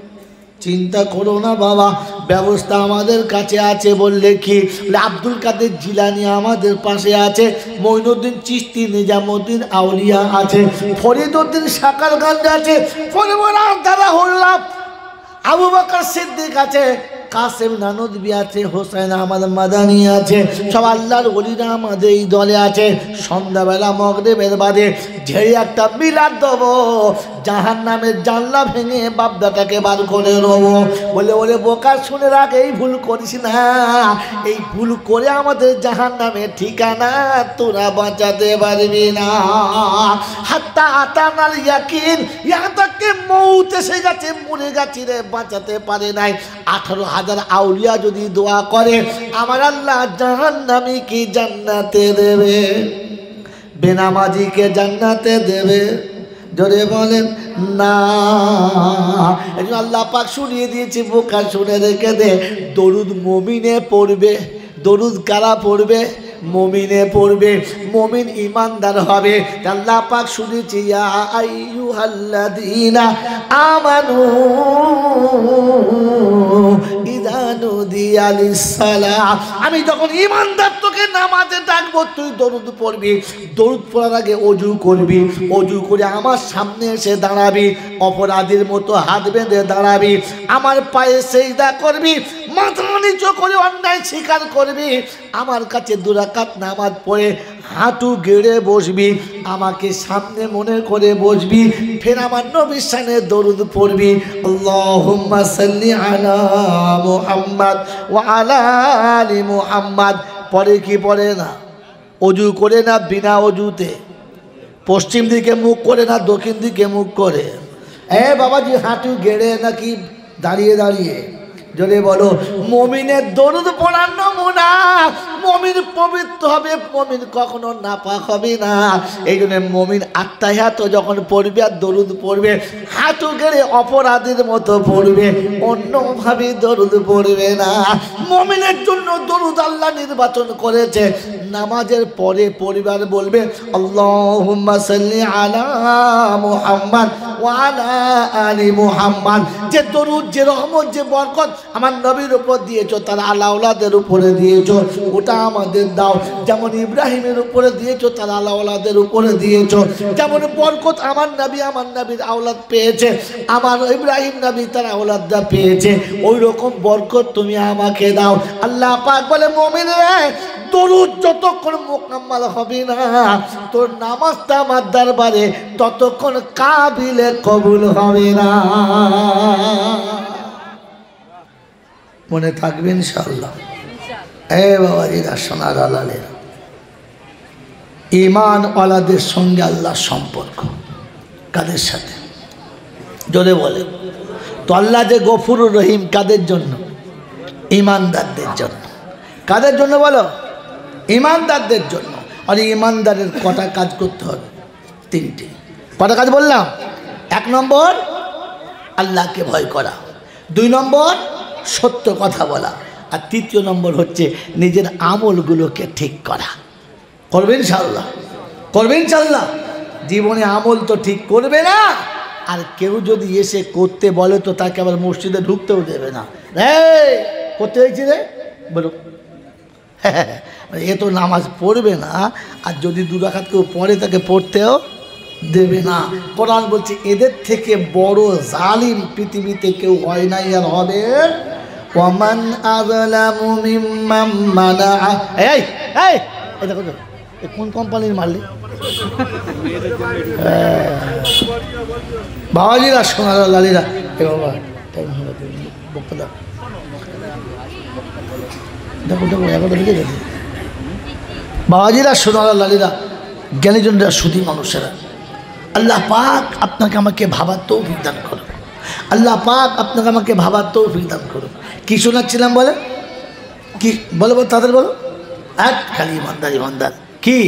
চিন্তা করো না বাবা, ব্যবস্থা আমাদের কাছে আছে। বললে কি? বলে আব্দুল কাদের জিলানি আমাদের পাশে আছে, মঈনুদ্দিন চিশতি, নিজামুদ্দিন আউলিয়া আছে, ফরিদউদ্দিন সাকারগঞ্জ আছে, দাদা হল্লাভ আবু বকর সিদ্দিক আছে, কাসেম নানুদবি আছে, হোসেন আহমদ মাদানি আছে, সব আল্লাহর ওলিরা আমাদের এই দলে আছে। সন্ধ্যাবেলা মগরিবের বাদে ঝেড়ে একটা মিলাদ দেবো, জাহান্নামের জানলা ভেঙে বাপদাটাকে বার করে নেবো। বলে ওরে বোকা, শুনে রাখ, এই ভুল করিস না, এই ভুল করে আমাদের জাহান্নামের ঠিকানা তোরা বাঁচাতে পারবি না। হাত্তা আতানাল ইয়াকিন, ইহা তাকে মৌত এসে গেছে, মরে গেছি রে, বাঁচাতে পারে নাই। 18,000 আউলিয়া যদি দোয়া করে, আমার আল্লাহ জাহান্নামীকে জান্নাতে দেবে, বেনামাজিকে জান্নাতে দেবে। জোরে বলেন না। আল্লাহ পাক শুনিয়ে দিয়েছি, বোকা শুনে রেখে দে। দরুদ মুমিনে পড়বে। দরুদ কারা পড়বে? মুমিনে পড়বে, মুমিন ইমানদার হবে। আল্লাহ পাক শুনেছি, ইয়া আইয়ুহাল্লাযীনা আমানু ইযা নুদিয়া লিস-সালাহ। আমি যখন ইমানদার তোকে নামাজে ডাকবো, তুই দরুদ পড়বি। দরুদ পড়ার আগে ওযু করবি, ওযু করে আমার সামনে এসে দাঁড়াবি, অপরাধীর মতো হাত বেঁধে দাঁড়াবি, আমার পায়ে সিজদা করবি, মাথা নিচু করে অন্যায় স্বীকার করবি, আমার কাছে 2 রাকাত নামাজ পড়ে হাঁটু গেড়ে বসবি, আমাকে সামনে মনে করে বসবি, ফের আমার নবীর শানে দরুদ পড়বি, আল্লাহুম্মা সাল্লি আলা মুহাম্মদ ওয়া আলা আলি মুহাম্মদ। পরে কি পড়ে না? ওযু করে না বিনা ওযুতে? পশ্চিম দিকে মুখ করে না দক্ষিণ দিকে মুখ করে? বাবাজি হাঁটু গেড়ে নাকি দাঁড়িয়ে দাঁড়িয়ে? জোরে বলো, মুমিনের দরুদ পড়ার নমুনা। মুমিন পবিত্র হবে, মুমিন কখনো নাপাক হবে না। এই জন্য মুমিন আত্তাহিয়াত যখন পড়বে আর দরুদ পড়বে, হাঁটু গেড়ে অপরাধীর মতো পড়বে, অন্যভাবে দরুদ পড়বে না। মুমিনের জন্য দরুদ আল্লাহ নির্বাচন করেছে। নামাজের পরে পরিবার বলবে আল্লাহুম্মা সাল্লি আলা মুহাম্মাদ ওয়া আলা আলি মুহাম্মাদ। যে দরুদ, যে রহমত, যে বরকত আমার নবীর উপর দিয়েছো, তার আলা ওলাদের উপরে দিয়েছো, ওটা আমাদের দাও। যেমন ইব্রাহিমের উপরে দিয়েছো, তার আলা ওলাদের উপরে দিয়েছো। যেমন বরকত আমার নবীর আওলাদ পেয়েছে, আমার ইব্রাহিম নবী তার আওলাদরা পেয়েছে, ওই রকম বরকত তুমি আমাকে দাও। আল্লাহ পাক বলে মুমিনরা, দরুদ যতক্ষণ মুকাম্মাল হবে না, তোর নামাজটা আমার দরবারে ততক্ষণ কাবিলে কবুল হবে না। মনে থাকবে ইনশাআল্লাহ। বাবাজিরা, সোনার আলালের ঈমান ওয়ালাদের সঙ্গে আল্লাহর সম্পর্ক কাদের সাথে? জোরে বলে তো। আল্লাহ যে গফুরুর রহিম কাদের জন্য? ঈমানদারদের জন্য। কাদের জন্য বলো? ঈমানদারদের জন্য। আর ঈমানদারের কটা কাজ করতে হবে? তিনটে। কটা কাজ বললাম? 1 নম্বর আল্লাহকে ভয় করা, 2 নম্বর সত্য কথা বলা, আর 3 নম্বর হচ্ছে নিজের আমলগুলোকে ঠিক করা। করবেন ইনশাআল্লাহ? করবেন ইনশাআল্লাহ? জীবনে আমল তো ঠিক করবে না, আর কেউ যদি এসে করতে বলে তো তাকে আবার মসজিদে ঢুকতেও দেবে না। করতে হয়েছে রে বলো, এ তো নামাজ পড়বে না, আর যদি 2 রাকাত কেউ পড়ে তাকে পড়তেও দেবে না। কোরআন বলছে এদের থেকে বড় জালিম পৃথিবীতে কেউ হয় নাই আর হবে। ওয়ামান আযলামু মিম্মান মানা। এই দেখো তো, কোন কোম্পানির মালিক? বাবাজিরা, সোনার লালিরা, এ বাবা টাইম হলো, বক্তা দেখো দেখো, 11টা বেজে গেছে। বাবাজিরা, সোনার লালিরা, জ্ঞানীজনরা, সুধী মানুষেরা, আল্লাহ পাক আপনাকে আমাকে ভাবার তৌফিক দান করুন। আল্লাহ পাক আপনাকে আমাকে ভাবার তৌফিক দান করুন। কি শোনাচ্ছিলাম বলে? কি বলো বলো, তাদের বলো। খালি ইমানদার ইমানদার কি?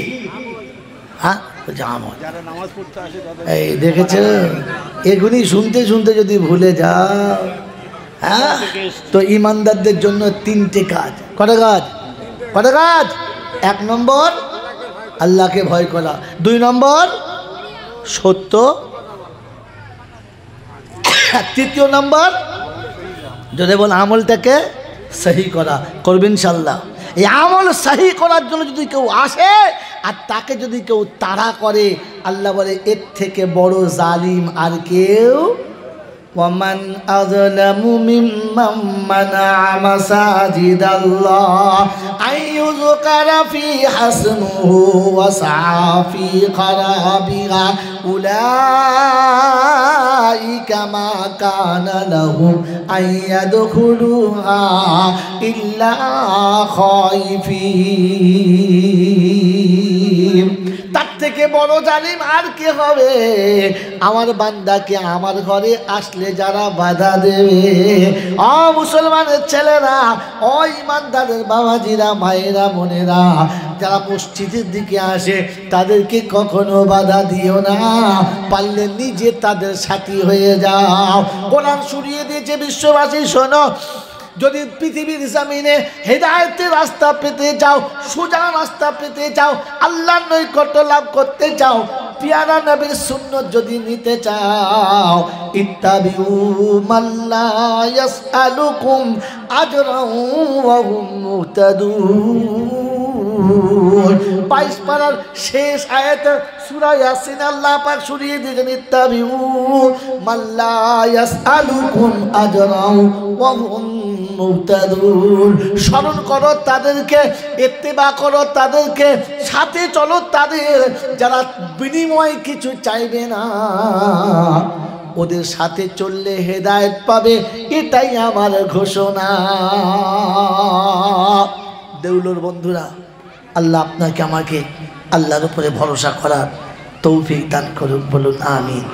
হ্যাঁ, এই দেখেছে, এগুলি শুনতে শুনতে যদি ভুলে যাও, হ্যাঁ, তো ইমানদারদের জন্য 3টে কাজ। কটা কাজ? কটা কাজ? 1 নম্বর আল্লাহকে ভয় করা, 2 নম্বর সত্য, 3 নম্বর যদি বল আমলটাকে সহি করা। করবেন ইনশাআল্লাহ? এই আমল সহি করার জন্য যদি কেউ আসে আর তাকে যদি কেউ তাড়া করে, আল্লাহ বলে এর থেকে বড় জালিম আর কেউ। ওয়ামান আযলামু মিম্মান মানাআ মাসাজিদাল্লাহ আইয়ুযকারা ফীহা ইসমুহু ওয়া সাআ ফী খারাবিহা উলাইকা মা কানা লাহুম আইয়াদখুলুহা ইল্লা খায়ফিন। তার থেকে বড় জালিম আর কে হবে? আমার বান্দাকে আমার ঘরে আসলে যারা বাধা দেবে। মুসলমানের ছেলেরা, ইমানদারের বাবাজিরা, মায়েরা, বোনেরা, যারা মসজিদের দিকে আসে তাদেরকে কখনো বাধা দিও না। পারলে নিজে তাদের সাথী হয়ে যাও। কোরআন শুনিয়ে দিয়েছে বিশ্ববাসী, শোনো, যদি পৃথিবীর জমিনে হেদায়েতের রাস্তা পেতে চাও, সোজা রাস্তা পেতে চাও, আল্লাহর নৈকট্য লাভ করতে চাও, পিয়ারা নবীর সুন্নাত যদি নিতে চাও, ইত্তাবিউ মাল্লা ইয়াসআলুকুম আজরান ওয়া হুম মুহতাদুন। 22 পারার শেষ আয়াত সূরা ইয়াসিন আল্লাহ পাক শুনিয়ে দিয়েছেন, ইত্তাবিউ মাল্লা ইয়াসআলুকুম আজরান ওয়া হুম মুহতাদুন। স্মরণ করো তাদেরকে, ইত্তেবা করো তাদেরকে, সাথে চলো তাদের যারা বিনিময় কিছু চাইবে না। ওদের সাথে চললে হেদায়েত পাবে, এটাই আমার ঘোষণা। দেউলর বন্ধুরা, আল্লাহ আপনাকে আমাকে আল্লাহর উপরে ভরসা করার তৌফিক দান করুন। বলুন আমিন।